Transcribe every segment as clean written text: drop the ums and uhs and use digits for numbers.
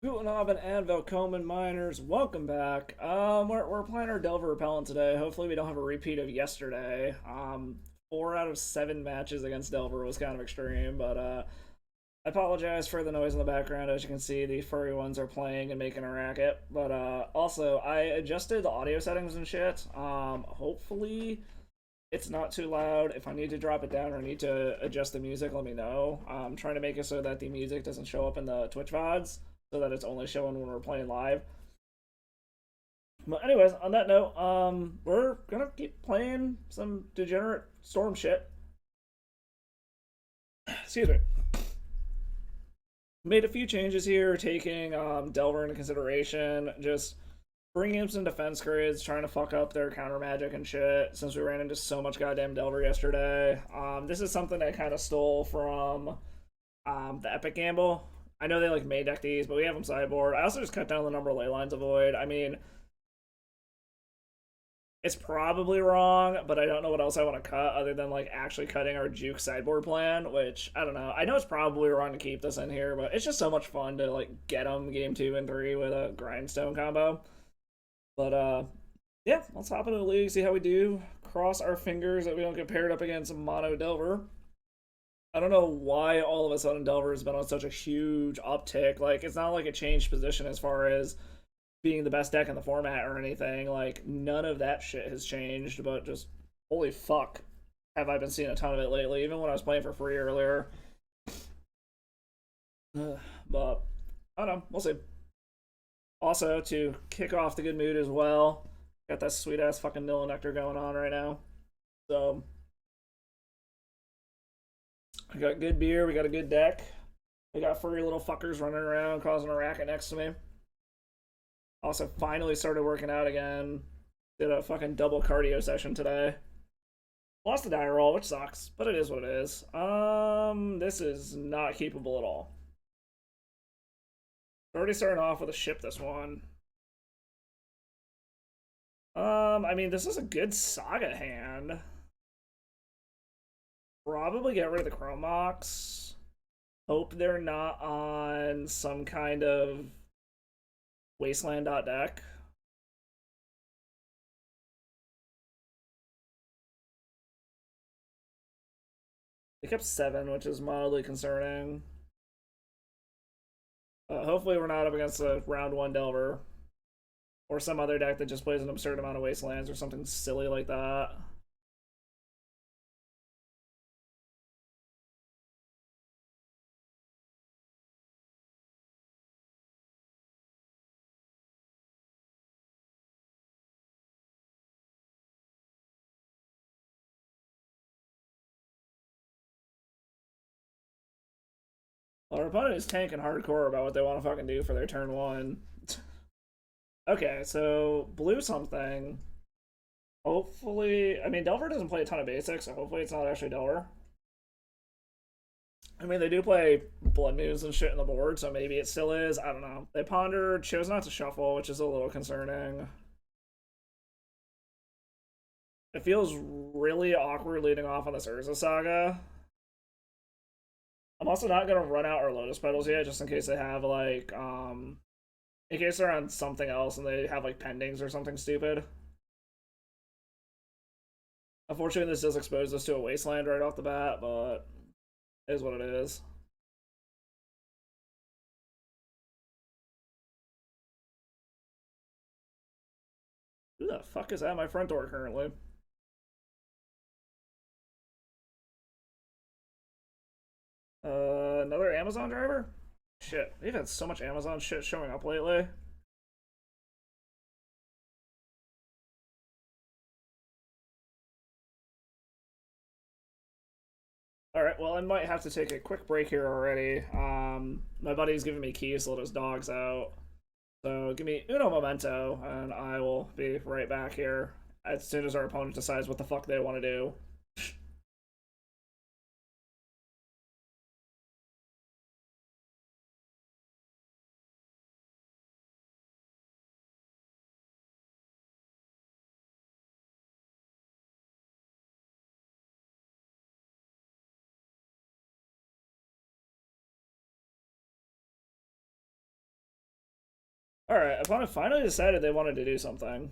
Guten Abend and willkommen miners. Welcome back. We're playing our Delver Repellant today. Hopefully we don't have a repeat of yesterday. 4 out of 7 matches against Delver was kind of extreme, but I apologize for the noise in the background. As you can see, the furry ones are playing and making a racket. But also I adjusted the audio settings and shit. Hopefully it's not too loud. If I need to drop it down or need to adjust the music, let me know. I'm trying to make it so that the music doesn't show up in the Twitch VODs, so that it's only showing when we're playing live. But anyways, on that note, we're gonna keep playing some degenerate storm shit. Excuse me. Made a few changes here, taking Delver into consideration. Just bringing in some defense grids, trying to fuck up their counter magic and shit, since we ran into so much goddamn Delver yesterday. This is something I kind of stole from the Epic Gamble. I know they like main deck these, but we have them sideboard. I also just cut down the number of ley lines avoid. I mean, it's probably wrong, but I don't know what else I want to cut other than like actually cutting our juke sideboard plan, which I don't know. I know it's probably wrong to keep this in here, but it's just so much fun to like get them game 2 and 3 with a grindstone combo. But yeah, let's hop into the league, see how we do. Cross our fingers that we don't get paired up against Mono Delver. I don't know why all of a sudden Delver has been on such a huge uptick. Like, it's not like it changed position as far as being the best deck in the format or anything. Like, none of that shit has changed, but just holy fuck, have I been seeing a ton of it lately, even when I was playing for free earlier. But I don't know, we'll see. Also, to kick off the good mood as well, got that sweet ass fucking Nilla Nectar going on right now. So we got good beer, we got a good deck. We got furry little fuckers running around causing a racket next to me. Also, finally started working out again. Did a fucking double cardio session today. Lost the die roll, which sucks, but it is what it is. This is not keepable at all. Already starting off with a ship this one. I mean, this is a good Saga hand. Probably get rid of the Chrome Mox. Hope they're not on some kind of Wasteland deck. They kept 7, which is mildly concerning. Hopefully we're not up against a round 1 Delver. Or some other deck that just plays an absurd amount of Wastelands or something silly like that. Our opponent is tanking hardcore about what they want to fucking do for their turn 1. Okay, so blue something. Hopefully, I mean, Delver doesn't play a ton of basics, so hopefully it's not actually Delver. I mean, they do play Blood Moons and shit in the board, so maybe it still is. I don't know. They pondered, chose not to shuffle, which is a little concerning. It feels really awkward leading off on this Urza Saga. I'm also not going to run out our Lotus Petals yet, just in case they have, like, in case they're on something else and they have, like, pendings or something stupid. Unfortunately, this does expose us to a Wasteland right off the bat, but it is what it is. Who the fuck is at my front door currently? Another Amazon driver? Shit, we've had so much Amazon shit showing up lately. Alright, well, I might have to take a quick break here already. My buddy's giving me keys to let his dogs out. So give me uno momento, and I will be right back here as soon as our opponent decides what the fuck they want to do. Alright, opponent finally decided they wanted to do something.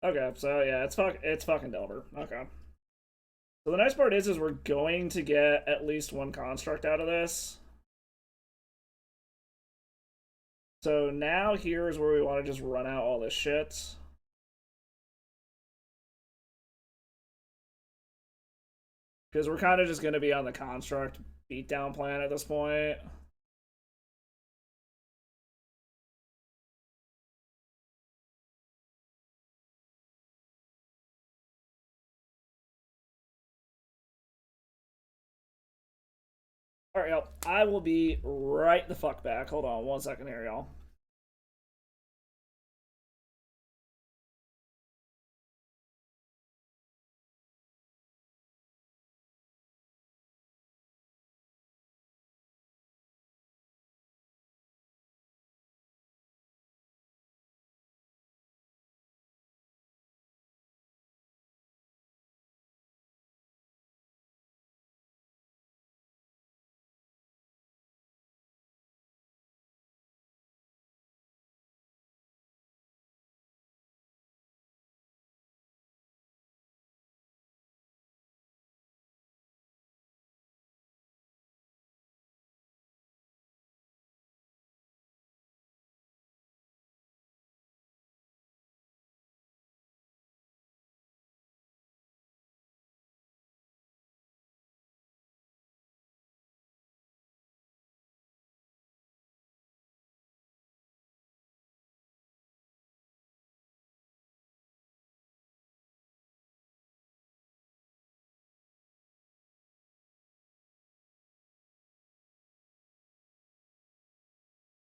Okay, so yeah, it's fucking Delver. Okay. So the nice part is we're going to get at least one construct out of this. So now here's where we want to just run out all this shit. Because we're kind of just going to be on the construct beatdown plan at this point. Alright, y'all. I will be right the fuck back. Hold on 1 second here, y'all.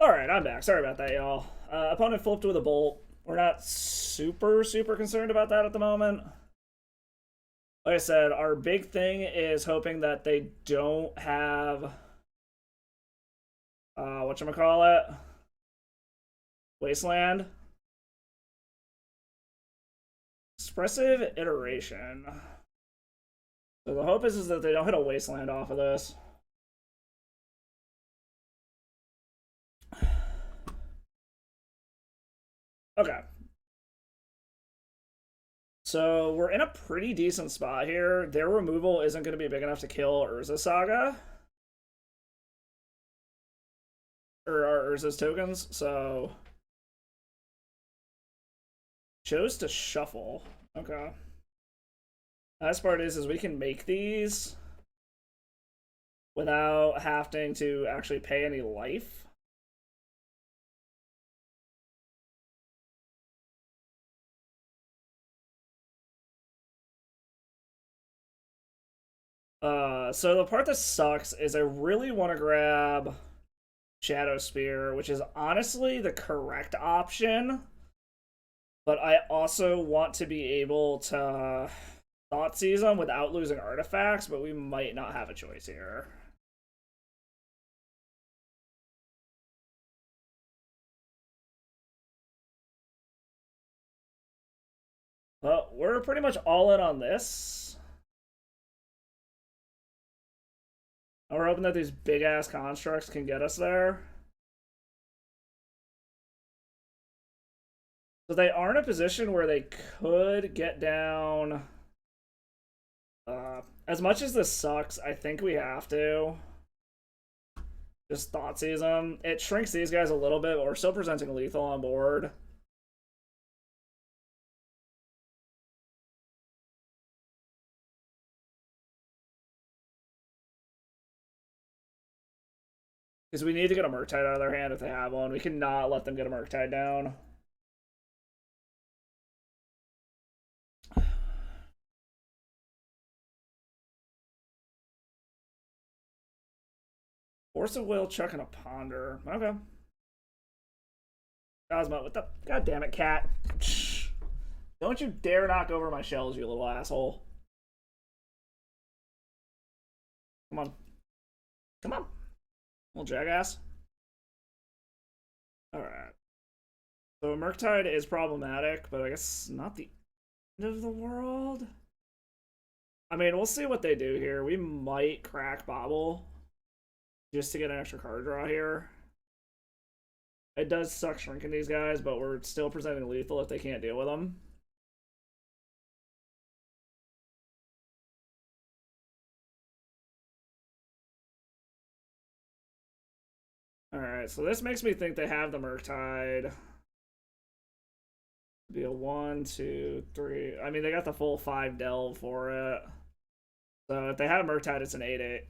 Alright, I'm back. Sorry about that, y'all. Opponent flipped with a bolt. We're not super concerned about that at the moment. Like I said, our big thing is hoping that they don't have whatchamacallit? Wasteland. Expressive iteration. So the hope is that they don't hit a wasteland off of this. Okay. So we're in a pretty decent spot here. Their removal isn't going to be big enough to kill Urza Saga. Or Urza's tokens, so... Chose to shuffle. Okay. Nice part is we can make these without having to actually pay any life. So the part that sucks is I really want to grab Shadow Spear, which is honestly the correct option. But I also want to be able to Thoughtseize them without losing artifacts, but we might not have a choice here. Well, we're pretty much all in on this. And we're hoping that these big-ass constructs can get us there. So they are in a position where they could get down... as much as this sucks, I think we have to. Just Thoughtseize them. It shrinks these guys a little bit, but we're still presenting lethal on board. Because we need to get a Murktide out of their hand if they have one. We cannot let them get a Murktide down. Force of Will, Chuck, and a Ponder. Okay. Cosmo, what the... God damn it, cat. Don't you dare knock over my shells, you little asshole. Come on. Come on. Little jackass. Alright. So Murktide is problematic, but I guess not the End of the world? I mean, we'll see what they do here. We might crack Bobble just to get an extra card draw here. It does suck shrinking these guys, but we're still presenting lethal if they can't deal with them. Alright, so this makes me think they have the Murktide. Be a 1, 2, 3. I mean, they got the full 5 delve for it. So if they have Murktide, it's an 8-8.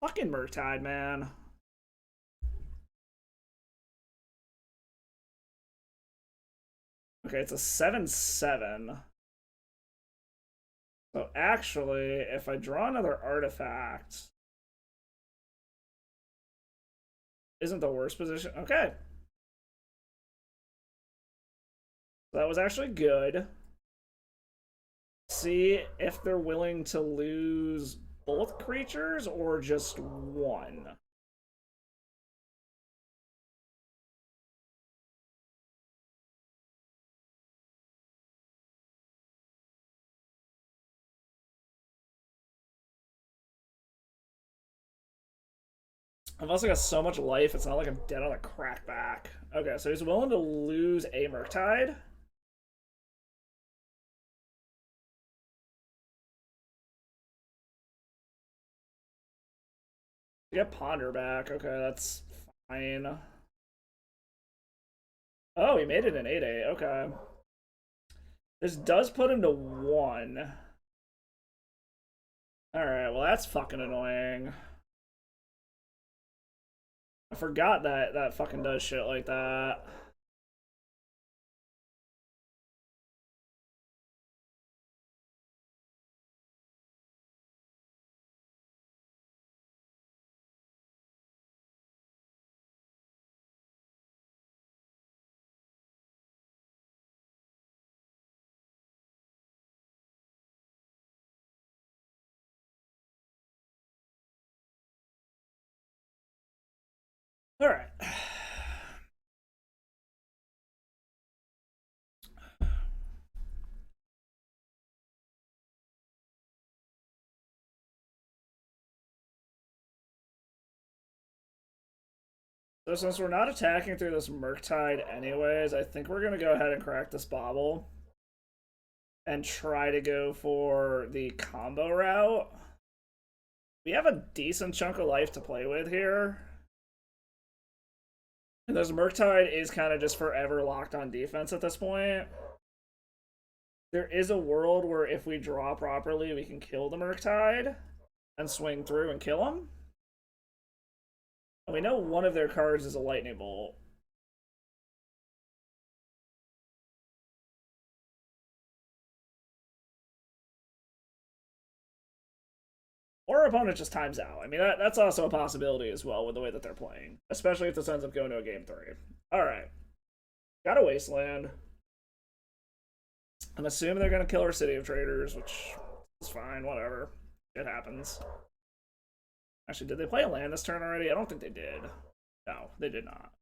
Fucking Murktide, man. Okay, it's a 7-7. So actually, if I draw another artifact, isn't the worst position. Okay. That was actually good. See if they're willing to lose both creatures or just one. I've also got so much life, it's not like I'm dead on a crackback. Okay, so he's willing to lose a Murktide. Get Ponder back. Okay, that's fine. Oh, he made it an 8-8. Okay. This does put him to 1. Alright, well that's fucking annoying. I forgot that that fucking does shit like that. Alright. So since we're not attacking through this Murktide anyways, I think we're going to go ahead and crack this Bobble. And try to go for the combo route. We have a decent chunk of life to play with here. And this Murktide is kind of just forever locked on defense at this point. There is a world where if we draw properly, we can kill the Murktide and swing through and kill him. And we know one of their cards is a Lightning Bolt. Or our opponent just times out. I mean, that's also a possibility as well with the way that they're playing. Especially if this ends up going to a game 3. Alright. Got a Wasteland. I'm assuming they're going to kill our City of Traders, which is fine, whatever. It happens. Actually, did they play a land this turn already? I don't think they did. No, they did not.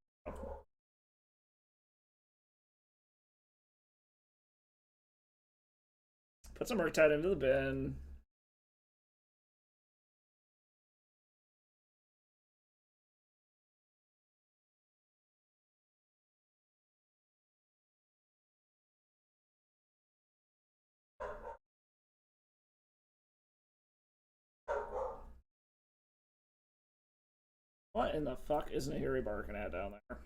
Put some Murktide into the bin. What in the fuck is Nahiri barking at down there?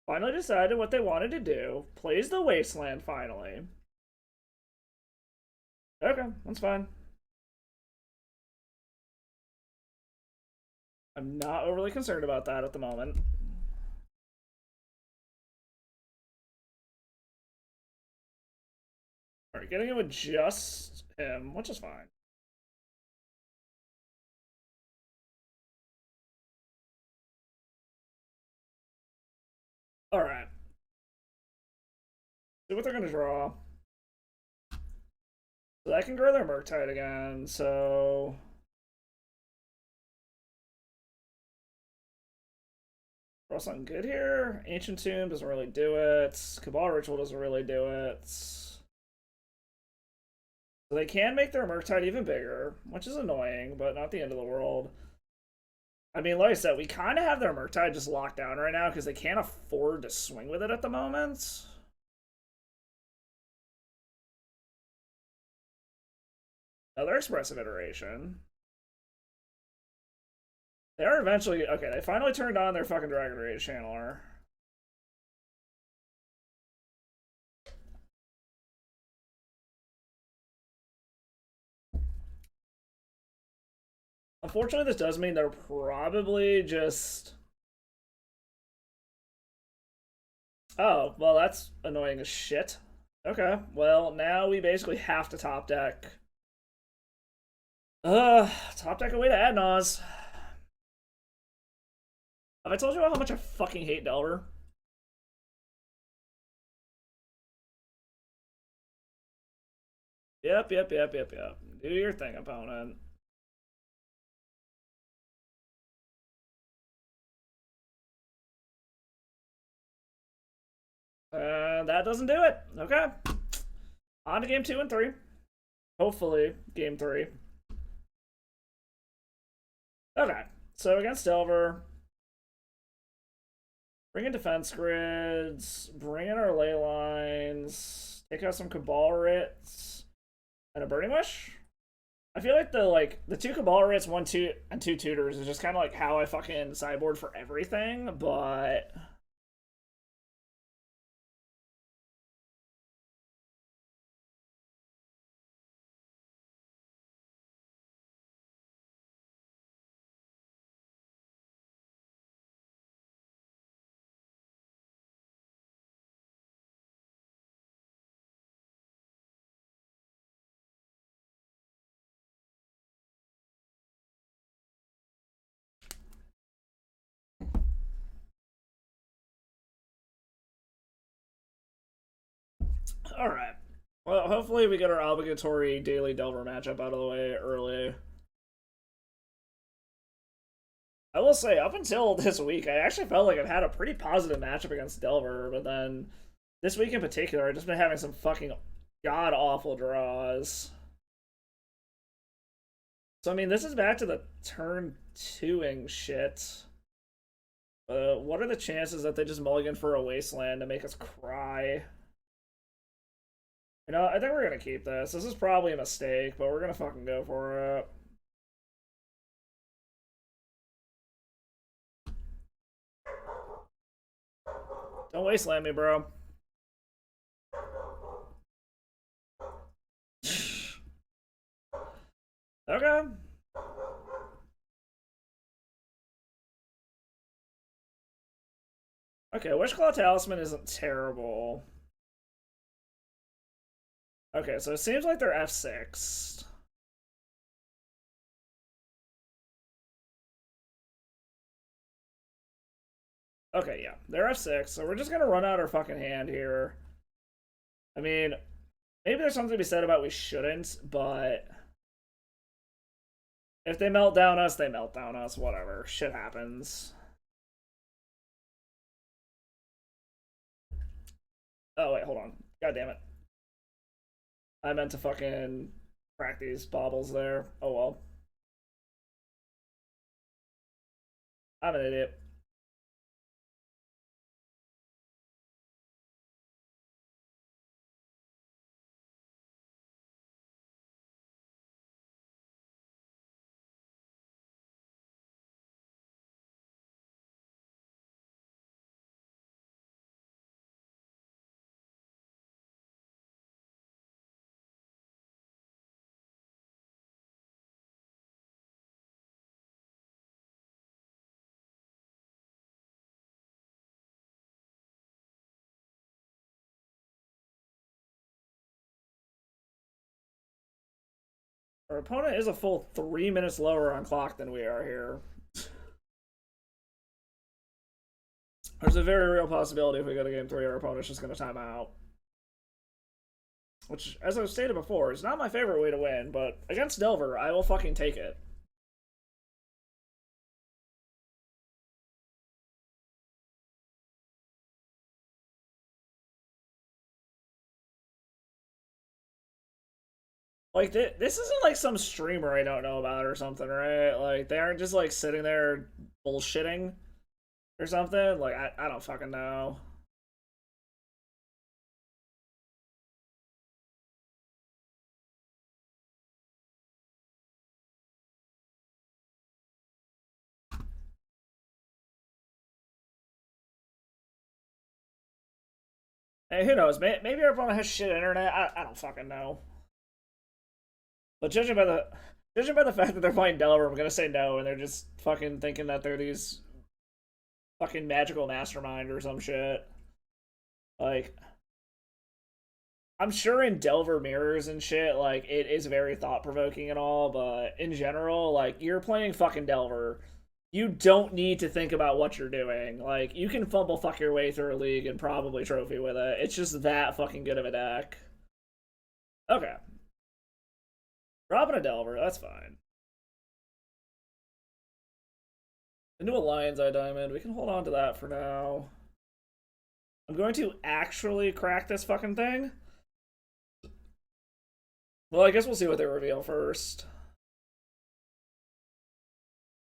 Finally decided what they wanted to do. Plays the Wasteland finally. Okay, that's fine. I'm not overly concerned about that at the moment. Alright, getting it with just him, which is fine. Alright. See what they're gonna draw. So that can grow their Murktide again, so... Draw something good here. Ancient Tomb doesn't really do it. Cabal Ritual doesn't really do it. So they can make their Murktide even bigger, which is annoying, but not the end of the world. I mean, like I said, we kind of have their Murktide just locked down right now because they can't afford to swing with it at the moment. Another Expressive Iteration. They are eventually... Okay, they finally turned on their fucking Dragon Rage Channeler. Unfortunately, this does mean they're probably just... Oh, well, that's annoying as shit. Okay, well, now we basically have to top deck. Top deck away to Adnaz. Have I told you how much I fucking hate Delver? Yep. Do your thing, opponent. That doesn't do it. Okay. On to game 2 and 3. Hopefully, game 3. Okay. So against Delver, bring in defense grids, bring in our ley lines, take out some Cabal Writs, and a Burning Wish. I feel like the 2 Cabal Writs, 1, 2, and 2 Tutors is just kind of like how I fucking sideboard for everything, but... Alright. Well, hopefully we get our obligatory daily Delver matchup out of the way early. I will say, up until this week, I actually felt like I've had a pretty positive matchup against Delver, but then this week in particular, I've just been having some fucking god-awful draws. So, I mean, this is back to the turn 2-ing shit. What are the chances that they just mulligan for a Wasteland to make us cry? You know, I think we're gonna keep this. This is probably a mistake, but we're gonna fucking go for it. Don't Wasteland me, bro. Okay. Okay, Wishclaw Talisman isn't terrible. Okay, so it seems like they're F6. Okay, yeah, they're F6, so we're just gonna run out our fucking hand here. I mean, maybe there's something to be said about we shouldn't, but... If they melt down us, they melt down us, whatever. Shit happens. Oh, wait, hold on. God damn it. I meant to fucking crack these baubles there. Oh well. I'm an idiot. Our opponent is a full 3 minutes lower on clock than we are here. There's a very real possibility if we go to game 3, our opponent's just going to time out. which, as I've stated before, is not my favorite way to win, but against Delver, I will fucking take it. Like, this isn't like some streamer I don't know about or something, right? Like, they aren't just like sitting there bullshitting or something. Like, I don't fucking know. Hey, who knows? Maybe everyone has shit internet. I don't fucking know. But judging by the fact that they're playing Delver, I'm gonna say no, and they're just fucking thinking that they're these fucking magical mastermind or some shit. Like, I'm sure in Delver mirrors and shit, like, it is very thought provoking and all, but in general, like, you're playing fucking Delver. You don't need to think about what you're doing. Like, you can fumble fuck your way through a league and probably trophy with it. It's just that fucking good of a deck. Okay. Dropping a Delver, that's fine. Into a Lion's Eye Diamond. We can hold on to that for now. I'm going to actually crack this fucking thing. Well, I guess we'll see what they reveal first.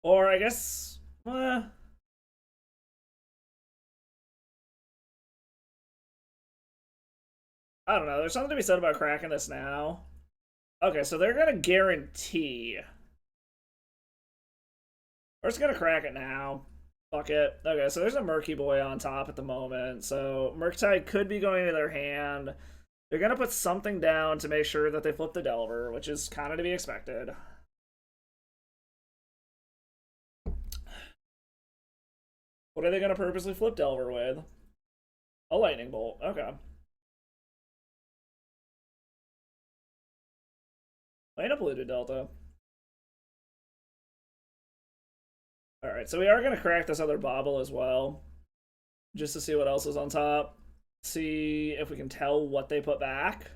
Or I guess... I don't know. There's something to be said about cracking this now. Okay, so they're gonna guarantee. We're just gonna crack it now. Fuck it. Okay, so there's a Murky Boy on top at the moment. So Murktide could be going to their hand. They're gonna put something down to make sure that they flip the Delver, which is kind of to be expected. What are they gonna purposely flip Delver with? A Lightning Bolt. Okay. Lane up Polluted Delta. Alright, so we are going to crack this other bauble as well. Just to see what else is on top. See if we can tell what they put back.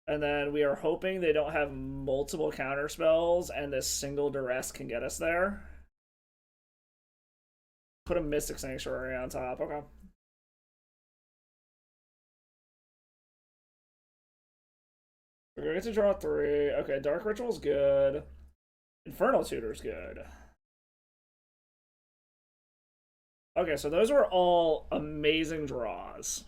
And then we are hoping they don't have multiple counter spells and this single duress can get us there. Put a Mystic Sanctuary on top. Okay. We're going to get to draw 3. Okay, Dark Ritual's good. Infernal Tutor's good. Okay, so those were all amazing draws.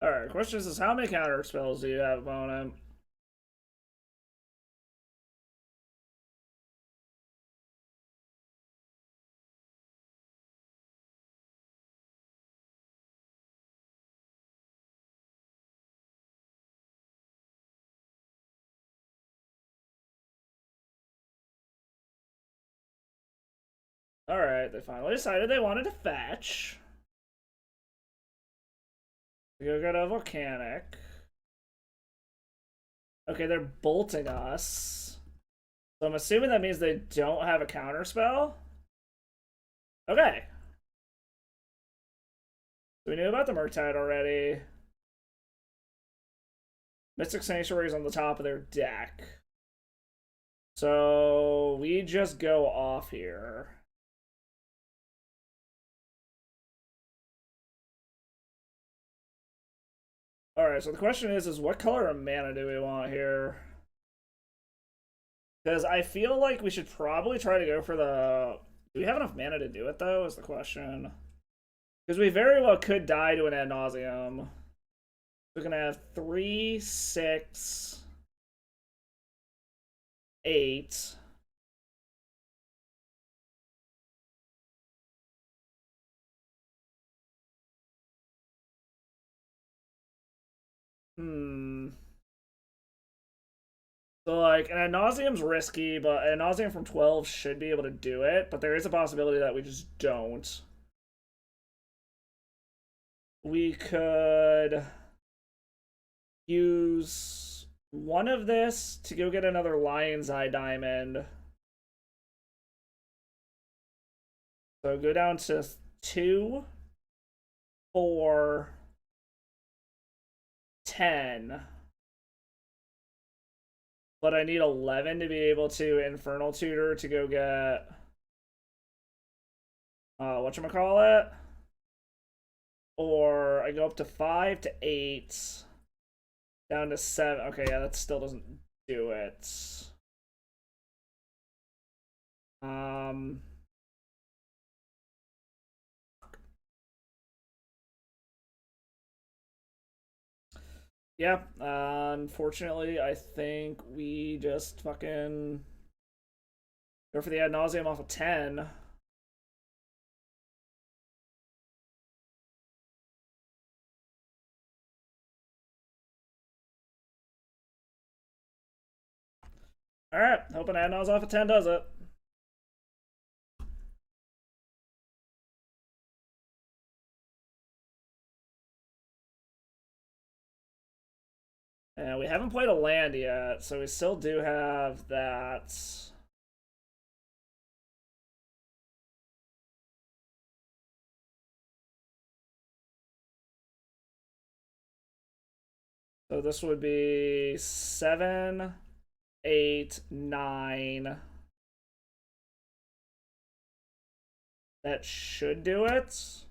Alright, question is how many counter spells do you have, opponent? Alright, they finally decided they wanted to fetch. We go get a Volcanic. Okay, they're bolting us. So I'm assuming that means they don't have a counter spell. Okay. So we knew about the Murktide already. Mystic Sanctuary is on the top of their deck. So we just go off here. Alright, so the question is what color of mana do we want here? Because I feel like we should probably try to go for the... Do we have enough mana to do it, though, is the question. Because we very well could die to an ad nauseum. We're going to have 3, 6, 8. Hmm. So, like, an ad nauseum's risky, but an ad nauseum from 12 should be able to do it, but there is a possibility that we just don't. We could use one of this to go get another Lion's Eye Diamond. So go down to 2, 4, 10. But I need 11 to be able to Infernal Tutor to go get whatchamacallit? Or I go up to 5 to 8. Down to 7. Okay, yeah, that still doesn't do it. Um Yeah, unfortunately, I think we just fucking go for the ad nauseum off of 10. Alright, hoping ad nausea off of 10 does it. And we haven't played a land yet, so we still do have that. So this would be 7, 8, 9. That should do it.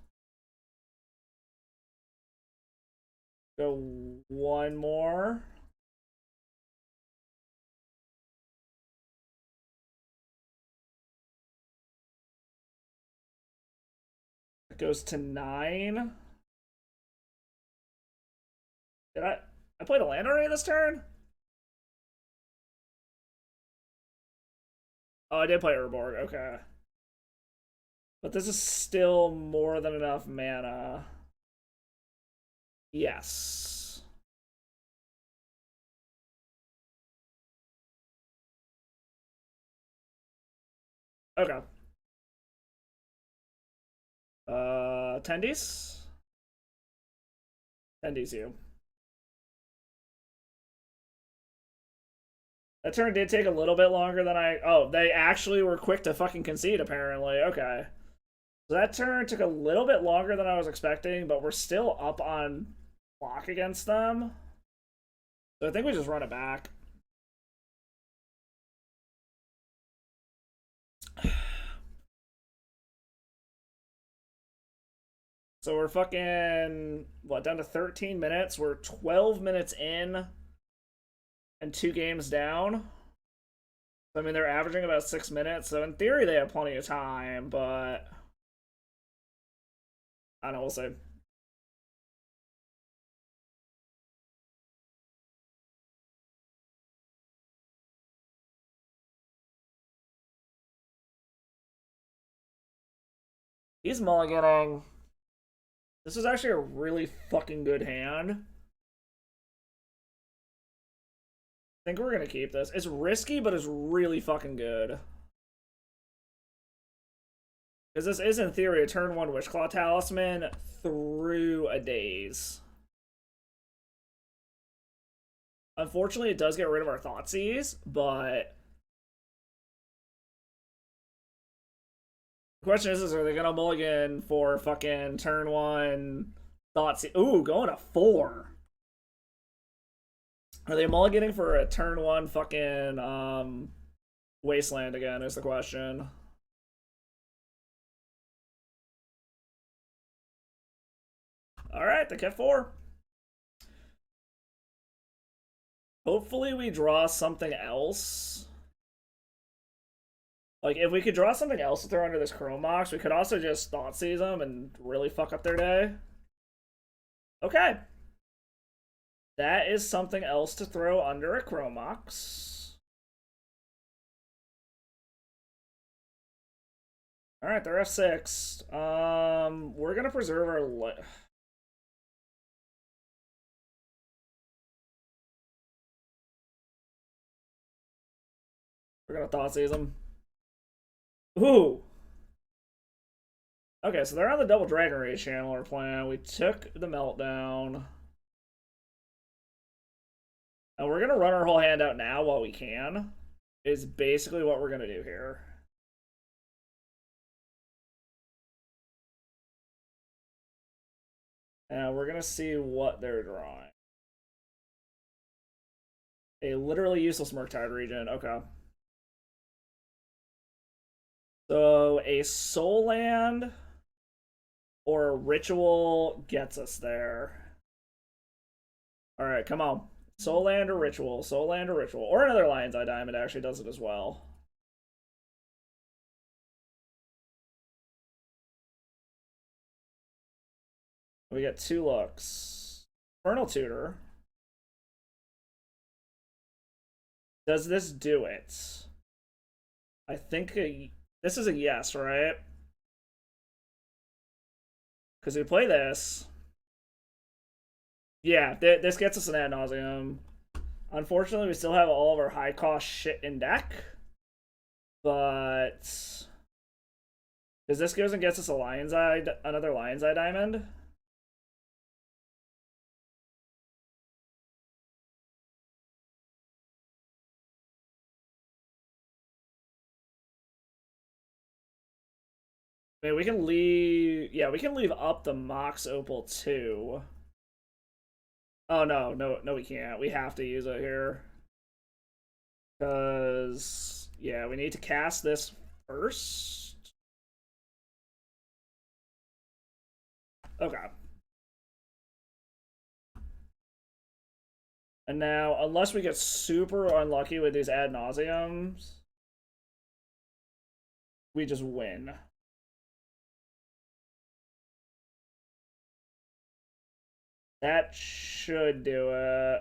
Go one more. It goes to 9. Did I played a land already this turn? Oh, I did play Urborg. Okay. But this is still more than enough mana. Yes. Okay. Tendies? Tendies you. That turn did take a little bit longer than I... Oh, they actually were quick to fucking concede, apparently. Okay. So that turn took a little bit longer than I was expecting, but we're still up on block against them. So I think we just run it back. So we're fucking, what, down to 13 minutes? We're 12 minutes in and 2 games down. I mean, they're averaging about 6 minutes, so in theory they have plenty of time, but I don't know, we'll see. He's mulliganing. This is actually a really fucking good hand. I think we're gonna keep this. It's risky, but it's really fucking good. Because this is, in theory, a turn 1 Witchclaw Talisman through a daze. Unfortunately, it does get rid of our Thoughtseize, but... The question is are they gonna mulligan for fucking turn 1 Thoughtseize? Ooh, going to 4. Are they mulliganing for a turn 1 fucking Wasteland again, is the question. Alright, they kept 4. Hopefully we draw something else. Like, if we could draw something else to throw under this Chrome Mox, we could also just Thoughtseize them and really fuck up their day. Okay. That is something else to throw under a Chrome Mox. Alright, they're F6. We're gonna preserve our... We're gonna Thoughtseize them. Ooh. Okay, so they're on the double Dragon Rage Channeler plan. We took the Meltdown. And we're gonna run our whole hand out now while we can. Is basically what we're gonna do here. And we're gonna see what they're drawing. A literally useless Murktide region. Okay. So a Soul Land or a Ritual gets us there. Alright, come on. Soul Land or Ritual. Soul Land or Ritual. Or another Lion's Eye Diamond actually does it as well. We get 2 looks. Infernal Tutor. Does this do it? I think this is a yes, right? Because we play this. Yeah, this gets us an ad nauseum. Unfortunately, we still have all of our high cost shit in deck. But because this goes and gets us a another Lion's Eye Diamond. I mean, we can leave. Yeah, we can leave up the Mox Opal too. Oh no, we can't. We have to use it here. Because, yeah, we need to cast this first. Okay. And now, unless we get super unlucky with these ad nauseums, we just win. That should do it.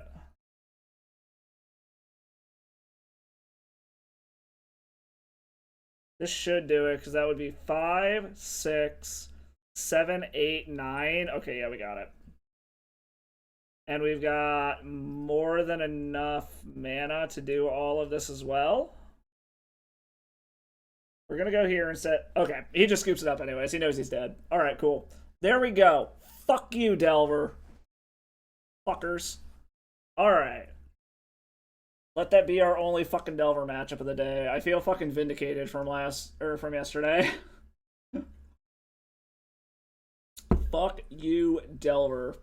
This should do it, because that would be 5, 6, 7, 8, 9. Okay, yeah, we got it. And we've got more than enough mana to do all of this as well. We're going to go here and set... Okay, he just scoops it up anyways. He knows he's dead. All right, cool. There we go. Fuck you, Delver. Fuckers. All right. Let that be our only fucking Delver matchup of the day. I feel fucking vindicated from yesterday. Fuck you, Delver.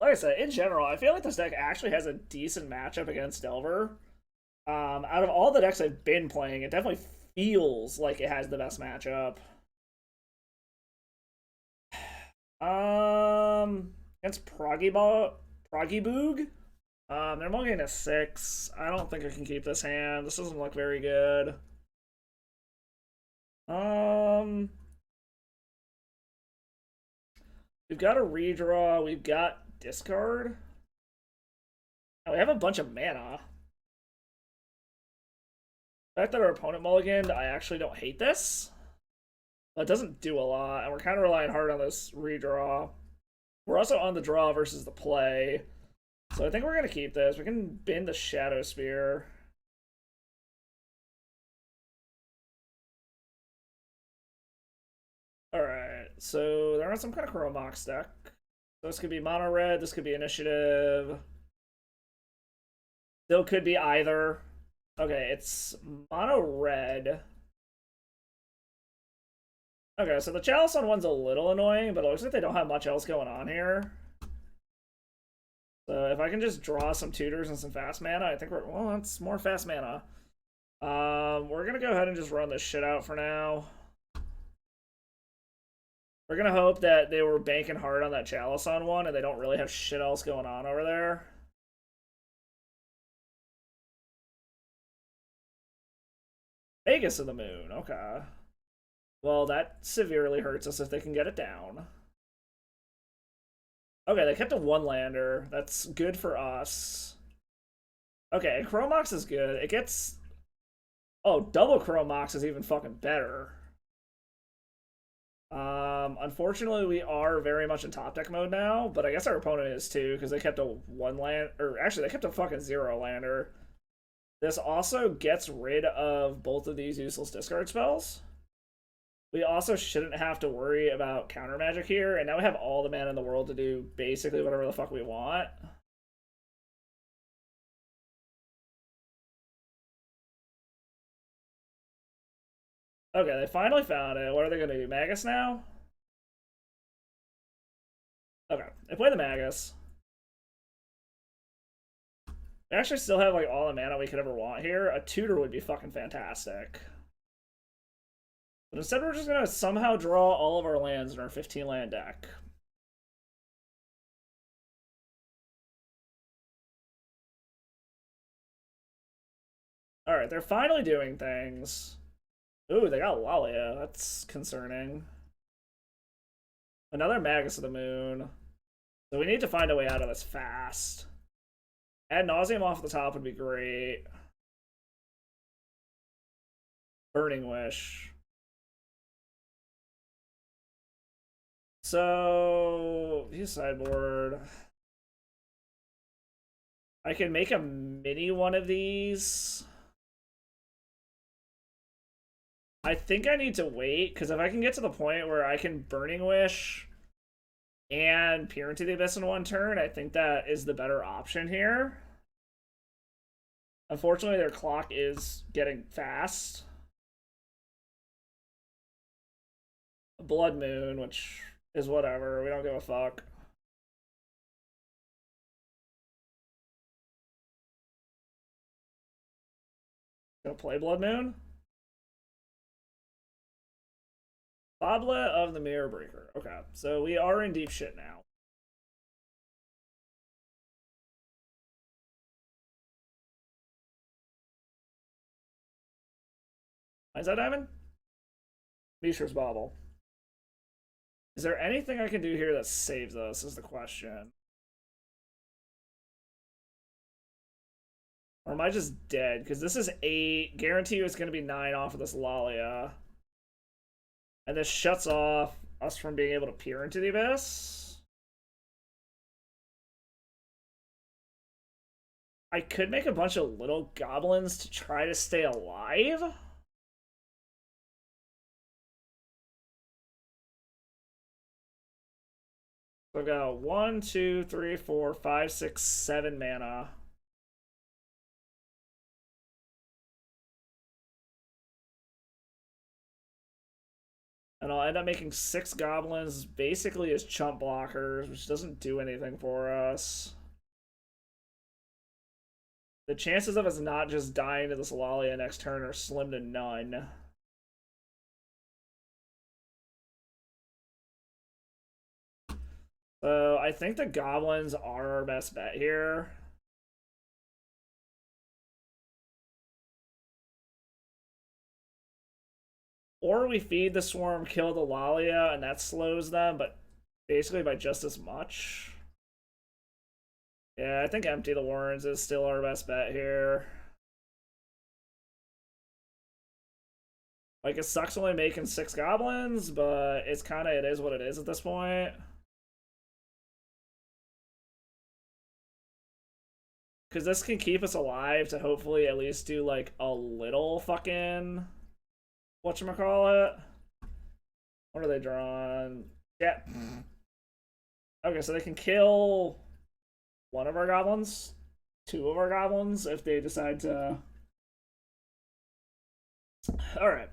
Like I said, in general, I feel like this deck actually has a decent matchup against Delver. Out of all the decks I've been playing, it definitely feels like it has the best matchup. Against Proggyboog. They're only getting a 6. I don't think I can keep this hand. This doesn't look very good. We've got a redraw. We've got discard. Oh, we have a bunch of mana. The fact that our opponent mulliganed, I actually don't hate this. But it doesn't do a lot, and we're kind of relying hard on this redraw. We're also on the draw versus the play. So I think we're going to keep this. We can bin the Shadow Spear. Alright, so they're on some kind of Chromox deck. So this could be mono red, this could be initiative. Still could be either. Okay, it's mono red. Okay, so the Chalice on one's a little annoying, but it looks like they don't have much else going on here. So if I can just draw some tutors and some fast mana, I think we're... Well, that's more fast mana. We're gonna go ahead and just run this shit out for now. We're gonna hope that they were banking hard on that Chalice on one and they don't really have shit else going on over there. Vegas of the Moon, okay. Well, that severely hurts us if they can get it down. Okay, they kept a one-lander. That's good for us. Okay, and Chromox is good. It gets... Oh, double Chromox is even fucking better. Unfortunately, we are very much in top deck mode now, but I guess our opponent is too, because they kept a one-land... Or actually, they kept a fucking zero-lander. This also gets rid of both of these useless discard spells. We also shouldn't have to worry about counter magic here, and now we have all the mana in the world to do basically whatever the fuck we want. Okay, they finally found it. What are they going to do? Magus now? Okay, they play the Magus. We actually still have like all the mana we could ever want here. A tutor would be fucking fantastic. But instead we're just going to somehow draw all of our lands in our 15 land deck. Alright, they're finally doing things. Ooh, they got Lalia. That's concerning. Another Magus of the Moon. So we need to find a way out of this fast. Ad nauseam off the top would be great. Burning Wish. So, he's sideboard. I can make a mini one of these. I think I need to wait, because if I can get to the point where I can Burning Wish and Peer into the Abyss in one turn, I think that is the better option here. Unfortunately, their clock is getting fast. Blood Moon, which is whatever. We don't give a fuck. Gonna play Blood Moon? Fabla of the Mirror Breaker. Okay, so we are in deep shit now. Is that Diamond? Mishra's Bauble. Is there anything I can do here that saves us, is the question. Or am I just dead? Because this is 8. Guarantee you it's going to be 9 off of this Lalia. And this shuts off us from being able to peer into the Abyss. I could make a bunch of little goblins to try to stay alive. I've got 1, 2, 3, 4, 5, 6, 7 mana. And I'll end up making 6 goblins basically as chump blockers, which doesn't do anything for us. The chances of us not just dying to this Lalia next turn are slim to none. So I think the goblins are our best bet here. Or we feed the swarm, kill the Lalia, and that slows them, but basically by just as much. Yeah, I think Empty the Warrens is still our best bet here. Like, it sucks only making 6 goblins, but it's kind of, it is what it is at this point. Because this can keep us alive to hopefully at least do, like, a little fucking... Whatchamacallit? What are they drawing? Yeah. Okay, so they can kill one of our goblins, 2 of our goblins, if they decide to... Alright.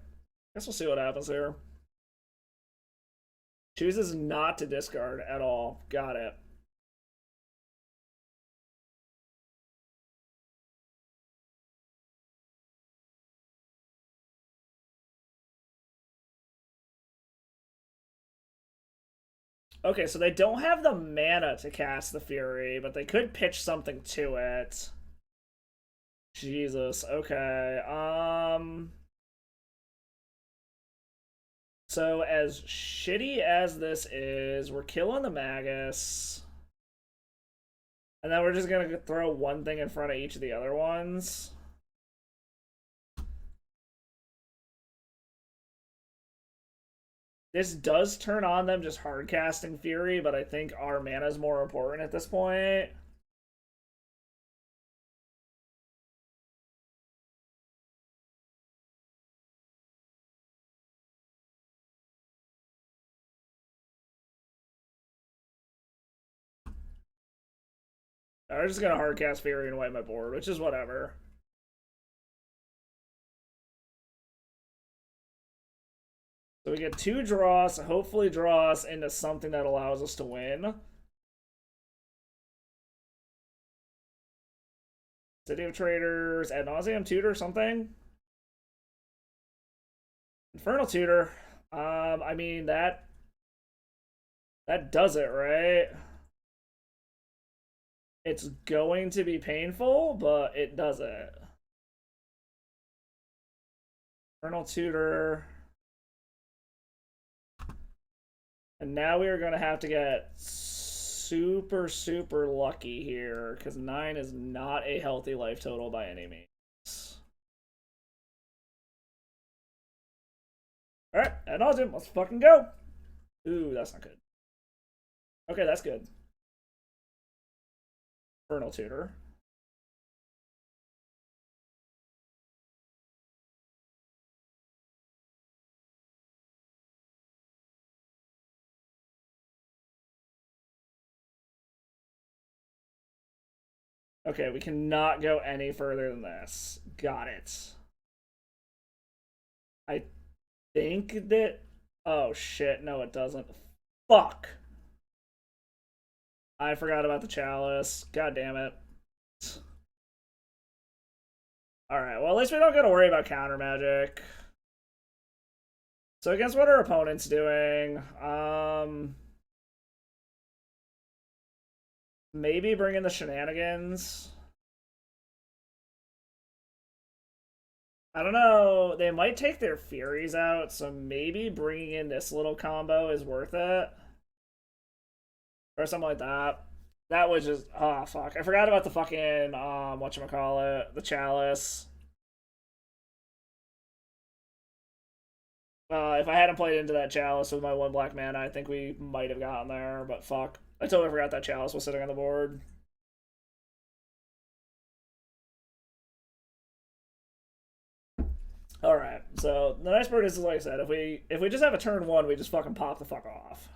Guess we'll see what happens here. Chooses not to discard at all. Got it. Okay, so they don't have the mana to cast the Fury, but they could pitch something to it. Jesus. Okay. So as shitty as this is, we're killing the Magus. And then we're just gonna throw one thing in front of each of the other ones. This does turn on them just hard casting Fury, but I think our mana is more important at this point. I'm just gonna hard cast Fury and wipe my board, which is whatever. So we get 2 draws, hopefully draw us into something that allows us to win. City of Traders, Ad Nauseam Tutor, something. Infernal Tutor. I mean that does it, right? It's going to be painful, but it does it. Infernal Tutor. And now we are going to have to get super, super lucky here, because 9 is not a healthy life total by any means. Alright, ad nauseam, let's fucking go. Ooh, that's not good. Okay, that's good. Infernal Tutor. Okay, we cannot go any further than this. Got it. I think that... Oh, shit. No, it doesn't. Fuck. I forgot about the Chalice. God damn it. Alright, well, at least we don't gotta worry about counter magic. So against what our opponent's doing, maybe bring in the shenanigans. I don't know. They might take their Furies out, so maybe bringing in this little combo is worth it. Or something like that. That was just... Oh, fuck. I forgot about the fucking, whatchamacallit, the Chalice. If I hadn't played into that Chalice with my 1 black mana, I think we might have gotten there, but fuck. I totally forgot that Chalice was sitting on the board. Alright, so the nice part is, like I said, if we just have a turn 1, we just fucking pop the fuck off.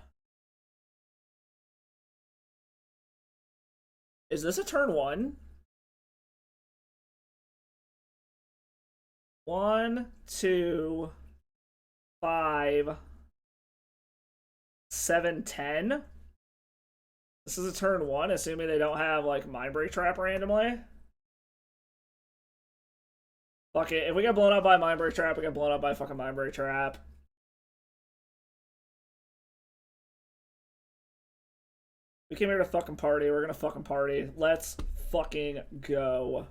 Is this a turn 1? 1, 2, 5, 7, 10? This is a turn 1, assuming they don't have, like, Mindbreak Trap randomly. Fuck it. If we get blown up by Mindbreak Trap, we get blown up by fucking Mindbreak Trap. We came here to fucking party. We're gonna fucking party. Let's fucking go.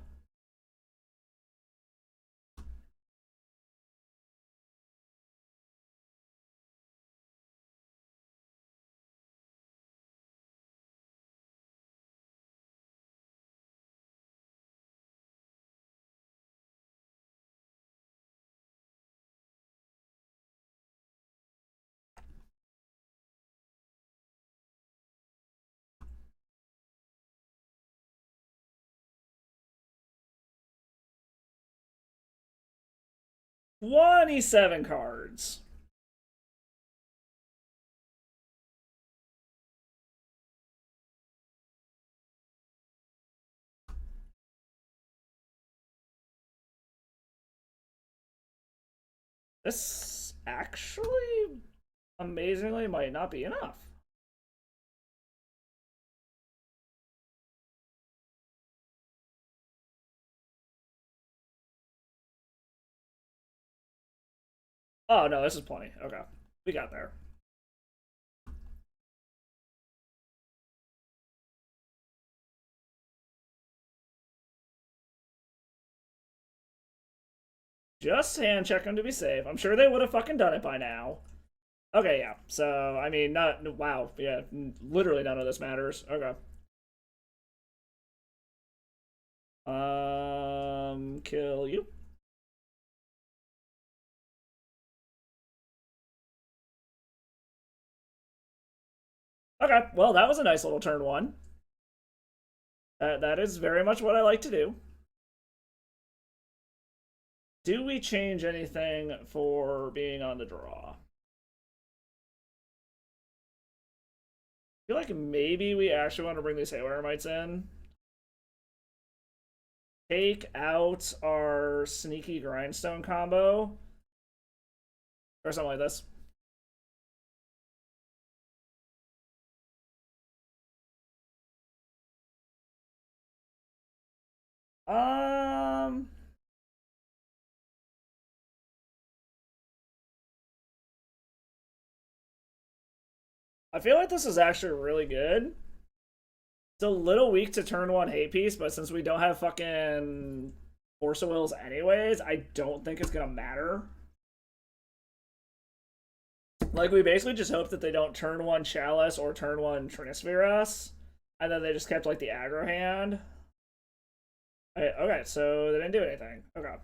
$27 cards. This actually, amazingly, might not be enough. Oh, no, this is plenty. Okay. We got there. Just hand check them to be safe. I'm sure they would have fucking done it by now. Okay, yeah. So, I mean, not. Wow. Yeah, literally none of this matters. Okay. Kill you. Okay, well, that was a nice little turn one. That is very much what I like to do. Do we change anything for being on the draw? I feel like maybe we actually want to bring these Haywire Mites in. Take out our Sneaky Grindstone combo. Or something like this. Um... I feel like this is actually really good. It's a little weak to turn one hate piece, but since we don't have fucking Force of Wills anyways, I don't think it's gonna matter. Like, we basically just hope that they don't turn one Chalice or turn one Trinisphere us, and then they just kept, like, the aggro hand. Okay, so they didn't do anything. Okay.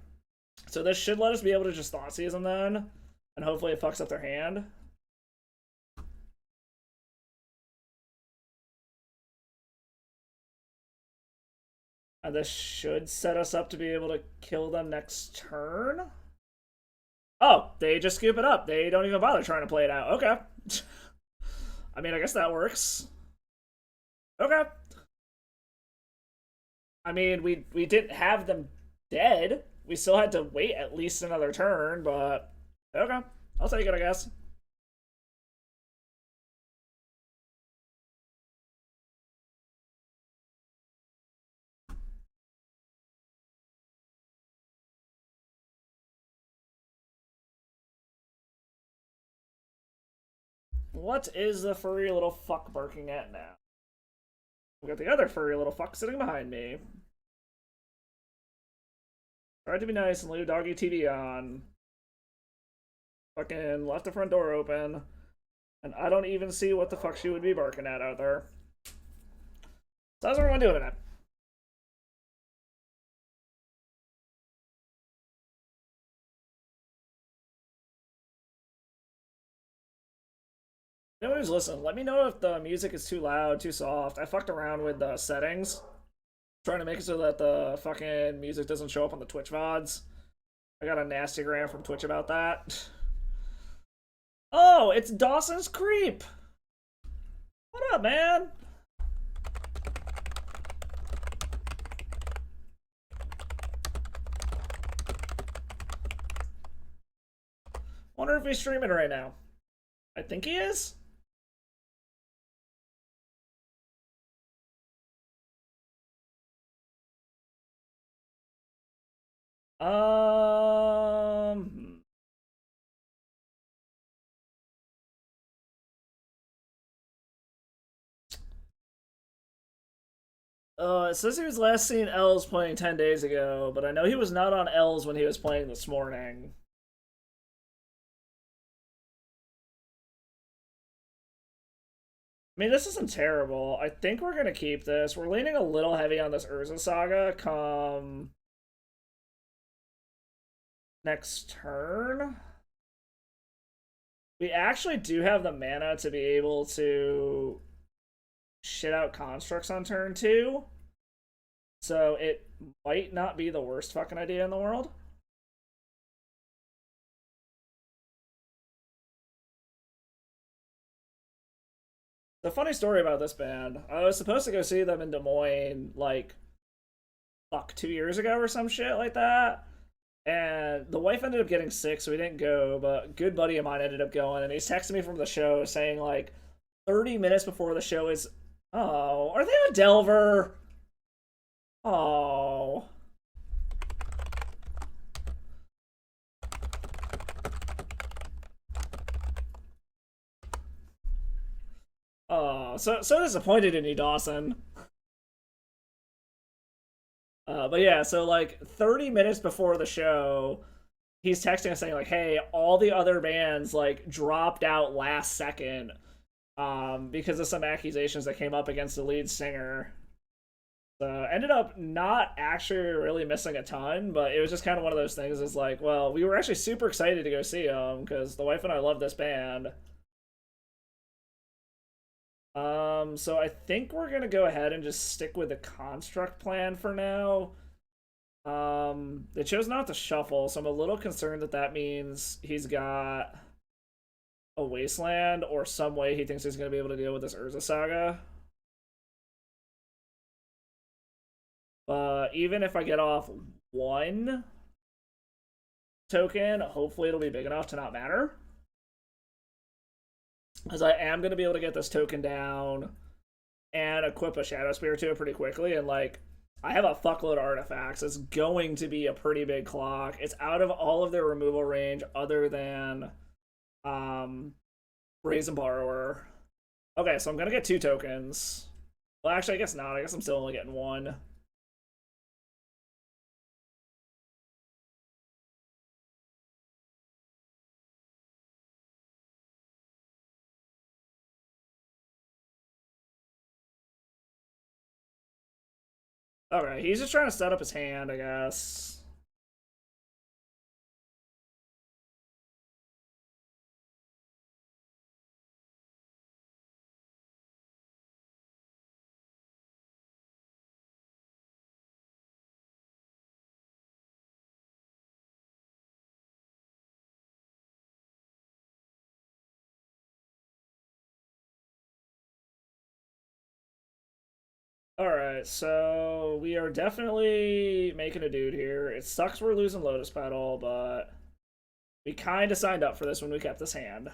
So this should let us be able to just Thoughtseize them then, and hopefully it fucks up their hand. And this should set us up to be able to kill them next turn. Oh, they just scoop it up. They don't even bother trying to play it out. Okay. I mean, I guess that works. Okay. I mean, we didn't have them dead. We still had to wait at least another turn, but okay. I'll take it, I guess. What is the furry little fuck barking at now? We got the other furry little fuck sitting behind me. Tried to be nice and leave doggy TV on. Fucking left the front door open. And I don't even see what the fuck she would be barking at out there. So how's everyone doing tonight? Anyways, listen, let me know if the music is too loud, too soft. I fucked around with the settings, trying to make it so that the fucking music doesn't show up on the Twitch VODs. I got a nasty gram from Twitch about that. Oh, it's Dawson's Creep! What up, man? Wonder if he's streaming right now. I think he is. Um. It says he was last seen L's playing 10 days ago, but I know he was not on L's when he was playing this morning. I mean, this isn't terrible. I think we're gonna keep this. We're leaning a little heavy on this Urza Saga come next turn. We actually do have the mana to be able to shit out constructs on turn 2. So it might not be the worst fucking idea in the world. The funny story about this band, I was supposed to go see them in Des Moines, like, fuck, 2 years ago or some shit like that. And the wife ended up getting sick, so we didn't go, but a good buddy of mine ended up going, and he's texting me from the show saying, like, 30 minutes before the show is, oh, are they a Delver? Oh. Oh, so disappointed in you, Dawson. But yeah, so like 30 minutes before the show, he's texting us saying like, "Hey, all the other bands like dropped out last second because of some accusations that came up against the lead singer." So ended up not actually really missing a ton, but it was just kind of one of those things. It's like, well, we were actually super excited to go see them because the wife and I love this band. So I think we're gonna go ahead and just stick with the construct plan for now. They chose not to shuffle, so I'm a little concerned that that means he's got a wasteland or some way he thinks he's gonna be able to deal with this Urza saga. But even if I get off one token, hopefully it'll be big enough to not matter. As I am going to be able to get this token down and equip a Shadow Spear to it pretty quickly. And, like, I have a fuckload of artifacts. It's going to be a pretty big clock. It's out of all of their removal range other than Brazen Borrower. Okay, so I'm going to get 2 tokens. Well, actually, I guess not. I guess I'm still only getting 1. Okay, he's just trying to set up his hand, I guess. Alright, so we are definitely making a dude here. It sucks we're losing Lotus Petal, but we kind of signed up for this when we kept this hand.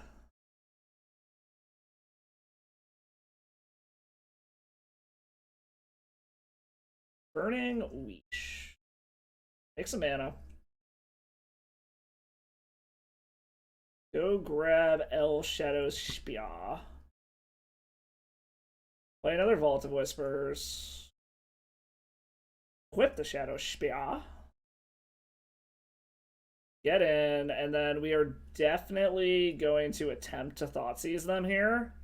Burning Leash. Make some mana. Go grab El Shadow's Spia. Play another Vault of Whispers. Equip the Shadow Spia. Get in, and then we are definitely going to attempt to Thoughtseize them here.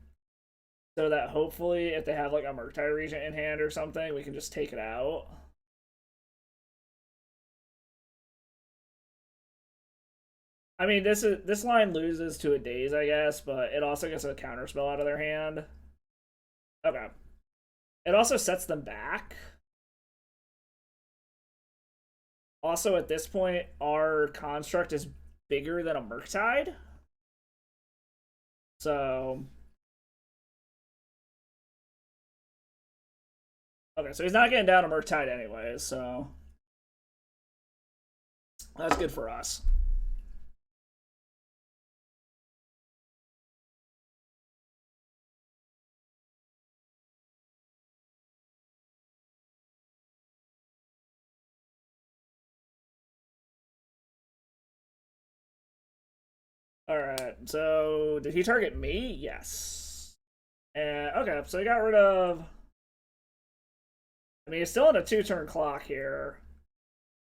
So that hopefully, if they have like a Murktide Regent in hand or something, we can just take it out. I mean, this line loses to a Daze, I guess, but it also gets a counterspell out of their hand. Okay. It also sets them back. Also, at this point, our construct is bigger than a Murktide. So... Okay, so he's not getting down a Murktide anyways, so... That's good for us. Alright, so did he target me? Yes. And okay, so he got rid of... I mean, he's still in a 2-turn clock here.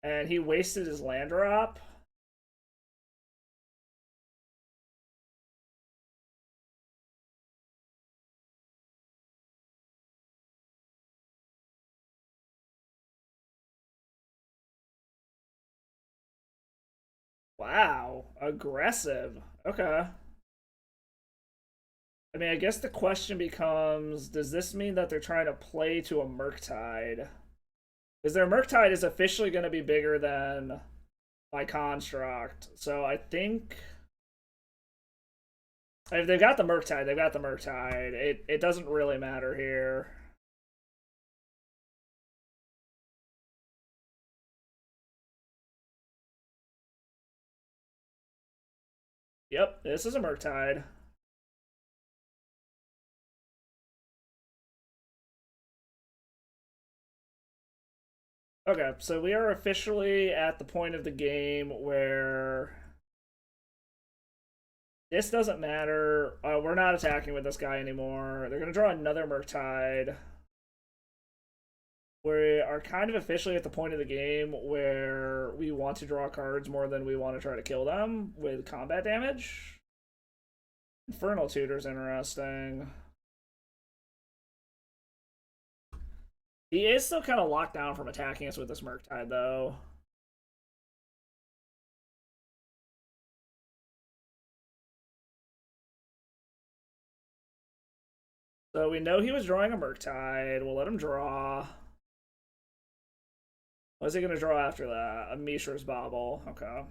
And he wasted his land drop. Wow, aggressive. Okay. I mean, I guess the question becomes, does this mean that they're trying to play to a Murktide? Because their Murktide is officially going to be bigger than my construct. So I think... If they've got the Murktide, they've got the Murktide. It doesn't really matter here. Yep, this is a Murktide. Okay, so we are officially at the point of the game where this doesn't matter. We're not attacking with this guy anymore. They're going to draw another Murktide, We are kind of officially at the point of the game where we want to draw cards more than we want to try to kill them with combat damage. Infernal Tutor's interesting. He is still kind of locked down from attacking us with this Murktide, though. So we know he was drawing a Murktide. We'll let him draw. What's he going to draw after that? A Mishra's Bauble. Okay.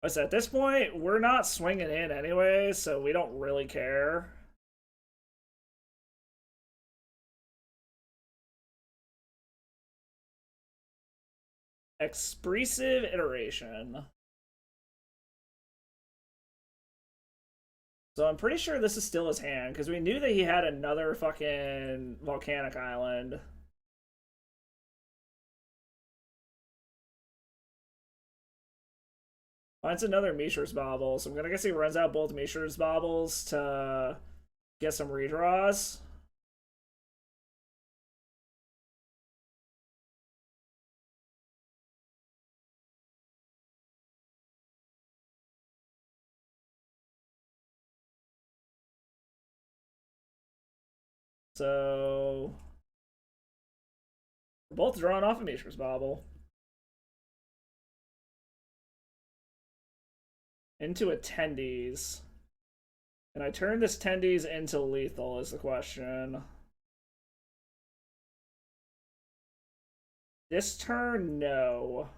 I said, at this point, we're not swinging in anyway, so we don't really care. Expressive Iteration. So I'm pretty sure this is still his hand, because we knew that he had another fucking volcanic island. Finds another Mishra's Bauble, so I'm gonna guess he runs out both Mishra's Baubles to get some redraws. So we're both drawing off a Mishra's Bauble. Into attendees. And I turn this Tendies into lethal is the question. This turn, no.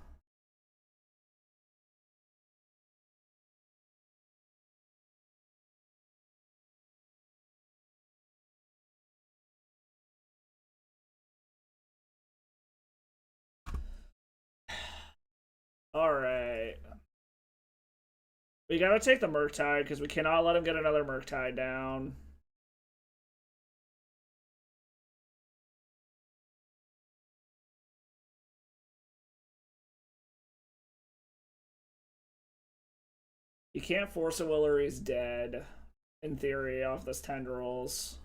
Alright. We gotta take the Murktide because we cannot let him get another Murktide down. You can't force a will or he's dead, in theory, off this Tendrils.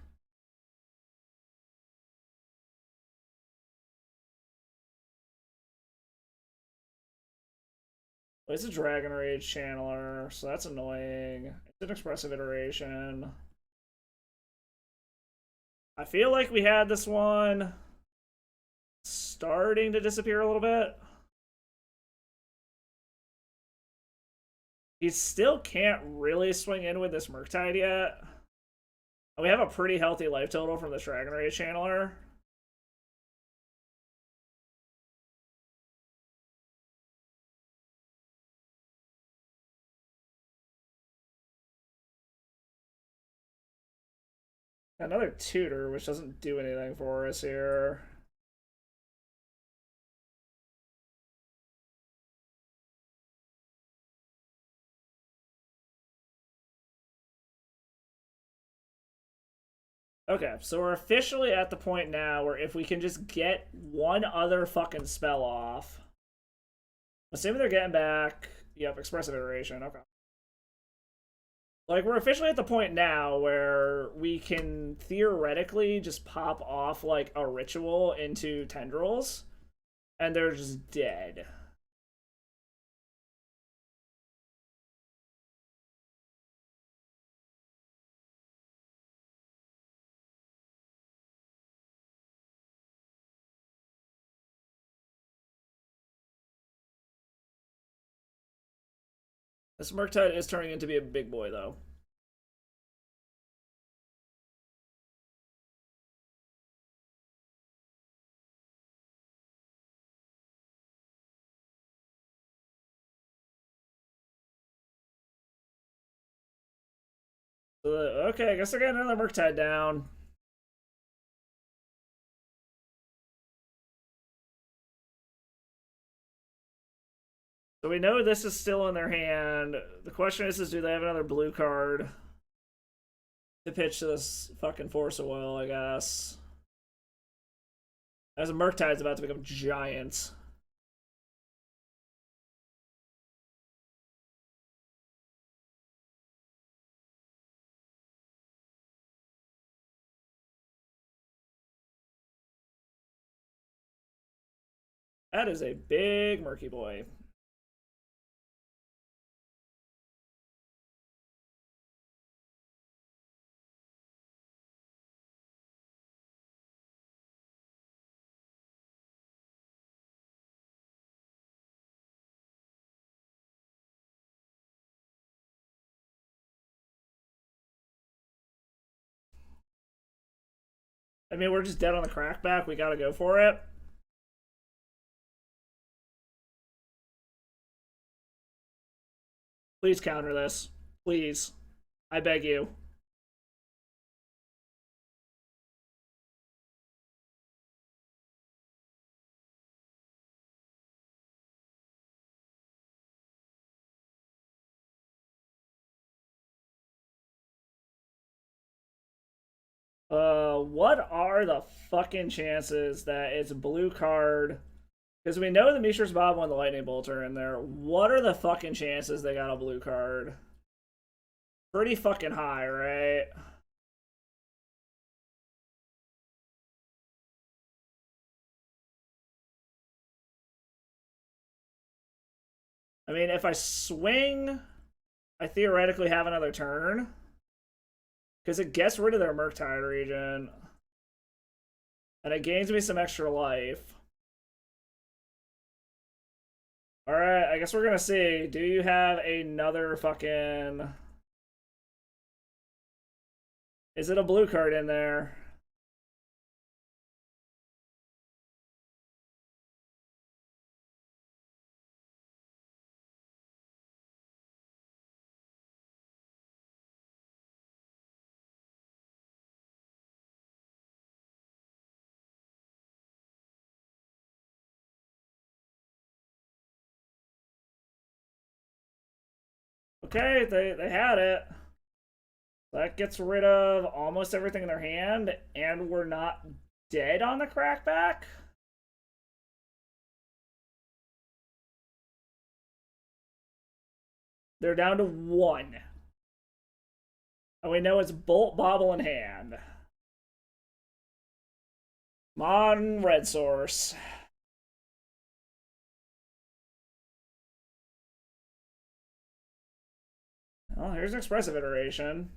It's a Dragon Rage Channeler, so that's annoying. It's an Expressive Iteration. I feel like we had this one starting to disappear a little bit. He still can't really swing in with this Murktide yet. We have a pretty healthy life total from this Dragon Rage Channeler. Another Tutor, which doesn't do anything for us here. Okay, so we're officially at the point now where if we can just get one other fucking spell off. Assuming they're getting back. Yep, Expressive Iteration, okay. Like, we're officially at the point now where we can theoretically just pop off, like, a ritual into Tendrils, and they're just dead. This Murktide is turning into be a big boy, though. Okay, I guess I got another Murktide down. So we know this is still in their hand. The question is do they have another blue card to pitch to this fucking Force of Will, I guess. As a Murktide's about to become giant. That is a big murky boy. I mean, we're just dead on the crackback. We gotta go for it. Please counter this. Please. I beg you. What are the fucking chances that it's a blue card? Because we know the Mishra's Bob and the Lightning Bolt are in there. What are the fucking chances they got a blue card? Pretty fucking high, right? I mean, if I swing, I theoretically have another turn. Because it gets rid of their Murktide region. And it gains me some extra life. Alright, I guess we're gonna see. Do you have another fucking... Is it a blue card in there? Okay, they had it. That gets rid of almost everything in their hand, and we're not dead on the crackback? They're down to 1. And we know it's Bolt, Bobble in hand. Mon red source. Well, here's an expressive iteration.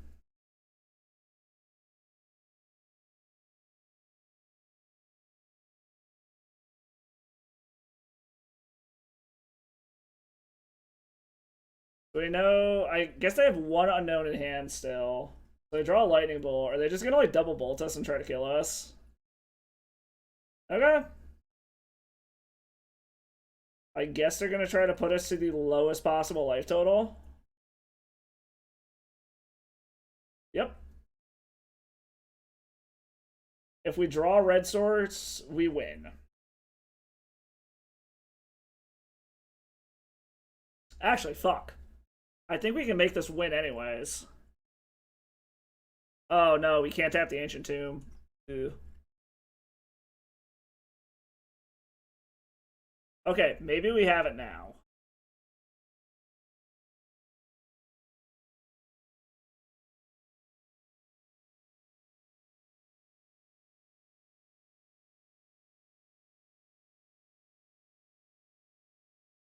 We know, I guess they have 1 unknown in hand still. So they draw a lightning bolt. Are they just gonna like double bolt us and try to kill us? Okay. I guess they're gonna try to put us to the lowest possible life total. Yep. If we draw red source, we win. Actually, fuck. I think we can make this win anyways. Oh no, we can't tap the Ancient Tomb. Ew. Okay, maybe we have it now.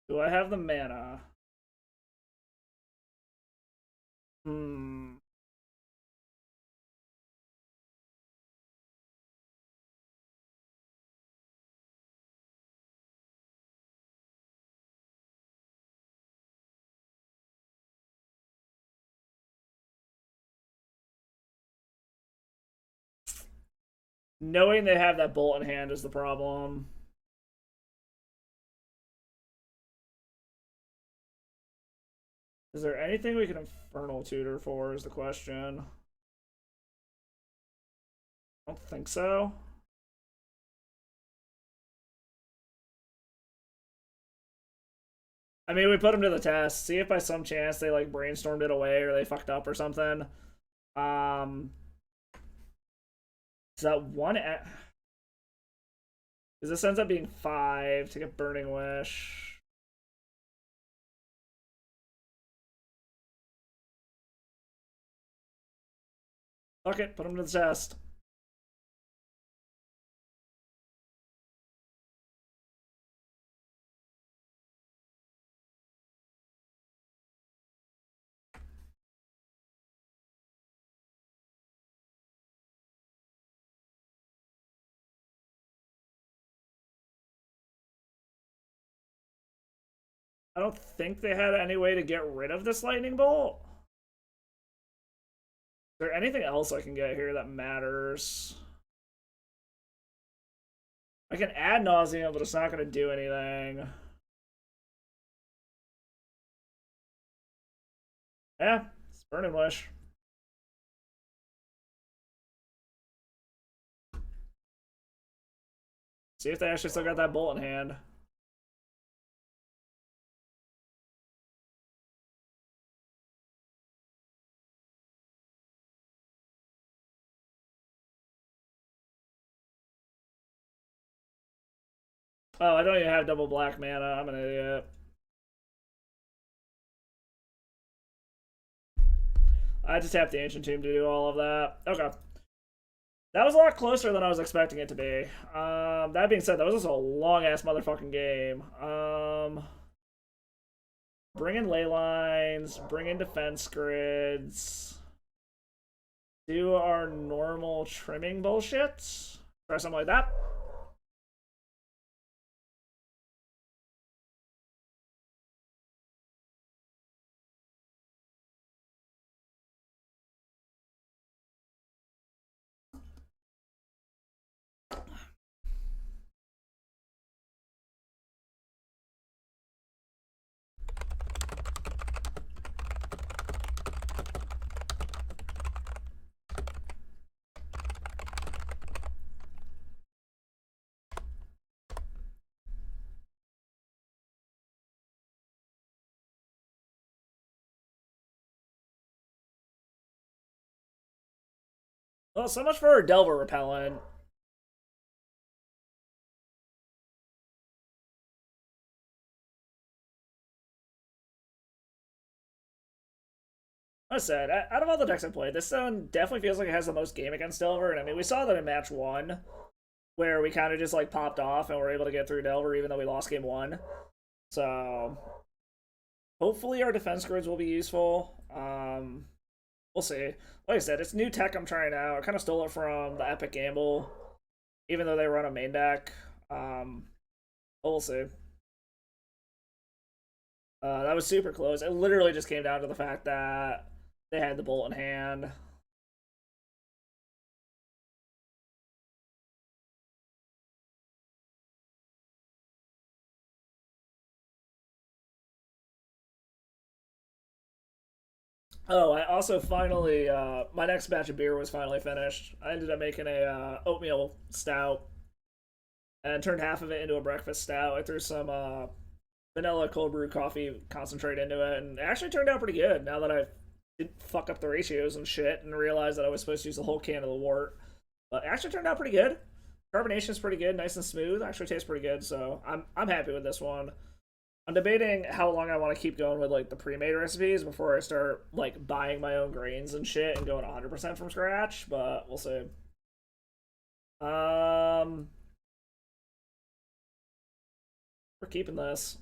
Do I have the mana? Hmm. Knowing they have that bolt in hand is the problem. Is there anything we can Infernal Tutor for is the question. I don't think so. I mean, we put them to the test. See if by some chance they like brainstormed it away or they fucked up or something. Is that 1? Because this ends up being 5 to get Burning Wish. Fuck it, put them to the test. I don't think they had any way to get rid of this lightning bolt. Is there anything else I can get here that matters? I can add nauseam, but it's not going to do anything. Yeah, it's Burning Wish. See if they actually still got that bolt in hand. Oh, I don't even have double black mana. I'm an idiot. I just tapped the Ancient Tomb to do all of that. Okay. That was a lot closer than I was expecting it to be. That being said, that was just a long-ass motherfucking game. Bring in ley lines, bring in defense grids. Do our normal trimming bullshit. Try something like that. Well, so much for Delver Repellant. I said, out of all the decks I played, this one definitely feels like it has the most game against Delver. And I mean, we saw that in match 1, where we kind of just like popped off and were able to get through Delver even though we lost game 1. So hopefully our defense grids will be useful. We'll see. Like I said, it's new tech I'm trying out. I kind of stole it from the Epic Gamble, even though they run a main deck. But we'll see. That was super close. It literally just came down to the fact that they had the bolt in hand. Oh, I also finally, my next batch of beer was finally finished. I ended up making a oatmeal stout and turned half of it into a breakfast stout. I threw some vanilla cold brew coffee concentrate into it, and it actually turned out pretty good now that I didn't fuck up the ratios and shit and realized that I was supposed to use the whole can of the wort. But it actually turned out pretty good. Carbonation is pretty good, nice and smooth. Actually tastes pretty good, so I'm happy with this one. I'm debating how long I want to keep going with like the pre-made recipes before I start like buying my own grains and shit and going 100% from scratch, but we'll see. Um, we're keeping this.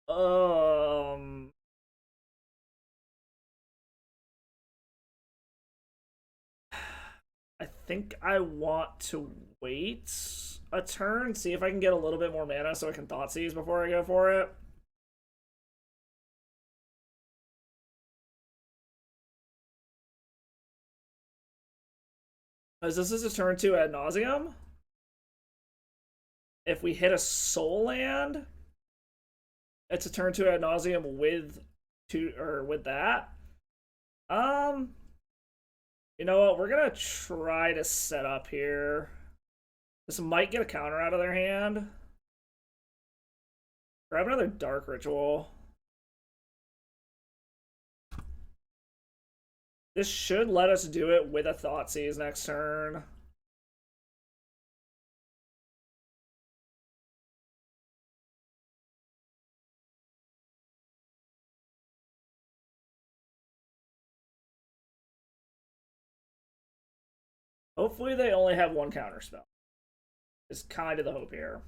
Um, I think I want to wait a turn, see if I can get a little bit more mana so I can Thoughtseize before I go for it. As this is a turn 2 ad nauseum. If we hit a soul land, it's a turn 2 ad nauseum with with that. Um, you know what? We're gonna try to set up here. This might get a counter out of their hand. Grab another dark ritual. This should let us do it with a Thoughtseize next turn. Hopefully they only have one counter spell. Is kind of the hope here.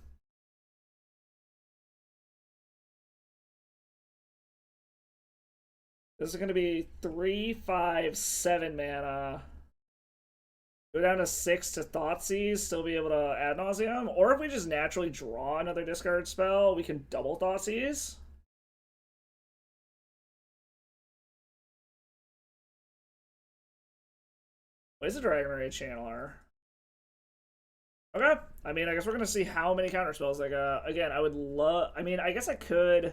This is going to be 3, 5, 7 mana. Go down to 6 to Thoughtseize, still be able to Ad Nauseam. Or if we just naturally draw another discard spell, we can double Thoughtseize. What is the Dragon Rage Channeler? Okay. I mean, I guess we're going to see how many counter spells they got. Again, I would love... I mean, I guess I could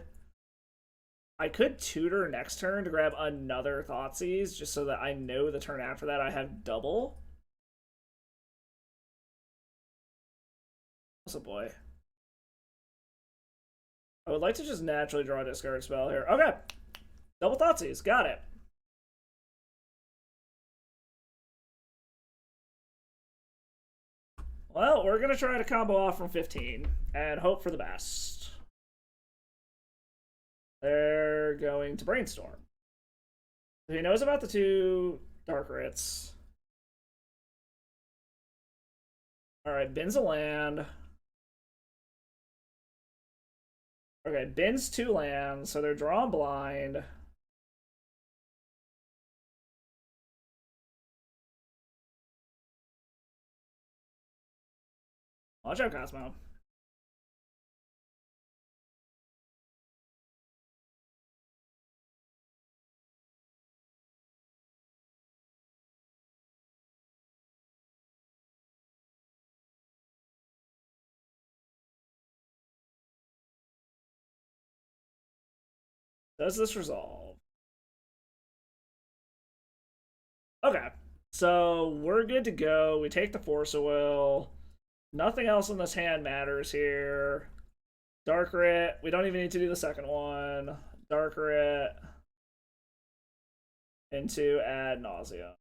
tutor next turn to grab another Thoughtseize, just so that I know the turn after that I have double. Oh boy. I would like to just naturally draw a discard spell here. Okay. Double Thoughtseize. Got it. Well, we're going to try to combo off from 15 and hope for the best. They're going to Brainstorm. He knows about the 2 Dark Writs. Alright, bins a land. Okay, bins 2 lands, so they're drawing blind. Watch out, Cosmo. Does this resolve? Okay, so we're good to go. We take the Force of Will. Nothing else in this hand matters here. Dark Writ. We don't even need to do the second one. Dark Writ into Ad Nauseam.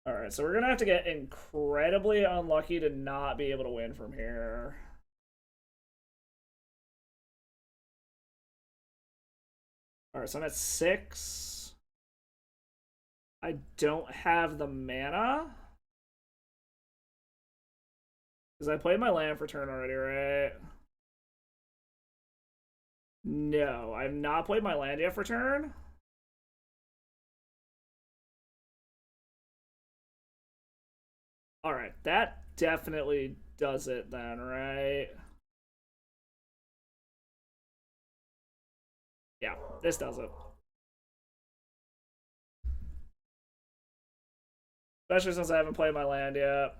Alright, so we're going to have to get incredibly unlucky to not be able to win from here. Alright, so I'm at 6. I don't have the mana. Because I played my land for turn already, right? No, I've not played my land yet for turn. Alright, that definitely does it then, right? Yeah, this does it. Especially since I haven't played my land yet.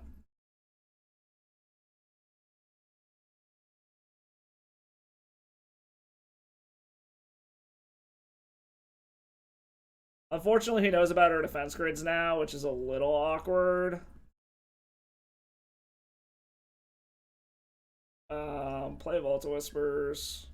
Unfortunately, he knows about our defense grids now, which is a little awkward. Play Volta Whispers.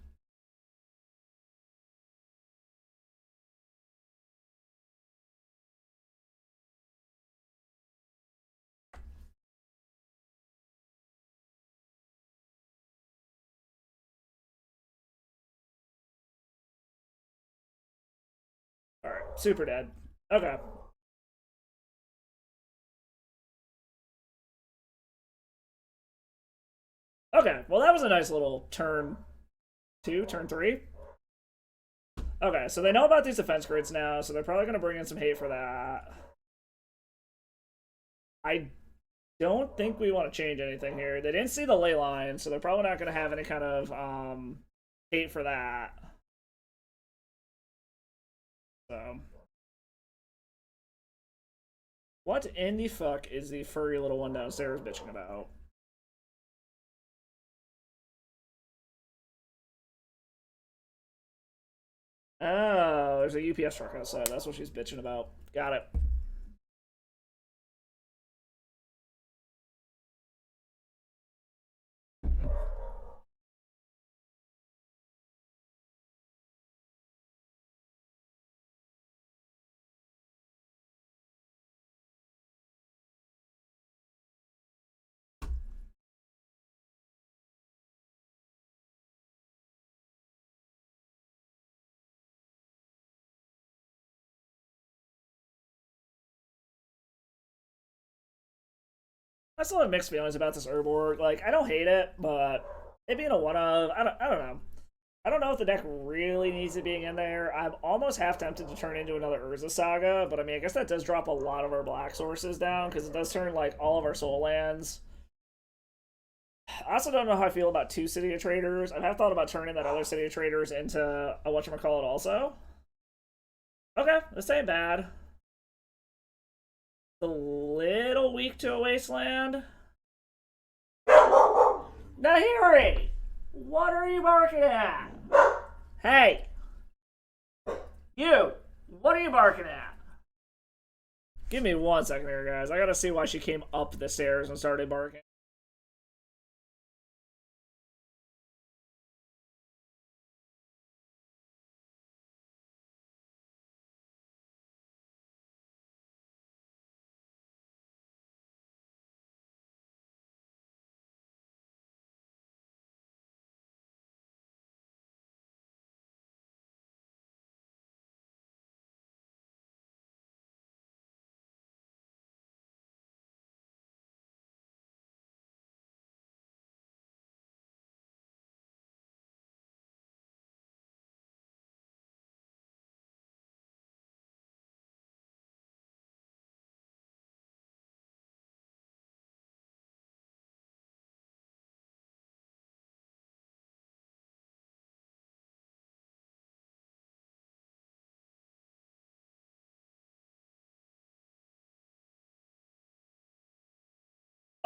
Alright, super dead. Okay. Okay, well that was a nice little turn 2, turn 3. Okay, so they know about these defense grids now, so they're probably going to bring in some hate for that. I don't think we want to change anything here. They didn't see the ley line, so they're probably not going to have any kind of hate for that. So, what in the fuck is the furry little one downstairs bitching about? Oh, there's a UPS truck outside. That's what she's bitching about. Got it. I still have mixed feelings about this Urborg. Like, I don't hate it, but it being a one of, I don't know. I don't know if the deck really needs it being in there. I'm almost half tempted to turn into another Urza Saga, but I mean, I guess that does drop a lot of our black sources down, because it does turn, like, all of our soul lands. I also don't know how I feel about 2 City of Traders. I have thought about turning that other City of Traders into a whatchamacallit also. Okay, this ain't bad. A little weak to a Wasteland. Nahiri! What are you barking at? Hey! You! What are you barking at? Give me 1 second here, guys. I gotta see why she came up the stairs and started barking.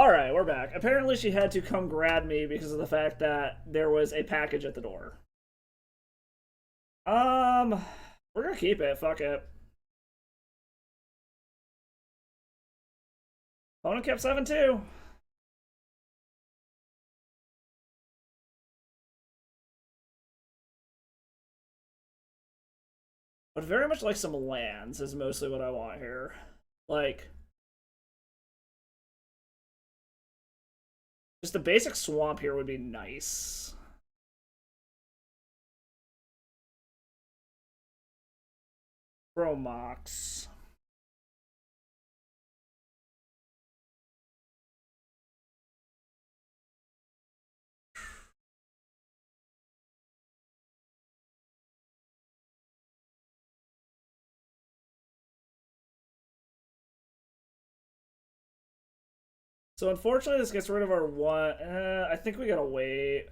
Alright, we're back. Apparently she had to come grab me because of the fact that there was a package at the door. We're gonna keep it. Fuck it. Opponent kept 7-2. But very much like some lands is mostly what I want here. Like, just a basic swamp here would be nice. Chromox. So unfortunately, this gets rid of our one. I think we gotta wait.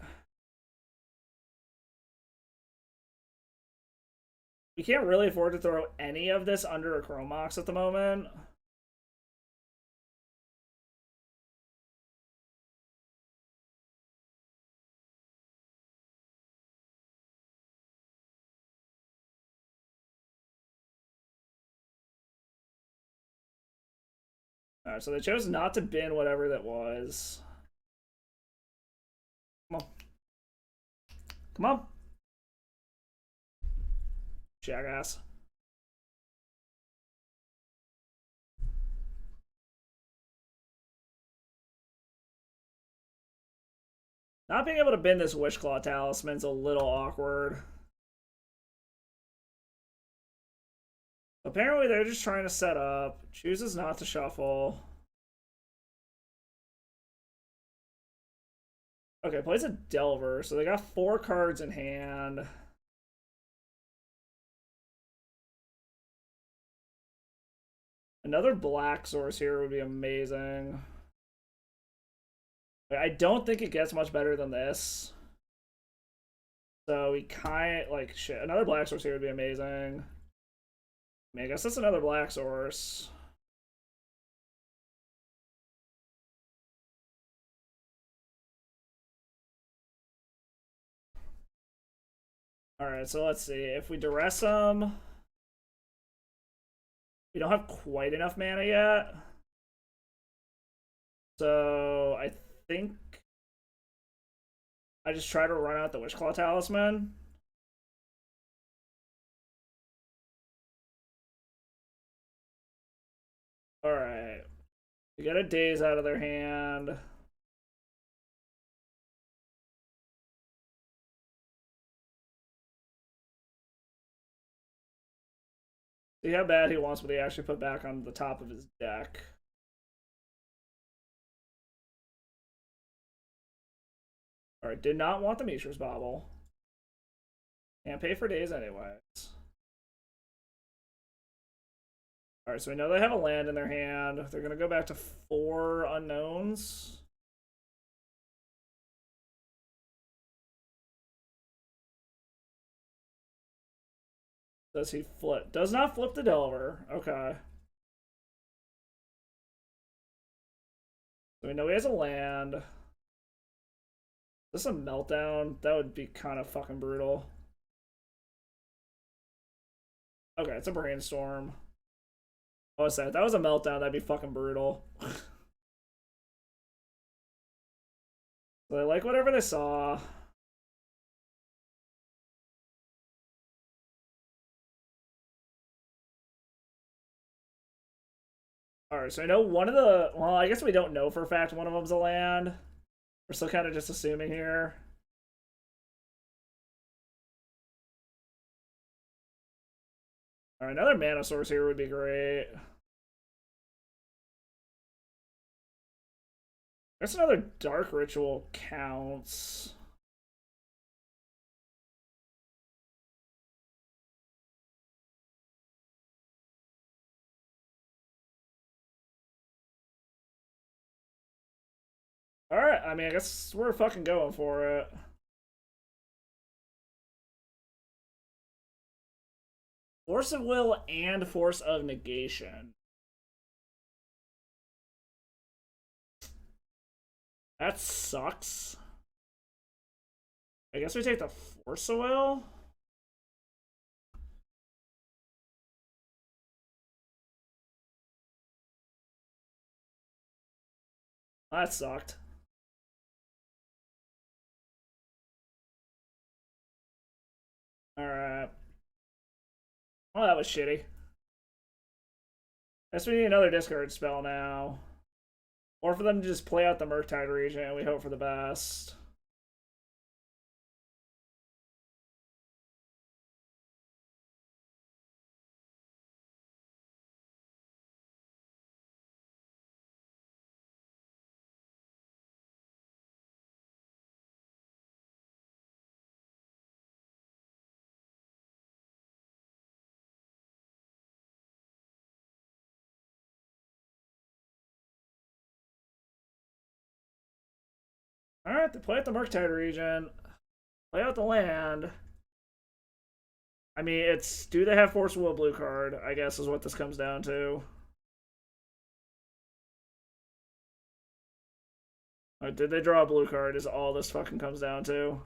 We can't really afford to throw any of this under a Chromox at the moment. Alright, so they chose not to bin whatever that was. Come on. Come on. Jackass. Not being able to bin this Wishclaw Talisman's a little awkward. Apparently they're just trying to set up. Chooses not to shuffle. Okay, plays a Delver, so they got 4 cards in hand. Another black source here would be amazing. I don't think it gets much better than this. So we kind of, like, shit. Another black source here would be amazing. I mean, I guess that's another black source. Alright, so let's see. If we duress them, we don't have quite enough mana yet. So I think I just try to run out the Wishclaw Talisman. Alright. We get a Daze out of their hand. See how bad he wants what he actually put back on the top of his deck. Alright, did not want the Mishra's Bauble. Can't pay for days anyways. Alright, so we know they have a land in their hand. They're gonna go back to 4 unknowns. Does he flip? Does not flip the Delver. Okay. So we know he has a land. Is this a meltdown? That would be kind of fucking brutal. Okay, it's a brainstorm. What was that? That was a meltdown. That'd be fucking brutal. So they like whatever they saw. Alright, so I know one of the... Well, I guess we don't know for a fact one of them's a land. We're still kind of just assuming here. Alright, another mana source here would be great. I guess another Dark Ritual counts. Alright, I mean, I guess we're fucking going for it. Force of Will and Force of Negation. That sucks. I guess we take the Force of Will. That sucked. Alright. Oh, that was shitty. Guess we need another discard spell now. Or for them to just play out the Murktide region and we hope for the best. Alright, they play out the Murktide region. Play out the land. I mean, it's... Do they have Force Will blue card, I guess is what this comes down to. Did they draw a blue card is all this fucking comes down to.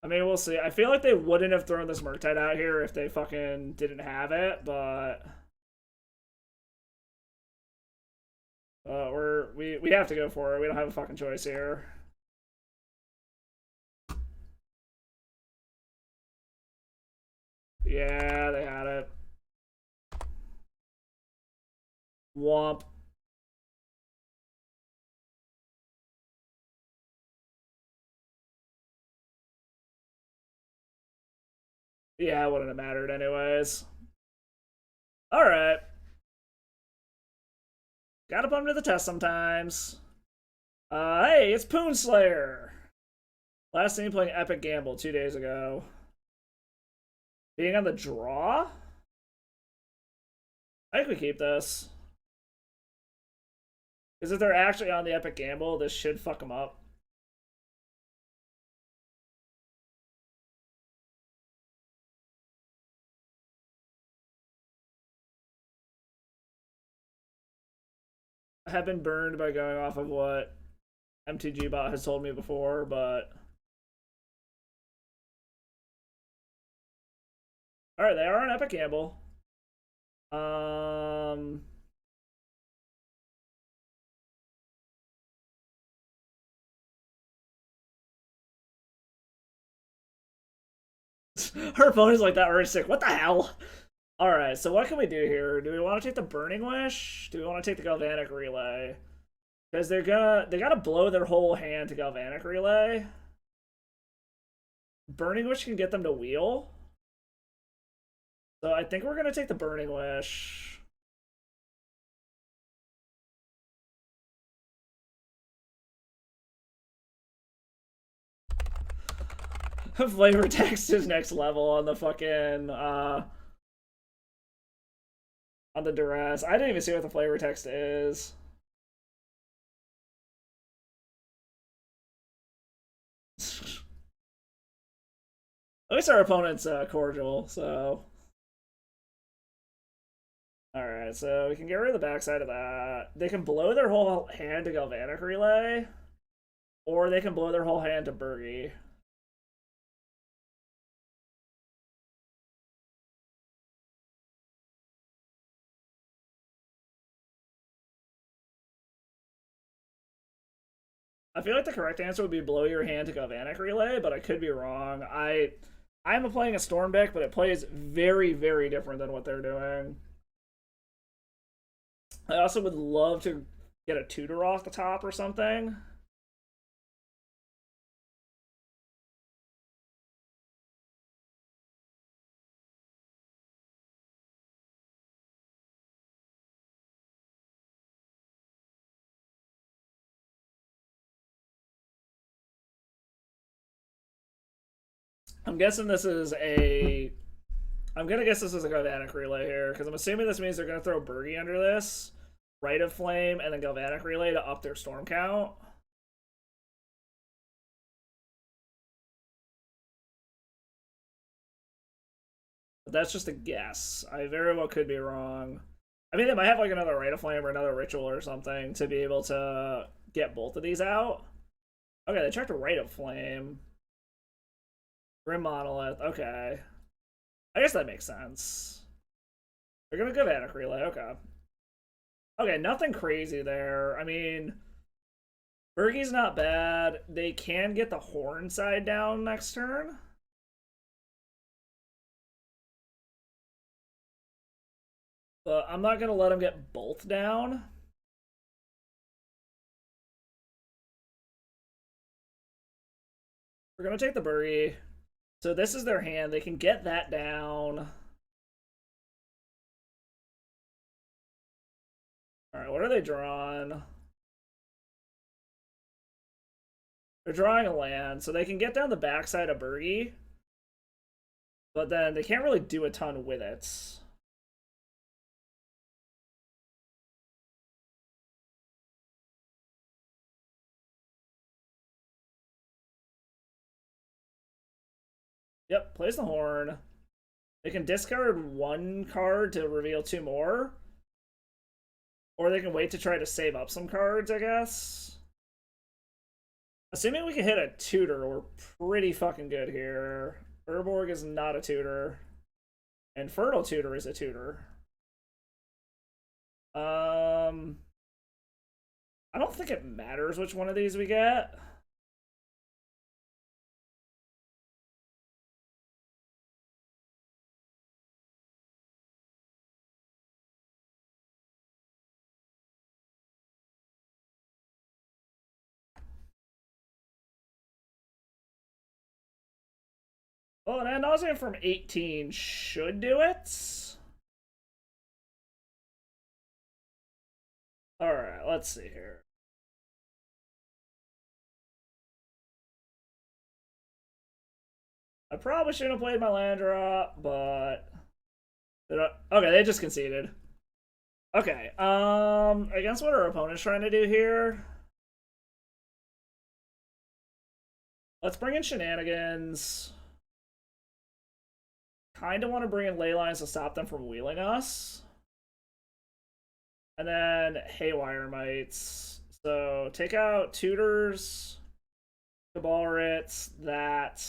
I mean, we'll see. I feel like they wouldn't have thrown this Murktide out here if they fucking didn't have it, but... we have to go for it. We don't have a fucking choice here. Yeah, they had it. Womp. Yeah, it wouldn't have mattered anyways. Alright. Gotta put him to the test sometimes. Hey, it's Poonslayer! Last time playing Epic Gamble 2 days ago. Being on the draw? I think we keep this. Because if they're actually on the Epic Gamble, this should fuck them up. I have been burned by going off of what MTG Bot has told me before, but... Alright, they are on Epic Gamble. Her opponent's like that already sick. What the hell? Alright, so what can we do here? Do we want to take the Burning Wish? Do we want to take the Galvanic Relay? Because they gotta blow their whole hand to Galvanic Relay. Burning Wish can get them to wheel. So I think we're gonna take the Burning Wish. Flavor text is next level on the fucking on the duress. I didn't even see what the flavor text is. At least our opponent's cordial, so. Alright, so we can get rid of the backside of that. They can blow their whole hand to Galvanic Relay, or they can blow their whole hand to Bergie. I feel like the correct answer would be blow your hand to Galvanic Relay, but I could be wrong. I'm playing a Storm deck, but it plays very, very different than what they're doing. I also would love to get a tutor off the top or something. I'm guessing this is a. I'm gonna guess this is a Galvanic Relay here, because I'm assuming this means they're gonna throw Bergie under this, Rite of Flame, and then Galvanic Relay to up their Storm count. But that's just a guess. I very well could be wrong. I mean, they might have like another Rite of Flame or another Ritual or something to be able to get both of these out. Okay, they checked a Rite of Flame. Grim Monolith, okay. I guess that makes sense. They're gonna go Galvanic Relay, okay. Okay, nothing crazy there. I mean, Bergie's not bad. They can get the Horn side down next turn. But I'm not gonna let them get both down. We're gonna take the Bergie. So this is their hand. They can get that down. Alright, what are they drawing? They're drawing a land, so they can get down the backside of Bergie. But then they can't really do a ton with it. Yep, plays the Horn. They can discard one card to reveal two more. Or they can wait to try to save up some cards, I guess. Assuming we can hit a tutor, we're pretty fucking good here. Urborg is not a tutor. And Fertile Tutor is a tutor. I don't think it matters which one of these we get. Well, an Ad Nauseam from 18 should do it. Alright, let's see here. I probably shouldn't have played my land drop, but... Okay, they just conceded. Okay, against what our opponent's trying to do here... Let's bring in Shenanigans. Kind of want to bring in ley lines to stop them from wheeling us. And then Haywire Mites. So take out Tutors, Cabal Writs, that.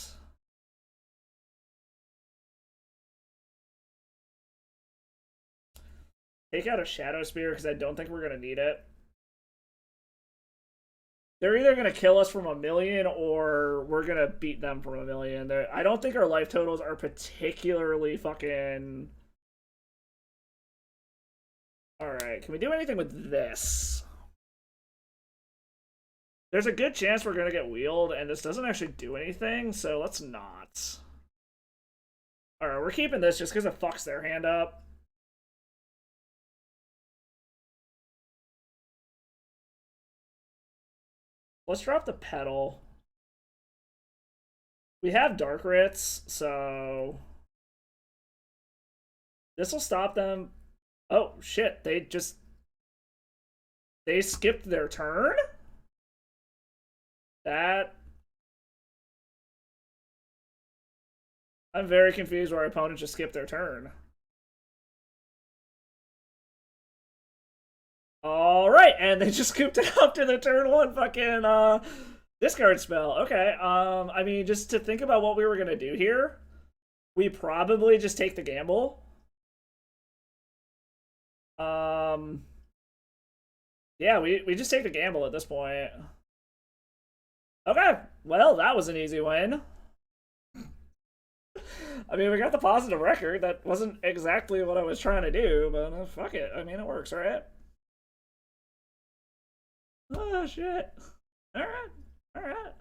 Take out a Shadow Spear because I don't think we're going to need it. They're either going to kill us from 1,000,000 or we're going to beat them from 1,000,000. I don't think our life totals are particularly fucking... Alright, can we do anything with this? There's a good chance we're gonna get wheeled, and this doesn't actually do anything, so let's not. Alright, we're keeping this just because it fucks their hand up. Let's drop the pedal. We have Dark Writs, so this will stop them. Oh shit, they skipped their turn? That I'm very confused why our opponent just skipped their turn. Alright, and they just scooped it up to the turn one fucking discard spell. Okay, I mean, just to think about what we were gonna do here, we probably just take the gamble. Yeah, we just take the gamble at this point. Okay, well, that was an easy win. I mean, we got the positive record. That wasn't exactly what I was trying to do, but fuck it. I mean, it works, right? Oh, shit. Alright, alright.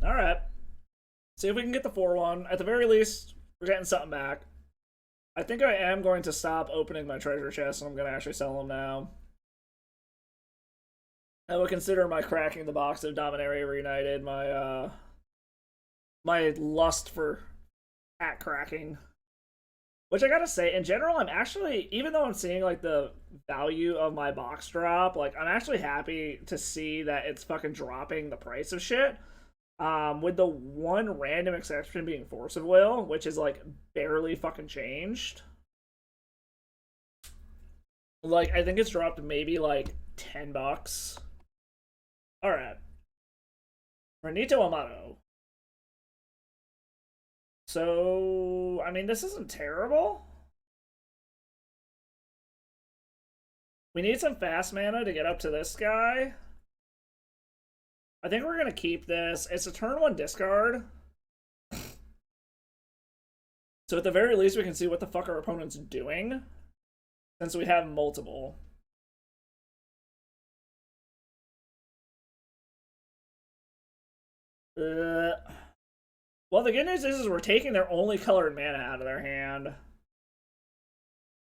Alright. See if we can get the 4-1. At the very least, we're getting something back. I think I am going to stop opening my treasure chest, and I'm going to actually sell them now. I would consider my cracking the box of Dominaria Reunited my lust for hat cracking. Which I gotta say, in general, I'm actually, even though I'm seeing like the value of my box drop, like I'm actually happy to see that it's fucking dropping the price of shit. With the one random exception being Force of Will, which is like barely fucking changed. Like, I think it's dropped maybe like $10. Alright. Renito Amato. So, I mean, this isn't terrible. We need some fast mana to get up to this guy. I think we're going to keep this. It's a turn 1 discard. So at the very least, we can see what the fuck our opponent's doing, since we have multiple. Well, the good news is we're taking their only colored mana out of their hand.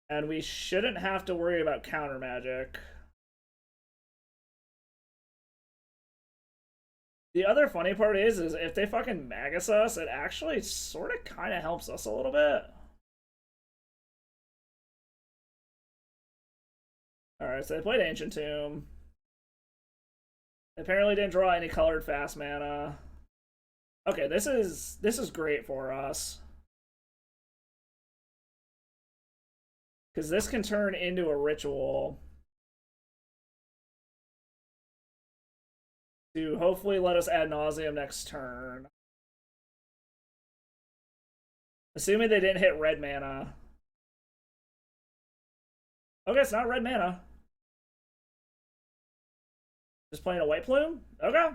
And we shouldn't have to worry about counter magic. The other funny part is if they fucking Magus us, it actually sort of kind of helps us a little bit. Alright, so they played Ancient Tomb. They apparently didn't draw any colored fast mana. Okay, this is great for us. Because this can turn into a ritual to hopefully let us ad nauseum next turn. Assuming they didn't hit red mana. Okay, it's not red mana. Just playing a white plume? Okay.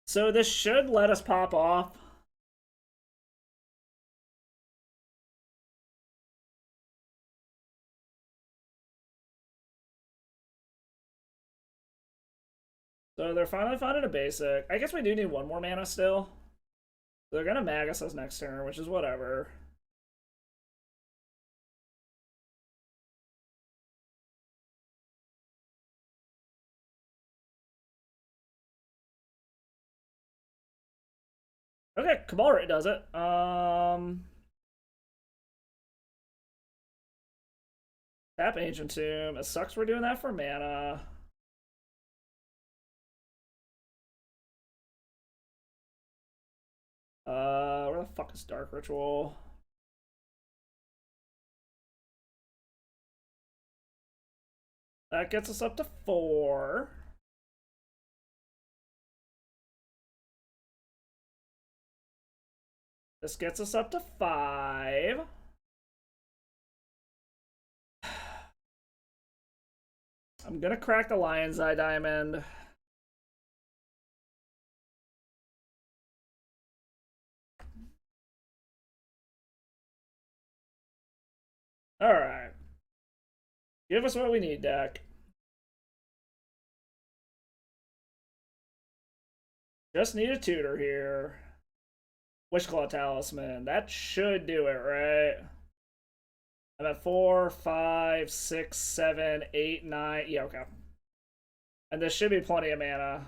So this should let us pop off. So they're finally finding a basic. I guess we do need one more mana still. They're gonna Magus us next turn, which is whatever. Okay, Cabalrit does it. Tap Ancient Tomb. It sucks we're doing that for mana. Where the fuck is Dark Ritual? That gets us up to 4. This gets us up to 5. I'm gonna crack the Lion's Eye Diamond. Alright. Give us what we need, deck. Just need a tutor here. Wishclaw Talisman. That should do it, right? I'm at 4, 5, 6, 7, 8, 9. Yeah, okay. And this should be plenty of mana.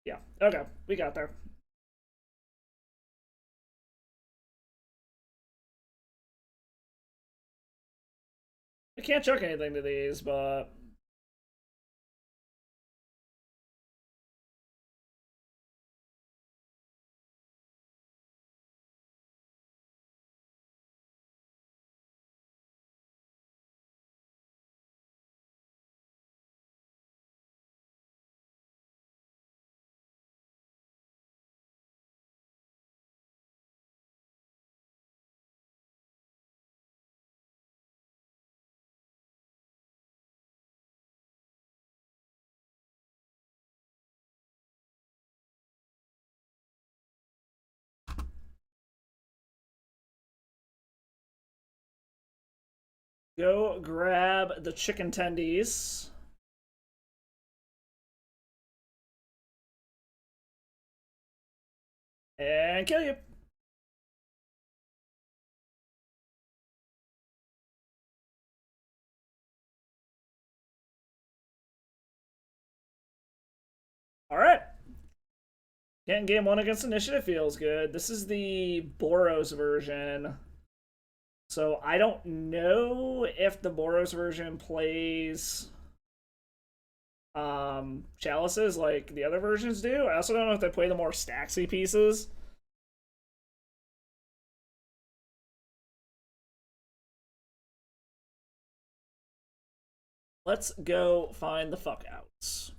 Yeah, okay. We got there. I can't chuck anything to these, but go grab the chicken tendies. And kill you. Alright. Getting game 1 against Initiative feels good. This is the Boros version. So I don't know if the Boros version plays chalices like the other versions do. I also don't know if they play the more stacksy pieces. Let's go find the fuck outs.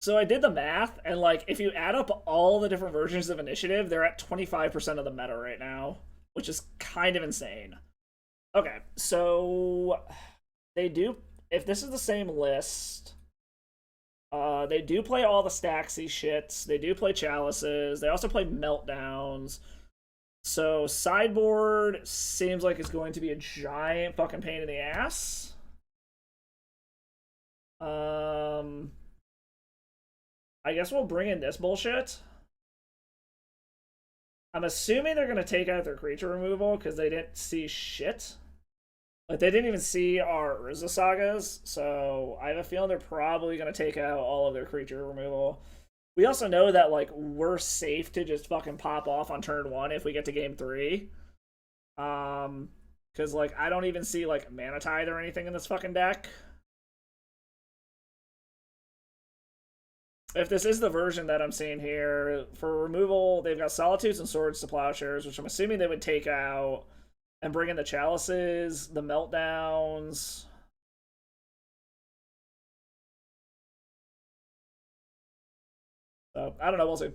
So I did the math, and like if you add up all the different versions of Initiative, they're at 25% of the meta right now, which is kind of insane. Okay, so they do. If this is the same list, they do play all the Staxy shits. They do play chalices. They also play meltdowns. So sideboard seems like it's going to be a giant fucking pain in the ass. I guess we'll bring in this bullshit. I'm assuming they're gonna take out their creature removal because they didn't see shit. Like they didn't even see our Urza sagas, so I have a feeling they're probably gonna take out all of their creature removal. We also know that like we're safe to just fucking pop off on turn 1 if we get to game 3. Because like I don't even see like Mana Tithe or anything in this fucking deck. If this is the version that I'm seeing here, for removal, they've got Solitudes and Swords to Plowshares, which I'm assuming they would take out, and bring in the Chalices, the Meltdowns. So, I don't know, we'll see.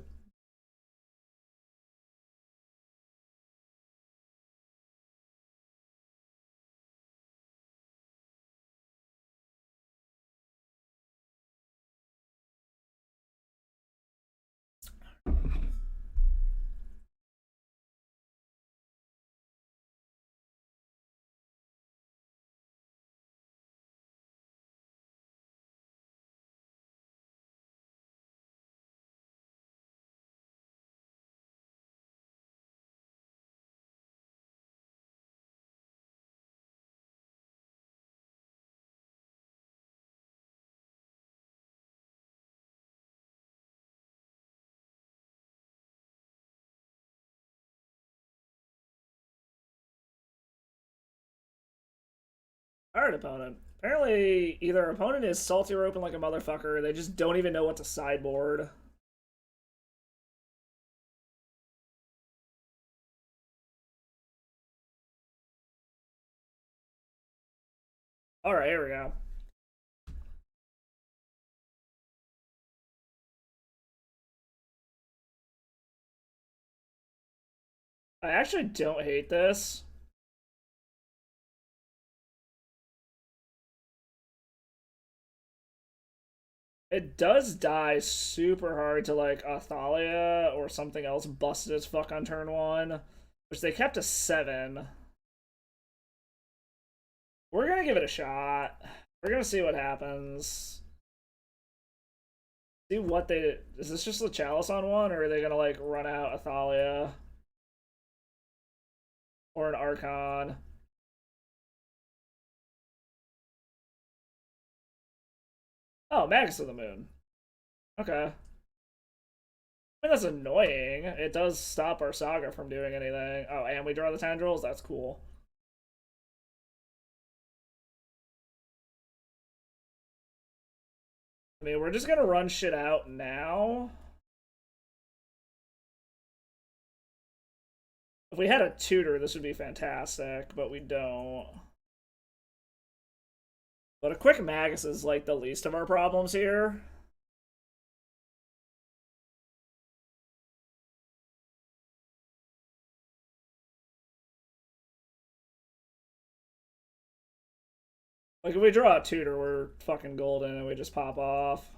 Alright, opponent. Apparently, either our opponent is salty roping like a motherfucker, or they just don't even know what to sideboard. Alright, here we go. I actually don't hate this. It does die super hard to like Athalia or something else busted as fuck on turn 1, which they kept to 7. We're gonna give it a shot. We're gonna see what happens. See what they... Is this just a Chalice on 1, or are they gonna like run out Athalia? Or an Archon? Oh, Magus of the Moon. Okay. I mean, that's annoying. It does stop our Saga from doing anything. Oh, and we draw the Tendrils? That's cool. I mean, we're just gonna run shit out now. If we had a tutor, this would be fantastic, but we don't. But a quick Magus is like the least of our problems here. Like, if we draw a tutor, we're fucking golden and we just pop off.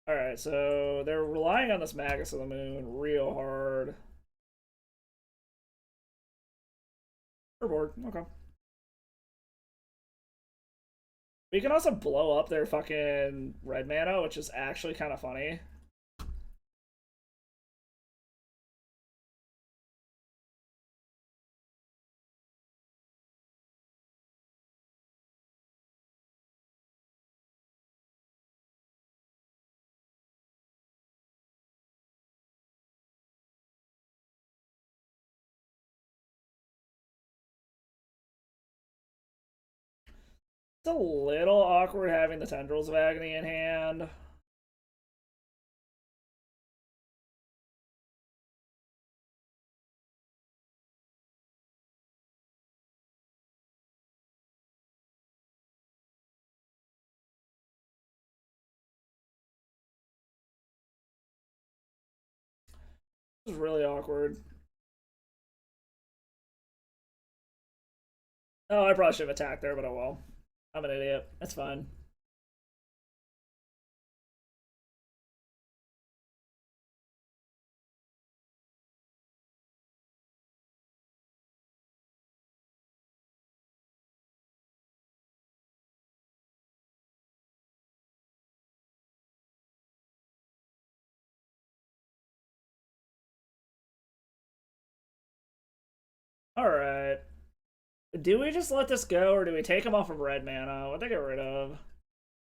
Alright, so they're relying on this Magus of the Moon real hard. Board, okay. We can also blow up their fucking red mana, which is actually kind of funny. It's a little awkward having the Tendrils of Agony in hand. This is really awkward. Oh, I probably should have attacked there, but oh well. I'm an idiot. That's fine. Alright. Do we just let this go, or do we take him off of red mana? What do they get rid of?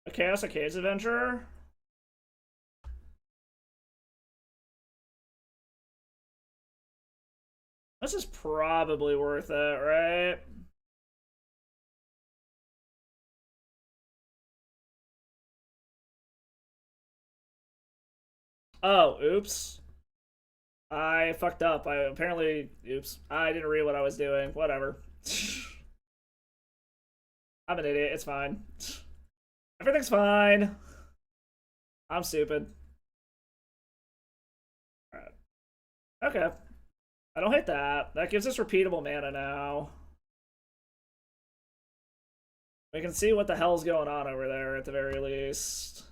A Chaos Arcades Adventurer? This is probably worth it, right? Oh, oops. I fucked up. I apparently... Oops. I didn't read what I was doing. Whatever. I'm an idiot. It's fine. Everything's fine. I'm stupid. Alright. Okay. I don't hate that. That gives us repeatable mana now. We can see what the hell's going on over there at the very least.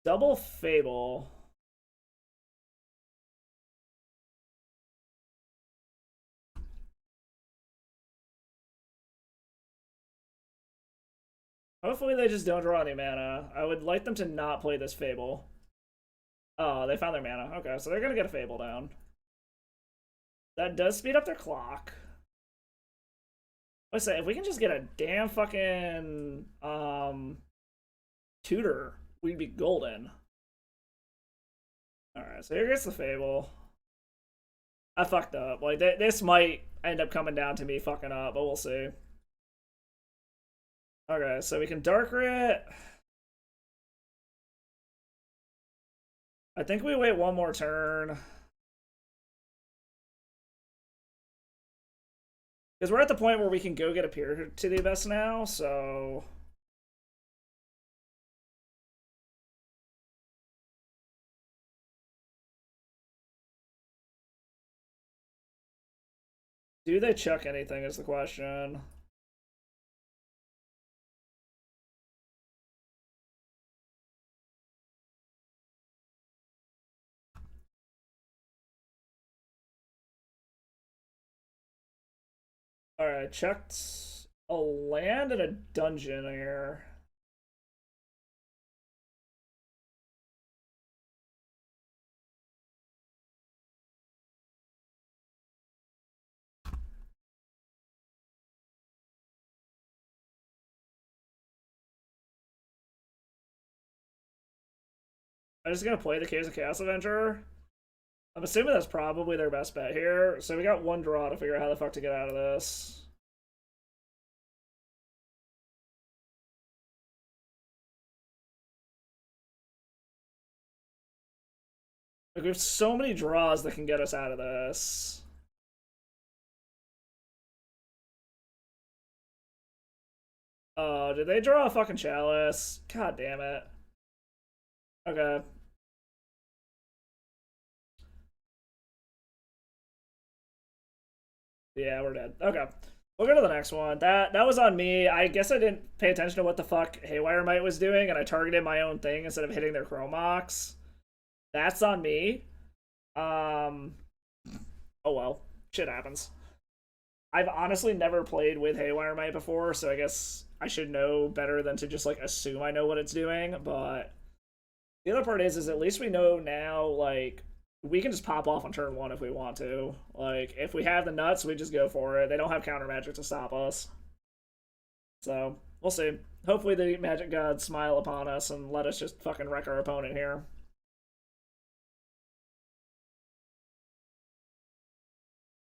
Double Fable. Hopefully they just don't draw any mana. I would like them to not play this Fable. Oh, they found their mana. Okay, so they're gonna get a Fable down. That does speed up their clock. Let's say, if we can just get a damn fucking tutor, we'd be golden. Alright, so here gets the Fable. I fucked up. Like, this might end up coming down to me fucking up, but we'll see. Okay, so we can Dark Rit. I think we wait one more turn. Because we're at the point where we can go get a Peer to the Abyss now, so... Do they chuck anything is the question. Alright, checked a land and a dungeon here. I'm just gonna play the Caves of Chaos Adventurer. I'm assuming that's probably their best bet here. So we got one draw to figure out how the fuck to get out of this. Like, we have so many draws that can get us out of this. Oh, did they draw a fucking Chalice? God damn it. Okay. Yeah, we're dead. Okay. We'll go to the next one. That was on me. I guess I didn't pay attention to what the fuck Haywire Might was doing, and I targeted my own thing instead of hitting their Chromox. That's on me. Oh well. Shit happens. I've honestly never played with Haywire Might before, so I guess I should know better than to just, like, assume I know what it's doing, but... The other part is at least we know now, like, we can just pop off on turn 1 if we want to. Like, if we have the nuts, we just go for it. They don't have counter magic to stop us. So, we'll see. Hopefully the magic gods smile upon us and let us just fucking wreck our opponent here.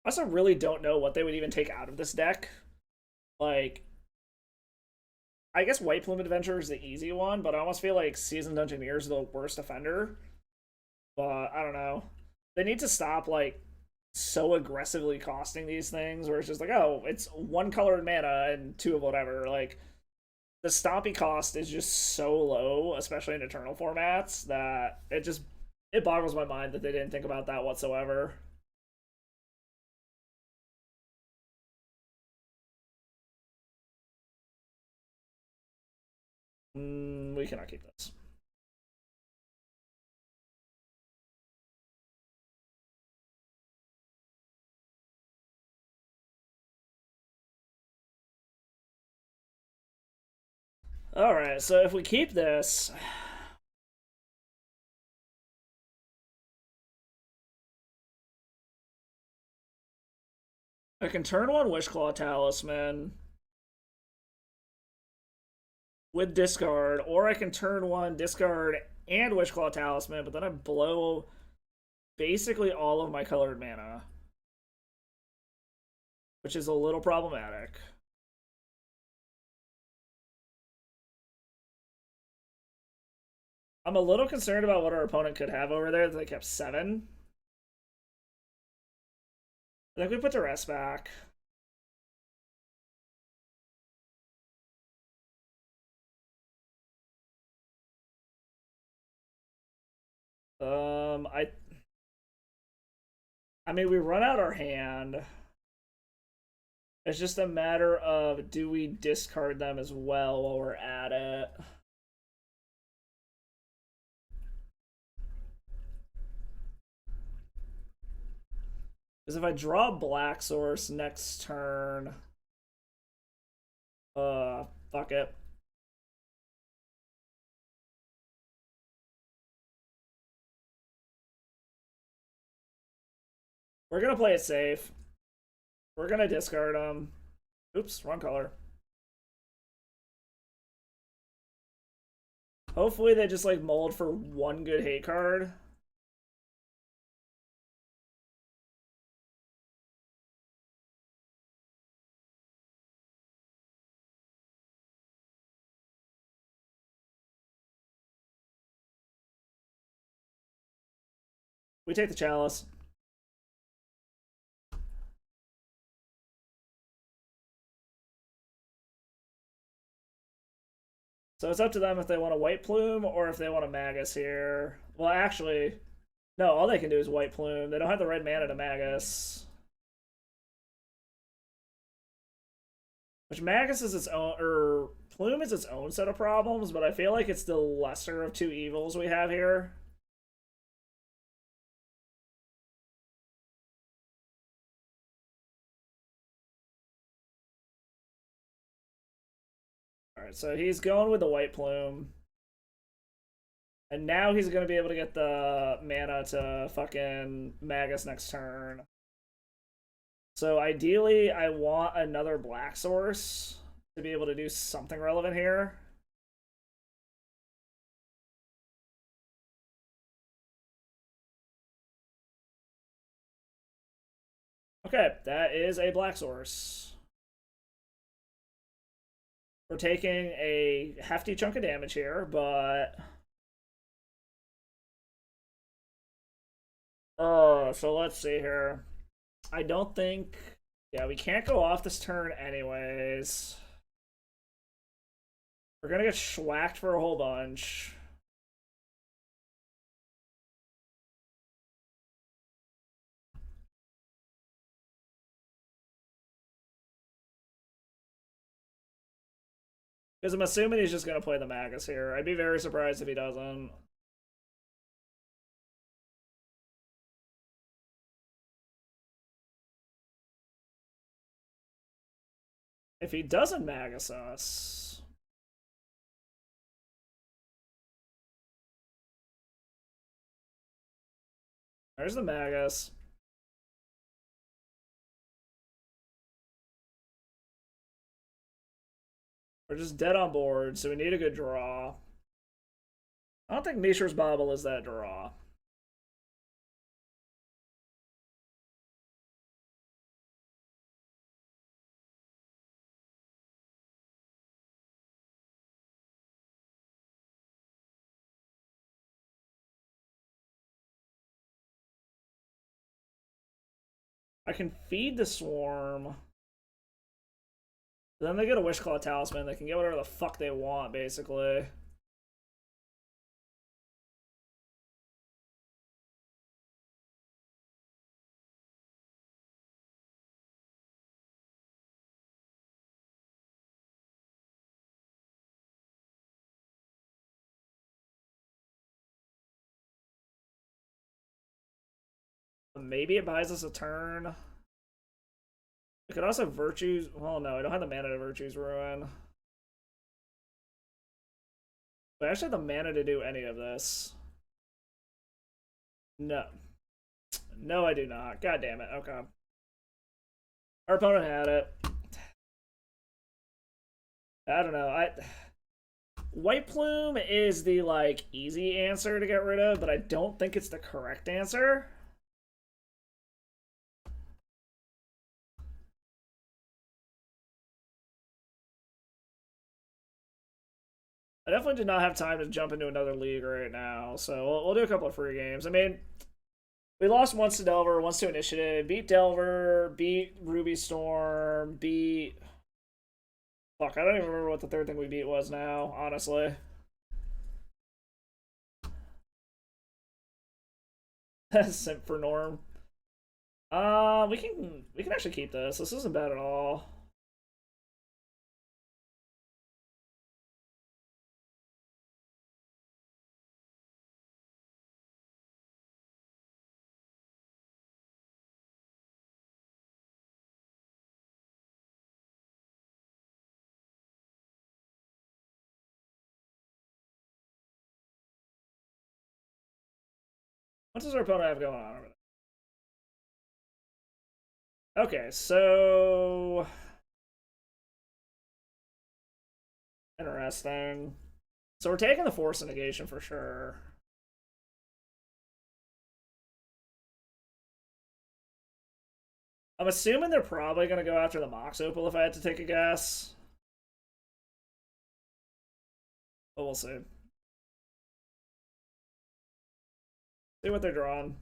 I also really don't know what they would even take out of this deck. Like, I guess White Plume Adventure is the easy one, but I almost feel like Seasoned Dungeoneer is the worst offender. But I don't know. They need to stop, like, so aggressively costing these things where it's just like, oh, it's 1 colored mana and 2 of whatever. Like, the stompy cost is just so low, especially in Eternal formats, that it boggles my mind that they didn't think about that whatsoever. We cannot keep this. Alright, so if we keep this... I can turn 1 Wishclaw Talisman with discard, or I can turn 1 discard and Wishclaw Talisman, but then I blow basically all of my colored mana, which is a little problematic. I'm a little concerned about what our opponent could have over there. They kept 7. I think we put the rest back. I mean, we run out our hand. It's just a matter of, do we discard them as well while we're at it? Because if I draw Black Source next turn... fuck it. We're gonna play it safe. We're gonna discard them. Oops, wrong color. Hopefully they just, like, mold for 1 good hate card. We take the Chalice. So it's up to them if they want a White Plume or if they want a Magus here. Well, actually, no, all they can do is White Plume. They don't have the red mana to Magus. Which Magus is its own, or Plume is its own set of problems, but I feel like it's the lesser of two evils we have here. Alright, so he's going with the White Plume. And now he's going to be able to get the mana to fucking Magus next turn. So ideally, I want another black source to be able to do something relevant here. Okay, that is a black source. We're taking a hefty chunk of damage here, but... so let's see here. I don't think... Yeah, we can't go off this turn anyways. We're gonna get schwacked for a whole bunch. Because I'm assuming he's just gonna play the Magus here. I'd be very surprised if he doesn't. If he doesn't Magus us... There's the Magus. We're just dead on board, so we need a good draw. I don't think Mishra's Bauble is that draw. I can feed the Swarm. Then they get a Wishclaw Talisman. They can get whatever the fuck they want, basically. Maybe it buys us a turn. We could also Virtues... Well, no, I don't have the mana to Virtues Ruin. But I actually have the mana to do any of this. No. No, I do not. God damn it. Okay. Our opponent had it. I don't know. White Plume is the, like, easy answer to get rid of, but I don't think it's the correct answer. I definitely did not have time to jump into another league right now, so we'll do a couple of free games. I mean, we lost once to Delver, once to Initiative, beat Delver, beat Ruby Storm, beat... Fuck, I don't even remember what the third thing we beat was now, honestly. Simp for Norm. We can actually keep this. This isn't bad at all. What does our opponent have going on over there? Okay, so... Interesting. So we're taking the Force Negation for sure. I'm assuming they're probably going to go after the Mox Opal if I had to take a guess. But we'll see. See what they're drawing.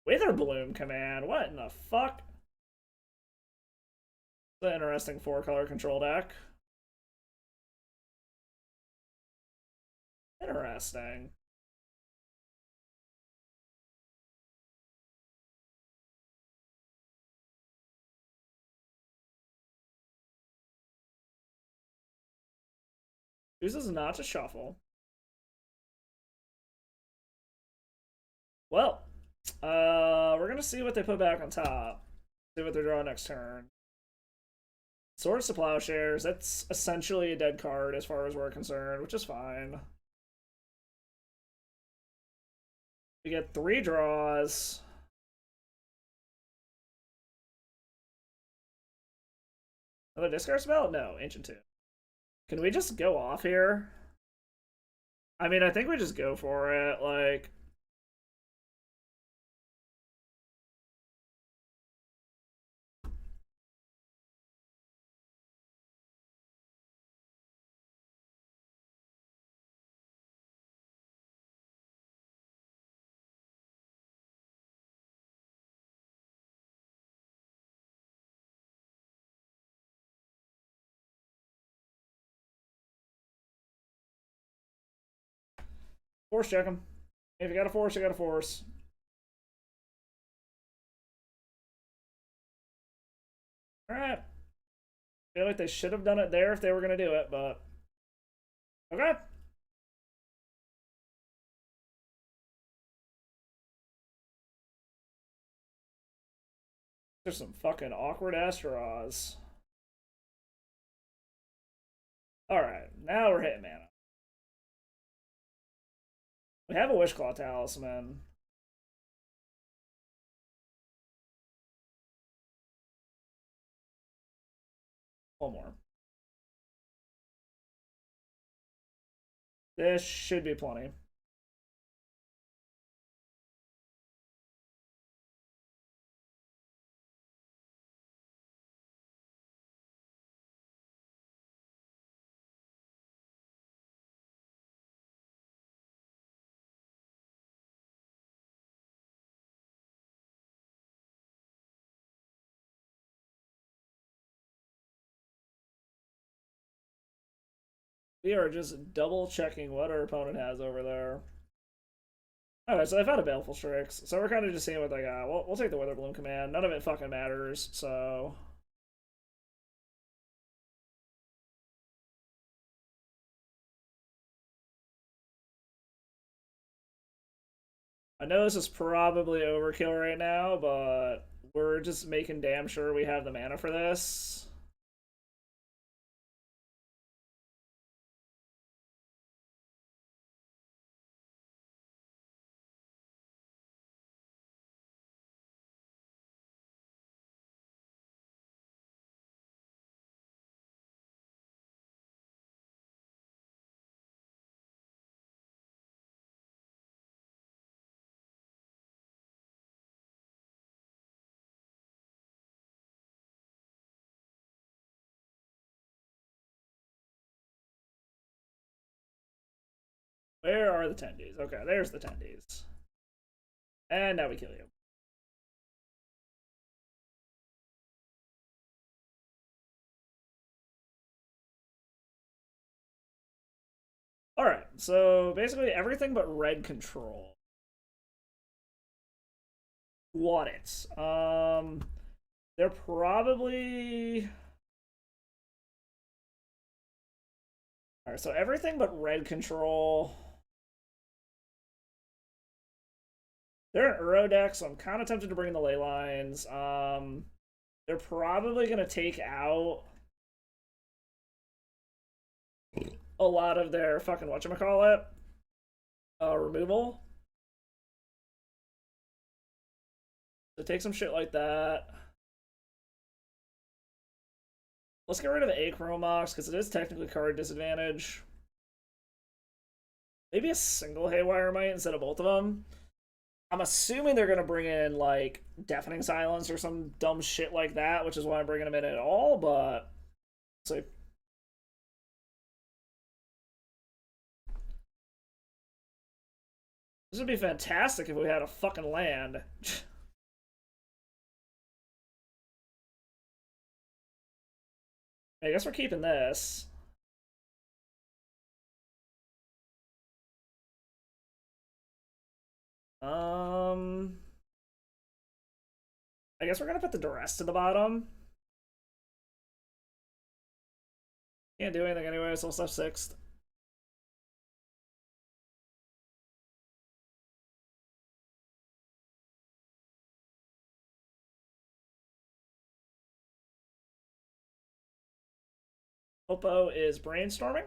Wither Bloom command. What in the fuck? It's an interesting 4-color control deck. Interesting. Chooses not to shuffle. Well, we're gonna see what they put back on top. See what they're drawing next turn. Swords to Plowshares, that's essentially a dead card as far as we're concerned, which is fine. We get 3 draws. Another discard spell? No, Ancient Tomb. Can we just go off here? I mean, I think we just go for it. Like, force check him. If you got a force, you got a force. Alright. Feel like they should have done it there if they were going to do it, but... Okay. There's some fucking awkward ass draws. Alright, now we're hitting mana. We have a Wishclaw Talisman. One more. This should be plenty. We are just double checking what our opponent has over there. Alright, so they've had a Baleful Strix, so we're kind of just seeing what they got. We'll take the Witherbloom command. None of it fucking matters, so... I know this is probably overkill right now, but we're just making damn sure we have the mana for this. Where are the tendies? Okay, there's the tendies. And now we kill you. Alright, so basically everything but red control. Want it. They're probably... Alright, so everything but red control. They're an Uro deck, so I'm kind of tempted to bring in the ley lines. They're probably going to take out a lot of their fucking whatchamacallit removal. So take some shit like that. Let's get rid of Achromox, because it is technically card disadvantage. Maybe a single Haywire Might instead of both of them. I'm assuming they're going to bring in, like, Deafening Silence or some dumb shit like that, which is why I'm bringing them in at all, but... Let's see. This would be fantastic if we had a fucking land. I guess we're keeping this. Um, I guess we're gonna put the duress to the bottom. Can't do anything anyway, so we'll stuff sixth. Oppo is brainstorming.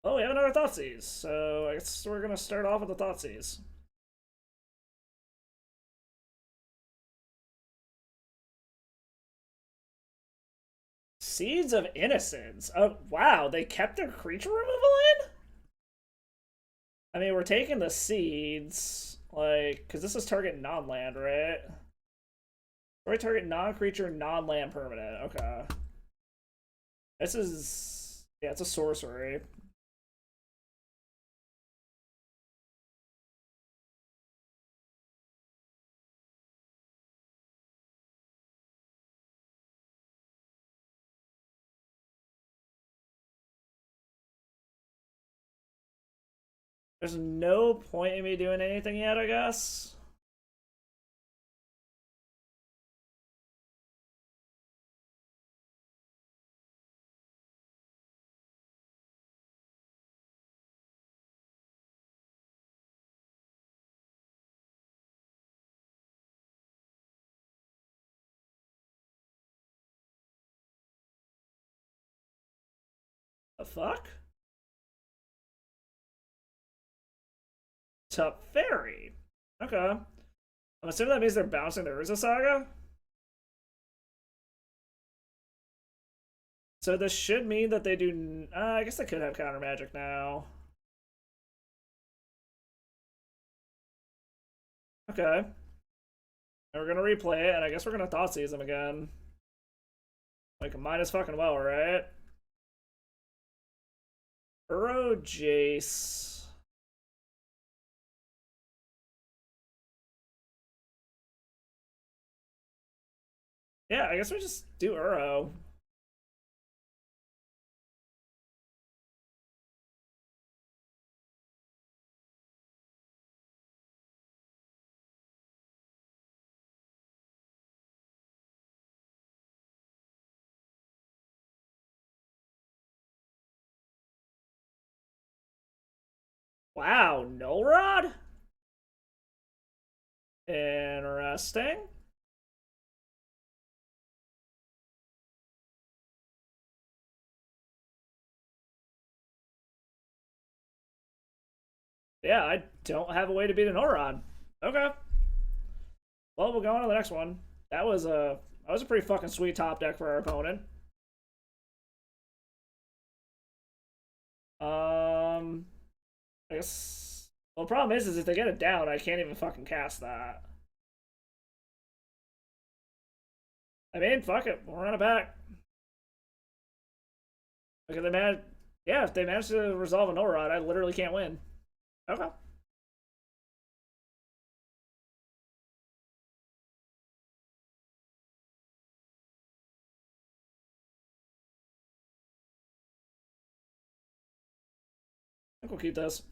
Oh, we have another Thoughtseize, so I guess we're gonna start off with the Thoughtseize. Seeds of Innocence. Oh, wow, they kept their creature removal in? I mean, we're taking the seeds, like, because this is target non-land, right? Right, target non-creature, non-land permanent. Okay. This is... yeah, it's a sorcery. There's no point in me doing anything yet, I guess. The fuck? Teferi. Okay. I'm assuming that means they're bouncing the Urza Saga? So this should mean that they do... I guess they could have counter magic now. Okay. And we're gonna replay it, and I guess we're gonna Thoughtseize them again. Like, might as fucking well, right? Uro Jace. Yeah, I guess we just do Uro. Wow, Null Rod? Interesting. Yeah, I don't have a way to beat an Oron. Okay. Well, we'll go on to the next one. That was a pretty fucking sweet top deck for our opponent. I guess. Well, the problem is if they get it down, I can't even fucking cast that. I mean, fuck it, we'll run it back. Okay, they manage. Yeah, if they manage to resolve an Orod, I literally can't win. Okay. I think we'll keep this.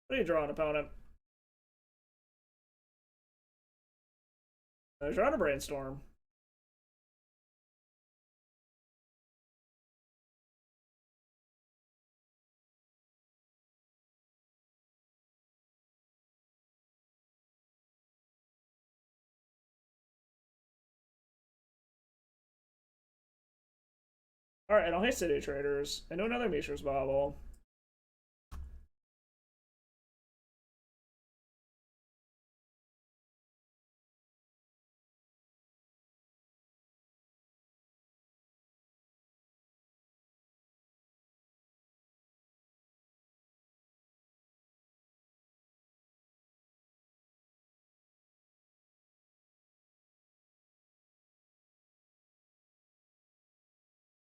What do you draw an opponent? They're trying to brainstorm. Alright, I don't hate City Traders. I know another Mishra's Bobble.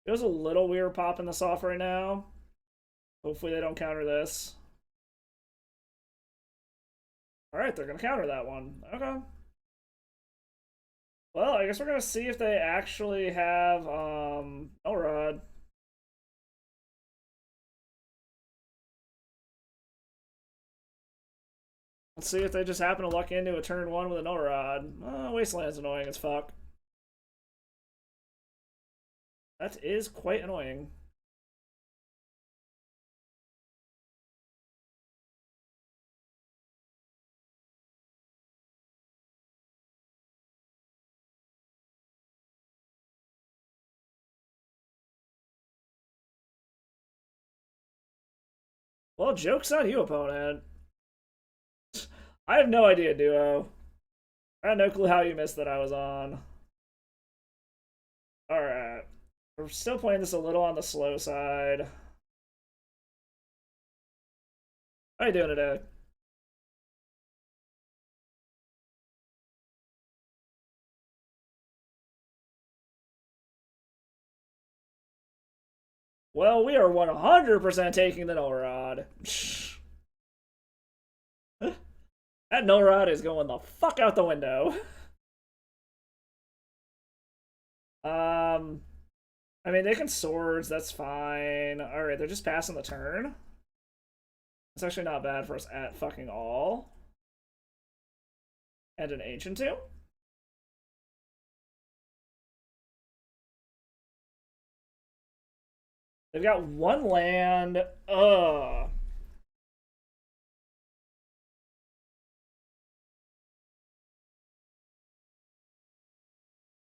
Feels a little weird popping this off right now. Hopefully they don't counter this. Alright, they're gonna counter that one. Okay. Well, I guess we're gonna see if they actually have Elrod. Let's see if they just happen to luck into a turn 1 with an Elrod. Wasteland's annoying as fuck. That is quite annoying. Well, joke's on you, opponent. I have no idea, Duo. I had no clue how you missed that I was on. Alright. We're still playing this a little on the slow side. How you doing today? Well, we are 100% taking the null rod. That null rod is going the fuck out the window. I mean, they can swords, that's fine. Alright, they're just passing the turn. It's actually not bad for us at fucking all. And an ancient too? They've got one land. Ugh.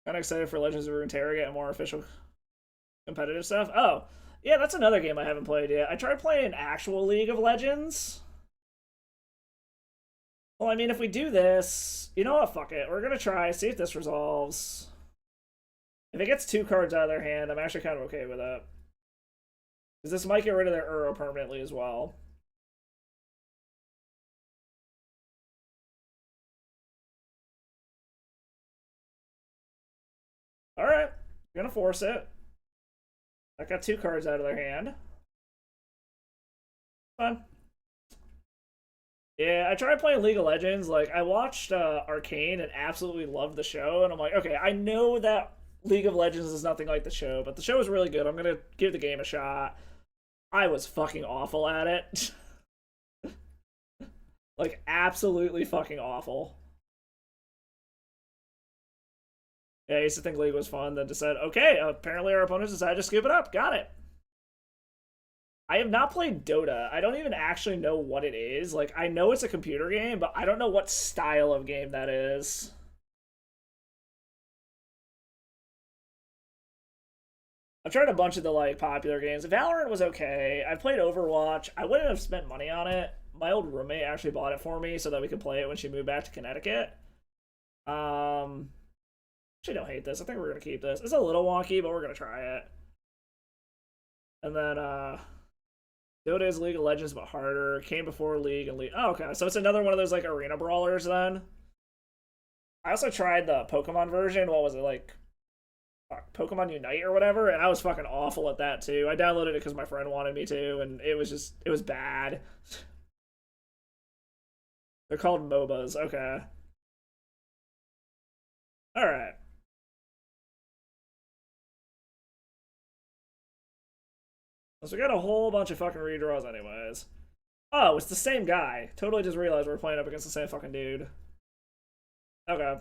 Kind of excited for Legends of Runeterra and more official competitive stuff. Oh, yeah, that's another game I haven't played yet. I tried playing actual League of Legends. Well, I mean, if we do this, you know what? Fuck it. We're gonna try, see if this resolves. If it gets 2 cards out of their hand, I'm actually kind of okay with it. Because this might get rid of their Uro permanently as well. Alright. Gonna force it. I got 2 cards out of their hand. Fun. Yeah, I tried playing League of Legends. Like, I watched Arcane and absolutely loved the show. And I'm like, okay, I know that League of Legends is nothing like the show, but the show is really good. I'm gonna give the game a shot. I was fucking awful at it. Like, absolutely fucking awful. Yeah, I used to think League was fun, then decided, okay, apparently our opponents decided to scoop it up. Got it. I have not played Dota. I don't even actually know what it is. Like, I know it's a computer game, but I don't know what style of game that is. I've tried a bunch of the, like, popular games. Valorant was okay. I played Overwatch. I wouldn't have spent money on it. My old roommate actually bought it for me so that we could play it when she moved back to Connecticut. Actually don't hate this. I think we're gonna keep this. It's a little wonky, but we're gonna try it. And then Dota is League of Legends but harder. Came before League and League. Oh, okay. So it's another one of those like arena brawlers then. I also tried the Pokemon version. What was it like? Pokemon Unite or whatever, and I was fucking awful at that too. I downloaded it because my friend wanted me to, and it was bad. They're called MOBAs. Okay. All right. So we got a whole bunch of fucking redraws anyways. Oh, it's the same guy. Totally just realized we're playing up against the same fucking dude. Okay.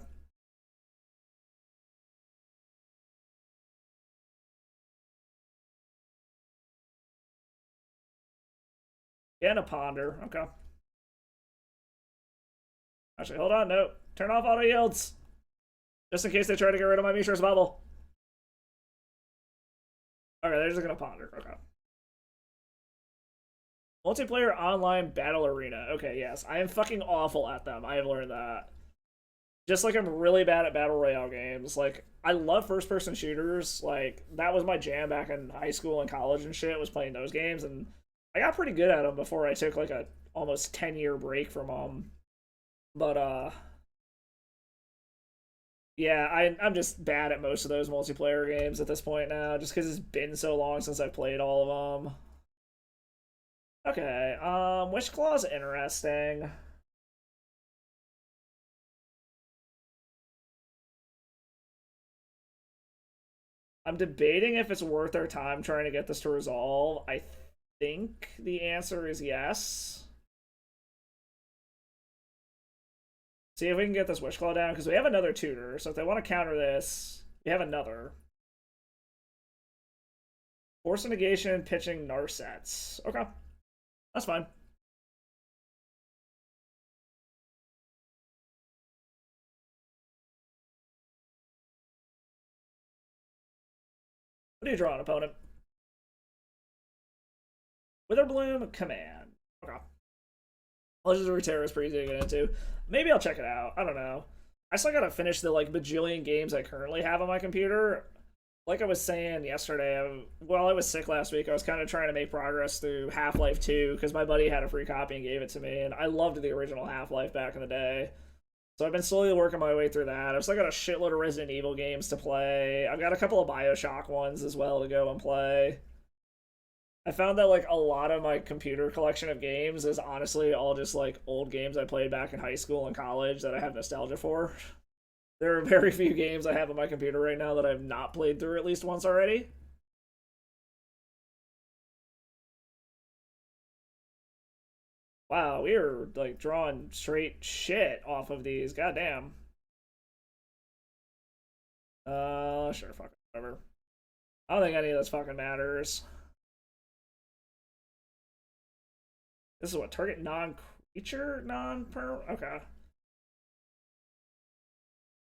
Yeah, and a ponder. Okay. Actually, hold on. No. Turn off auto yields. Just in case they try to get rid of my Mishra's bubble. Okay, they're just gonna ponder. Okay. Multiplayer online battle arena. Okay, yes. I am fucking awful at them. I have learned that. Just like I'm really bad at battle royale games. Like, I love first person shooters. Like, that was my jam back in high school and college and shit, was playing those games. And I got pretty good at them before I took like a almost 10-year break from them. But, yeah, I'm just bad at most of those multiplayer games at this point now, just because it's been so long since I played all of them. Okay, Wish Claw's interesting. I'm debating if it's worth our time trying to get this to resolve. I think the answer is yes. See if we can get this Wish Claw down, because we have another tutor, so if they want to counter this, we have another. Force negation, pitching Narsets. Okay. That's fine. What do you draw an opponent? Witherbloom, command. Okay. Legendary Terror is pretty easy to get into. Maybe I'll check it out. I don't know. I still gotta finish the like bajillion games I currently have on my computer. Like I was saying yesterday, while I was sick last week, I was kind of trying to make progress through Half-Life 2 because my buddy had a free copy and gave it to me, and I loved the original Half-Life back in the day. So I've been slowly working my way through that. I've still got a shitload of Resident Evil games to play. I've got a couple of BioShock ones as well to go and play. I found that like a lot of my computer collection of games is honestly all just like old games I played back in high school and college that I have nostalgia for. There are very few games I have on my computer right now that I've not played through at least once already. Wow, we are like drawing straight shit off of these. Goddamn. Sure, fuck it, whatever. I don't think any of this fucking matters. This is what, target non-creature, non-per. Okay.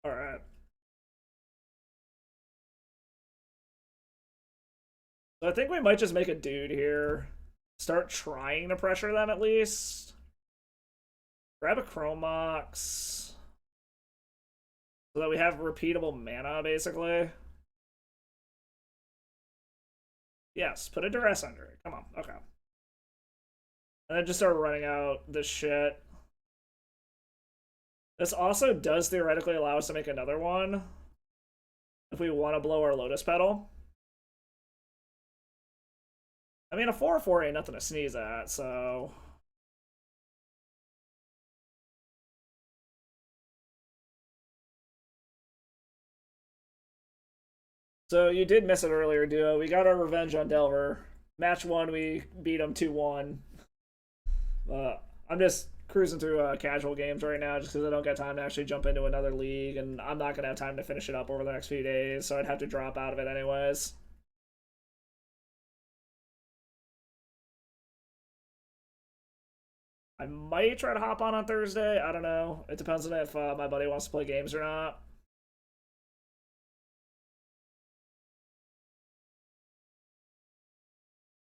All right. So I think we might just make a dude here. Start trying to pressure them at least. Grab a Chromox. So that we have repeatable mana, basically. Yes, put a duress under it. Come on, okay. And then just start running out this shit. This also does theoretically allow us to make another one if we want to blow our Lotus Petal. I mean, a 4/4 ain't nothing to sneeze at, so... So you did miss it earlier, Duo. We got our revenge on Delver. Match 1, we beat him 2-1. I'm just cruising through casual games right now just because I don't got time to actually jump into another league, and I'm not going to have time to finish it up over the next few days, so I'd have to drop out of it anyways. I might try to hop on Thursday. I don't know. It depends on if my buddy wants to play games or not.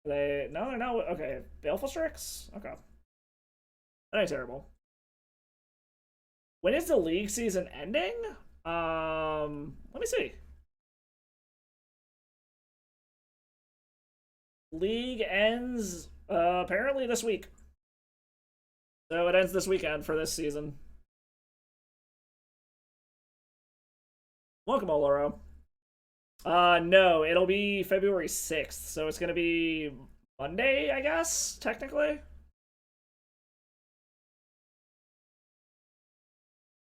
No, they're not. Okay, Baleful Strix? Okay. That ain't terrible. When is the league season ending? Let me see. League ends apparently this week. So it ends this weekend for this season. Welcome, Oloro. No, it'll be February 6th, so it's gonna be Monday, I guess, technically.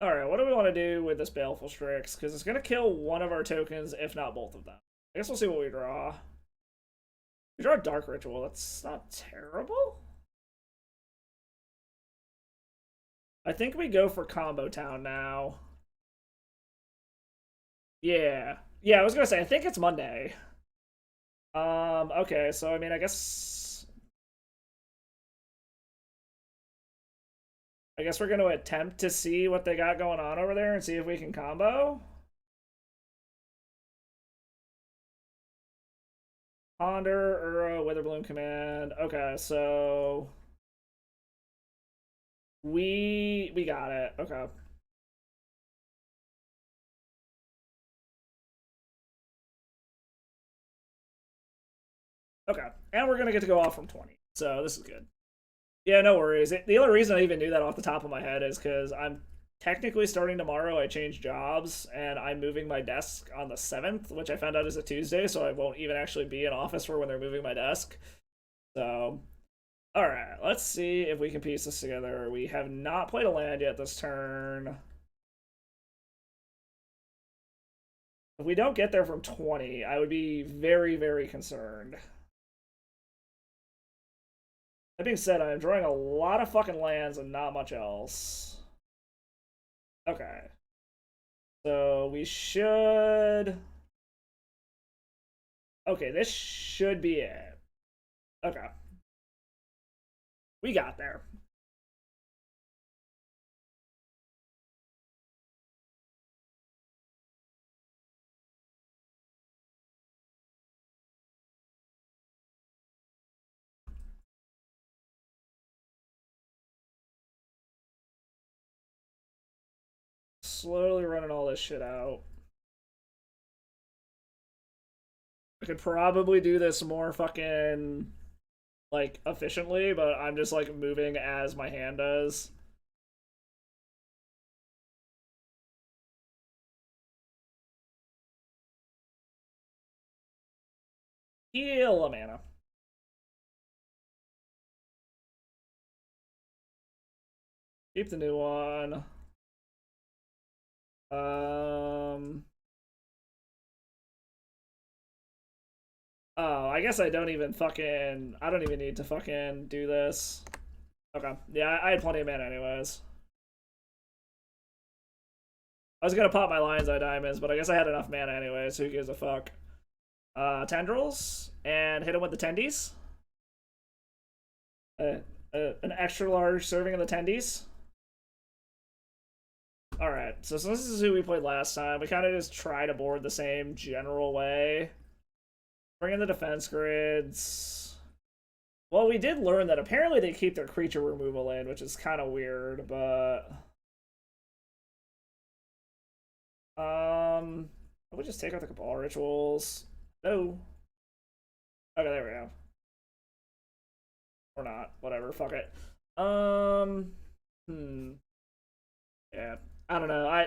Alright, what do we want to do with this Baleful Strix? Because it's gonna kill one of our tokens, if not both of them. I guess we'll see what we draw. We draw a Dark Ritual, that's not terrible. I think we go for Combo Town now. Yeah. Yeah, I was gonna say, I think it's Monday. Okay, so I mean, I guess we're gonna attempt to see what they got going on over there and see if we can combo. Ponder, Uro, Witherbloom command. Okay, so we got it. Okay. Okay. And we're gonna get to go off from 20. So this is good. Yeah, no worries. The only reason I even knew that off the top of my head is because I'm technically starting tomorrow. I changed jobs and I'm moving my desk on the 7th, which I found out is a Tuesday, so I won't even actually be in office for when they're moving my desk. So, all right, let's see if we can piece this together. We have not played a land yet this turn. If we don't get there from 20, I would be very, very concerned. That being said, I'm drawing a lot of fucking lands and not much else. Okay. So we should... Okay, this should be it. Okay. We got there. Slowly running all this shit out. I could probably do this more fucking like efficiently, but I'm just like moving as my hand does. Heal a mana. Keep the new one. Um. Oh, I guess I don't even fucking. I don't even need to fucking do this. Okay. Yeah, I had plenty of mana anyways. I was gonna pop my Lion's Eye Diamonds, but I guess I had enough mana anyways. Who gives a fuck? Tendrils and hit him with the tendies. An extra large serving of the tendies. All right, so this is who we played last time. We kind of just try to board the same general way. Bring in the defense grids. Well, we did learn that apparently they keep their creature removal in, which is kind of weird, but we just take out the Cabal rituals. No. Okay, there we go. Or not. Whatever. Fuck it. Yeah. I don't know.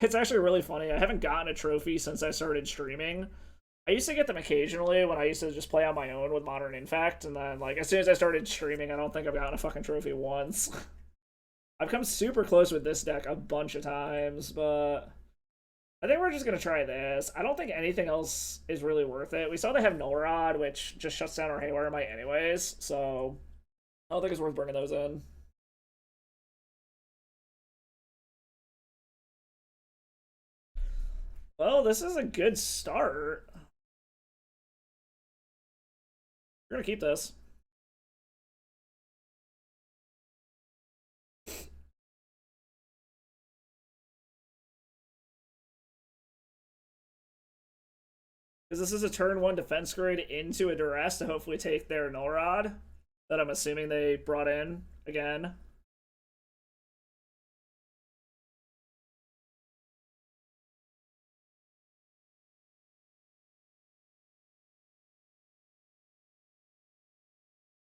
It's actually really funny. I haven't gotten a trophy since I started streaming. I used to get them occasionally when I used to just play on my own with Modern Infect, and then like as soon as I started streaming, I don't think I've gotten a fucking trophy once. I've come super close with this deck a bunch of times, but I think we're just gonna try this. I don't think anything else is really worth it. We saw they have Null Rod, which just shuts down our Haywire Might anyways, so I don't think it's worth bringing those in. Well, this is a good start. We're gonna keep this. Because this is a turn 1 defense grid into a duress to hopefully take their Null Rod that I'm assuming they brought in again.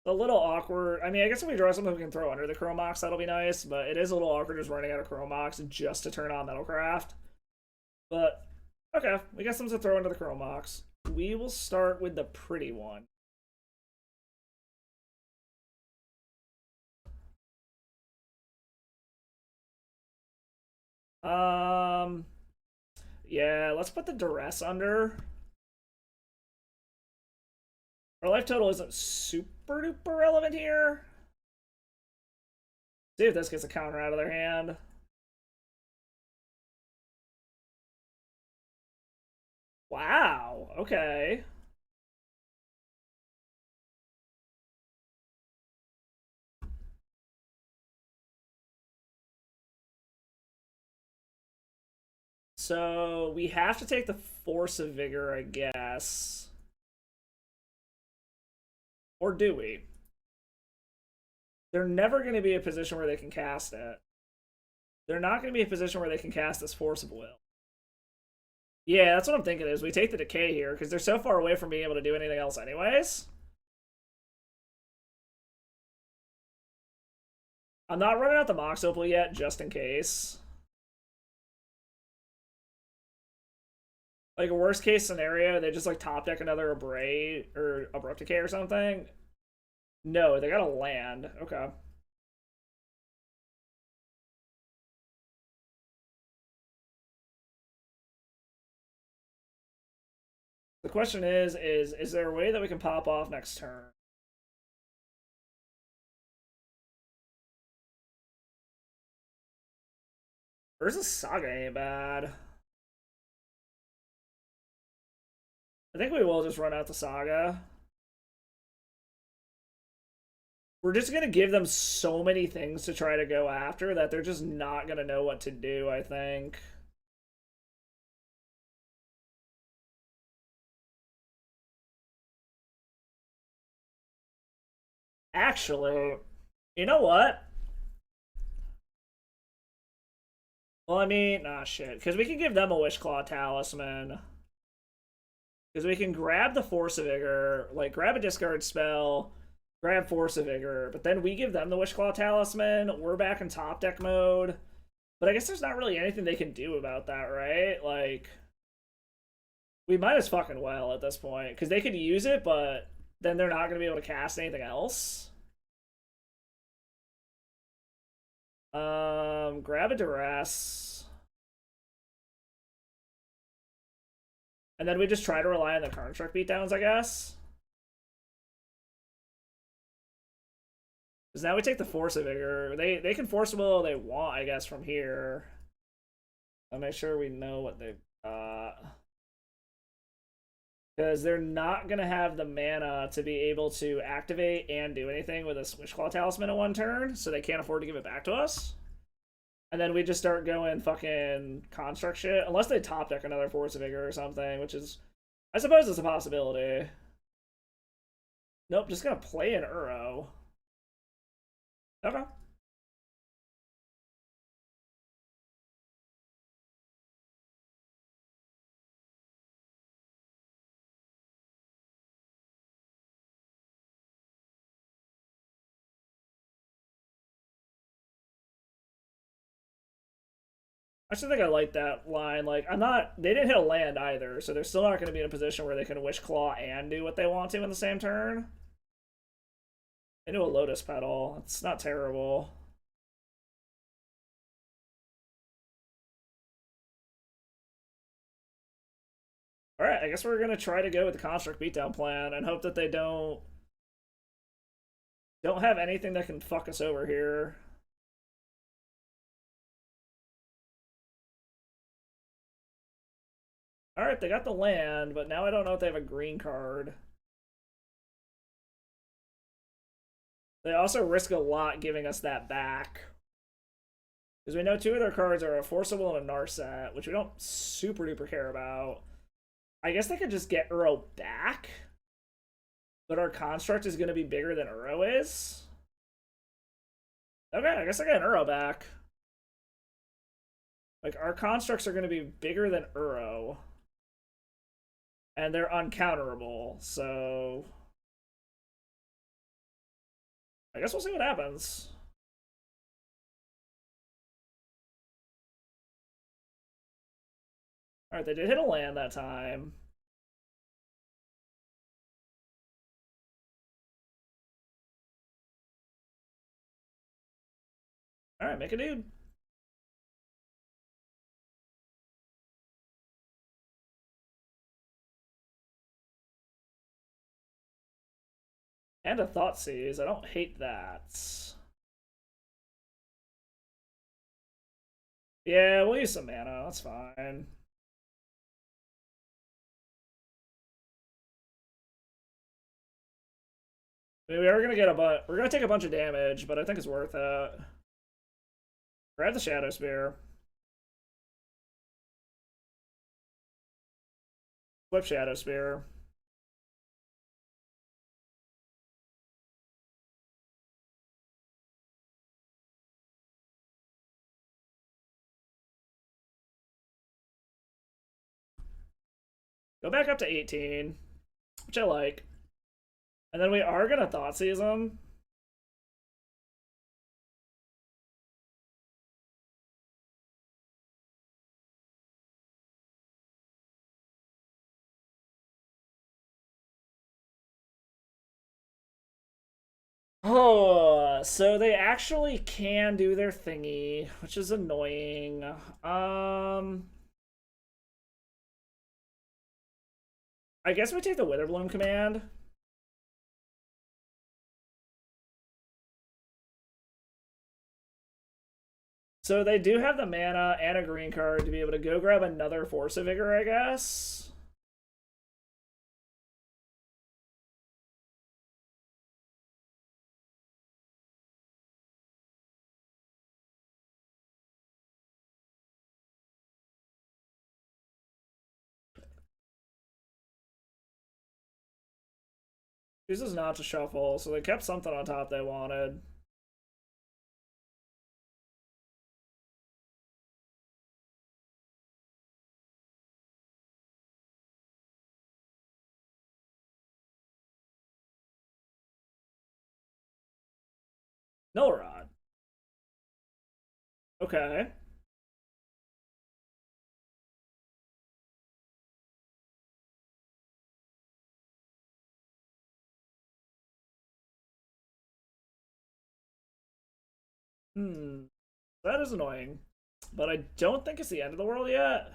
A little awkward. I mean, I guess if we draw something we can throw under the Chrome Mox, that'll be nice, but it is a little awkward just running out of Chrome Mox just to turn on Metalcraft. But, okay, we got something to throw into the Chrome Mox. We will start with the pretty one. Um, yeah, let's put the duress under. Our life total isn't super duper relevant here. See if this gets a counter out of their hand. Wow, okay. So we have to take the Force of Vigor, I guess. Or do we? They're never going to be a position where they can cast it. They're not going to be a position where they can cast this Force of Will. Yeah, that's what I'm thinking is we take the Decay here, because they're so far away from being able to do anything else anyways. I'm not running out the Mox Opal yet, just in case. Like, a worst case scenario, they just, like, top deck another Abrade, or Abrupt Decay or something. No, they gotta land. Okay. The question is there a way that we can pop off next turn? Versus Saga ain't bad. I think we will just run out the Saga. We're just going to give them so many things to try to go after that they're just not going to know what to do, I think. Actually, you know what? Well, I mean, nah, shit. Because we can give them a Wishclaw Talisman. Because we can grab the Force of Vigor, like, grab a discard spell, grab Force of Vigor, but then we give them the Wishclaw Talisman. We're back in top deck mode. But I guess there's not really anything they can do about that, right? Like, we might as fucking well at this point. Because they could use it, but then they're not going to be able to cast anything else. Grab a Duress. And then we just try to rely on the construct beatdowns, I guess. Because now we take the Force of Vigor. They can Force Will all they want, I guess, from here. I'll make sure we know what they've got. Because they're not going to have the mana to be able to activate and do anything with a Wishclaw Talisman in one turn, so they can't afford to give it back to us. And then we just start going fucking construct shit, unless they top deck another Force of Vigor or something, which is, I suppose, it's a possibility. Nope, just gonna play an Uro. Okay. I still think I like that line. Like, I'm not. They didn't hit a land either, so they're still not going to be in a position where they can Wish Claw and do what they want to in the same turn. Into a Lotus Petal. It's not terrible. Alright, I guess we're going to try to go with the Construct Beatdown plan and hope that they don't have anything that can fuck us over here. Alright, they got the land, but now I don't know if they have a green card. They also risk a lot giving us that back. Because we know two of their cards are a Force of Will and a Narset, which we don't super duper care about. I guess they could just get Uro back. But our construct is going to be bigger than Uro is. Okay, I guess I got an Uro back. Like, our constructs are going to be bigger than Uro. And they're uncounterable, so I guess we'll see what happens. Alright, they did hit a land that time. Alright, make a dude. And a Thoughtseize. I don't hate that. Yeah, we'll use some mana. That's fine. I mean, we are gonna get we're gonna take a bunch of damage, but I think it's worth it. Grab the Shadow Spear. Flip Shadow Spear. Go back up to 18, which I like. And then we are going to Thoughtseize him. Oh, so they actually can do their thingy, which is annoying. I guess we take the Witherbloom command. So they do have the mana and a green card to be able to go grab another Force of Vigor, I guess. Chooses not to shuffle, so they kept something on top they wanted. No Rod. Okay. That is annoying. But I don't think it's the end of the world yet.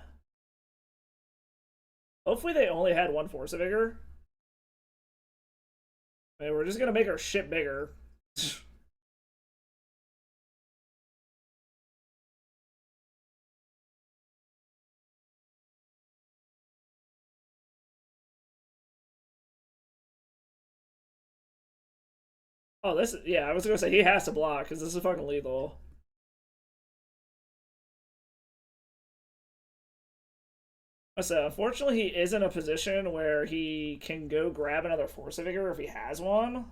Hopefully they only had one Force of Vigor. I mean, we're just gonna make our shit bigger. Oh, this is, yeah, I was gonna say he has to block because this is fucking lethal. I said, unfortunately, he is in a position where he can go grab another Force of Vigor if he has one.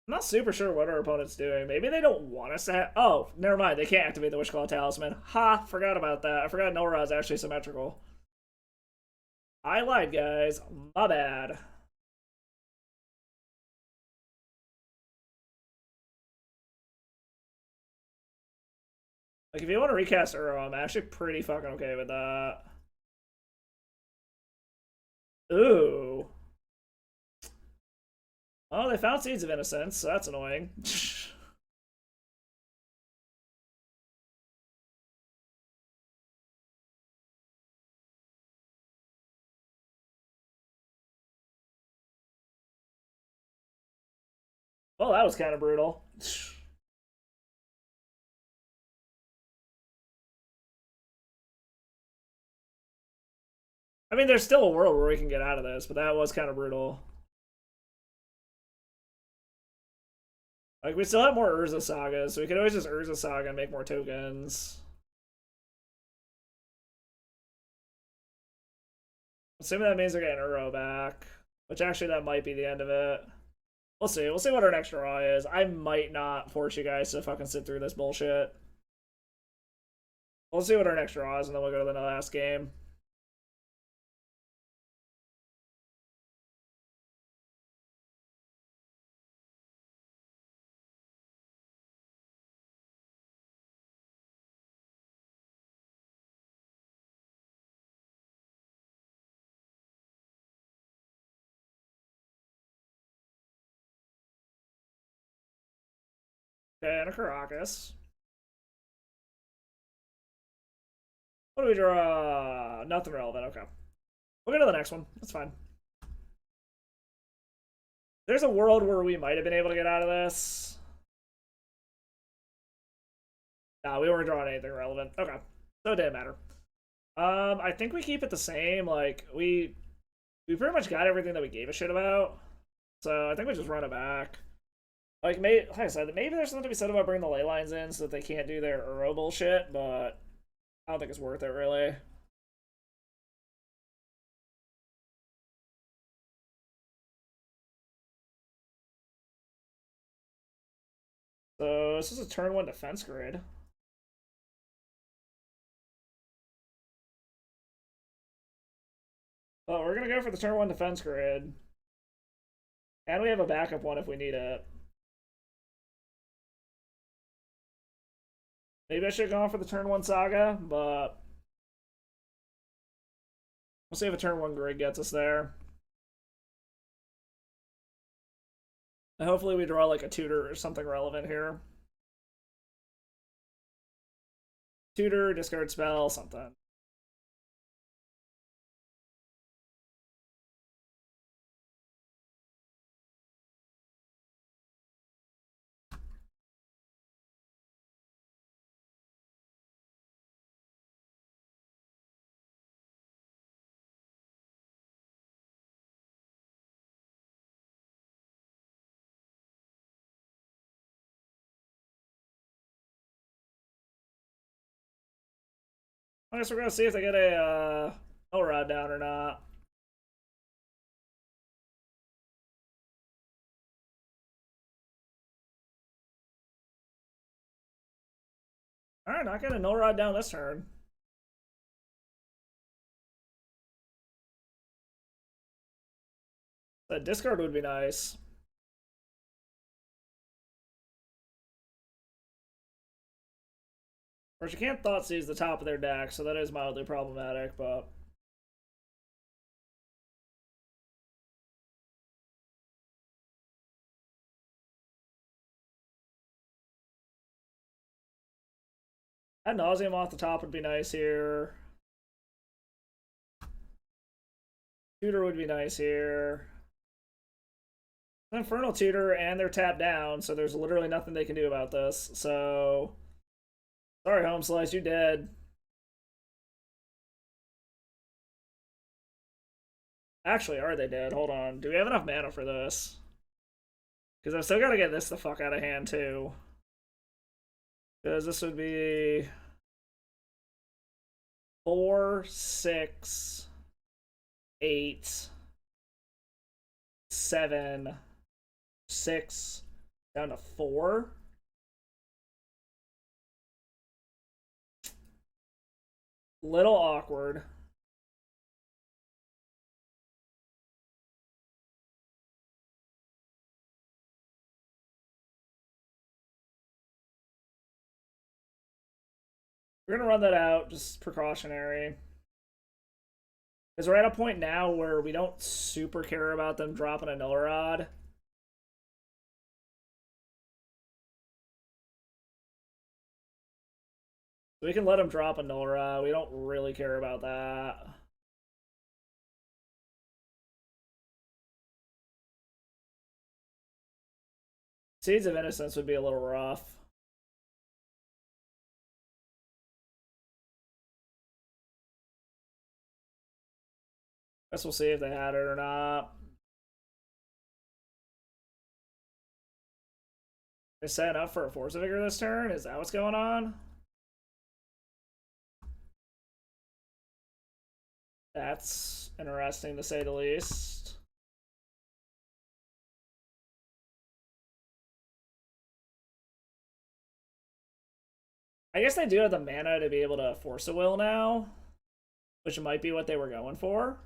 I'm not super sure what our opponent's doing. Maybe they don't want us to have... Oh, never mind. They can't activate the Wishclaw Talisman. Ha! Forgot about that. I forgot Norad's actually symmetrical. I lied, guys. My bad. Like, if you want to recast Uro, I'm actually pretty fucking okay with that. Ooh. Oh, they found Seeds of Innocence, so that's annoying. Well, that was kind of brutal. I mean, there's still a world where we can get out of this, but that was kind of brutal. Like, we still have more Urza Saga, so we could always just Urza Saga and make more tokens. Assuming that means they're getting Uro back. Which, actually, that might be the end of it. We'll see. We'll see what our next draw is. I might not force you guys to fucking sit through this bullshit. We'll see what our next draw is, and then we'll go to the last game. Okay, and a Caracas. What do we draw? Nothing relevant. Okay. We'll go to the next one. That's fine. There's a world where we might have been able to get out of this. Nah, we weren't drawing anything relevant. Okay. So it didn't matter. I think we keep it the same. Like, we pretty much got everything that we gave a shit about. So I think we just run it back. Like I said, maybe there's something to be said about bringing the ley lines in so that they can't do their Uro bullshit, but I don't think it's worth it, really. So this is a turn 1 defense grid. Oh, we're gonna go for the turn 1 defense grid. And we have a backup one if we need it. Maybe I should have gone for the turn 1 saga, but we'll see if a turn 1 grid gets us there. And hopefully we draw like a tutor or something relevant here. Tutor, discard spell, something. I guess we're gonna see if they get a L-Rod down or not. Alright, not getting a null rod down this turn. The discard would be nice. Of course, you can't Thoughtseize the top of their deck, so that is mildly problematic, but... Ad nauseam off the top would be nice here. Tutor would be nice here. Infernal Tutor, and they're tapped down, so there's literally nothing they can do about this. So, sorry, Home Slice, you dead. Actually, are they dead? Hold on. Do we have enough mana for this? Because I've still got to get this the fuck out of hand, too. Because this would be 4, 6, 8, 7, 6, down to 4. Little awkward. We're gonna run that out, just precautionary. Because we're at a point now where we don't super care about them dropping a null rod. We can let them drop a null rod. We don't really care about that. Seeds of Innocence would be a little rough. Guess we'll see if they had it or not. They set up for a Force of Vigor this turn? Is that what's going on? That's interesting to say the least. I guess they do have the mana to be able to Force a Will now, which might be what they were going for.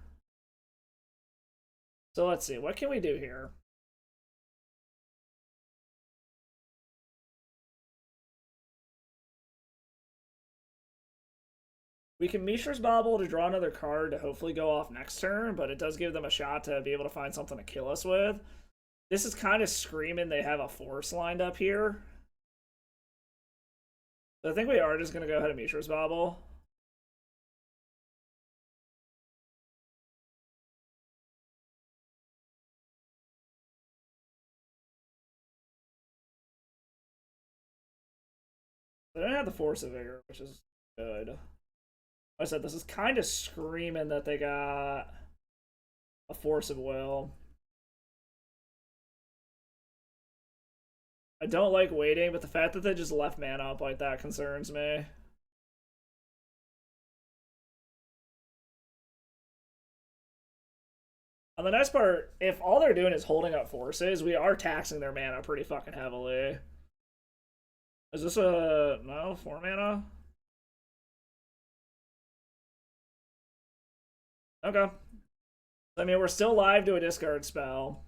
So let's see, what can we do here? We can Mishra's Bauble to draw another card to hopefully go off next turn, but it does give them a shot to be able to find something to kill us with. This is kind of screaming they have a Force lined up here. So I think we are just going to go ahead and Mishra's Bauble. They don't have the Force of Vigor, which is good. Like I said, this is kind of screaming that they got a Force of Will. I don't like waiting, but the fact that they just left mana up like that concerns me. On the nice part, if all they're doing is holding up forces, we are taxing their mana pretty fucking heavily. Is this a... no? 4 mana? Okay. I mean, we're still live to a discard spell.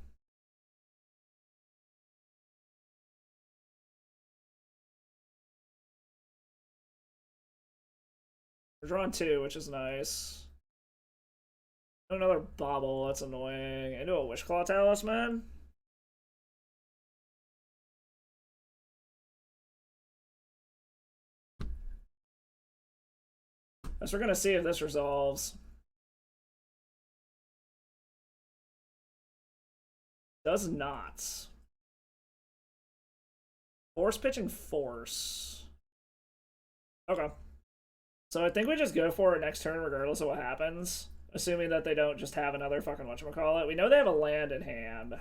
We're drawing 2, which is nice. Another bobble, that's annoying. Into a Wishclaw Talisman? Guess we're gonna see if this resolves. Does not. Force pitching force. Okay. So I think we just go for it next turn regardless of what happens. Assuming that they don't just have another fucking whatchamacallit. We know they have a land in hand.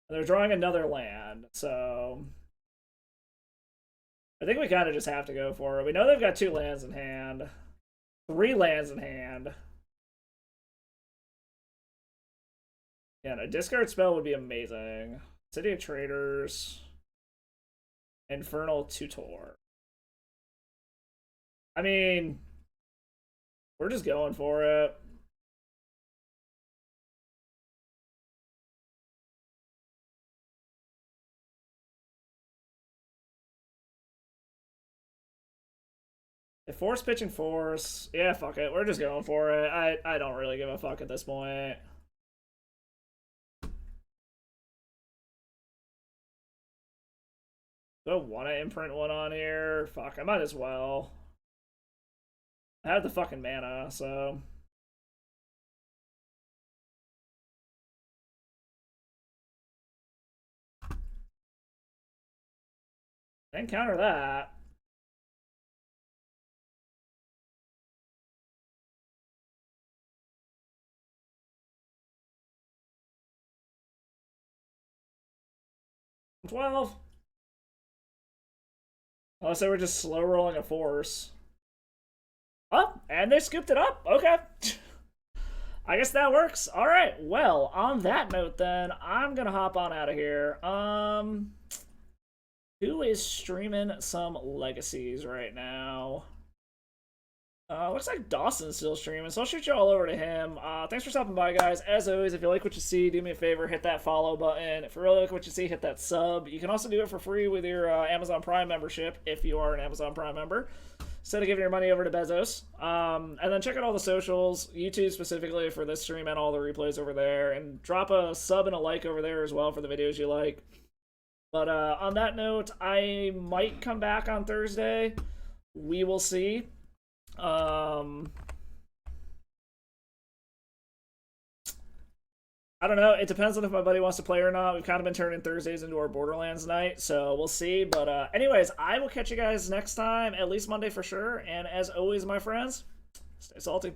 And they're drawing another land, so... I think we kind of just have to go for it. We know they've got 2 lands in hand. 3 lands in hand. Yeah, a discard spell would be amazing. City of Traders. Infernal Tutor. I mean, we're just going for it. If force pitching force, yeah, fuck it. We're just going for it. I don't really give a fuck at this point. Do I want to imprint one on here? Fuck, I might as well. I have the fucking mana, so... and counter that. $12. Unless they were just slow rolling a force. Oh, and they scooped it up. Okay. I guess that works. All right. Well, on that note, then I'm gonna hop on out of here. Who is streaming some legacies right now? Looks like Dawson's still streaming, so I'll shoot you all over to him. Thanks for stopping by, guys. As always, if you like what you see, do me a favor, hit that follow button. If you really like what you see, hit that sub. You can also do it for free with your Amazon Prime membership, if you are an Amazon Prime member, instead of giving your money over to Bezos. And then check out all the socials, YouTube specifically for this stream and all the replays over there. And drop a sub and a like over there as well for the videos you like. But on that note, I might come back on Thursday. We will see. I don't know. It depends on if my buddy wants to play or not. We've kind of been turning Thursdays into our Borderlands night, so we'll see. But anyways, I will catch you guys next time, at least Monday for sure. And as always, my friends, stay salty.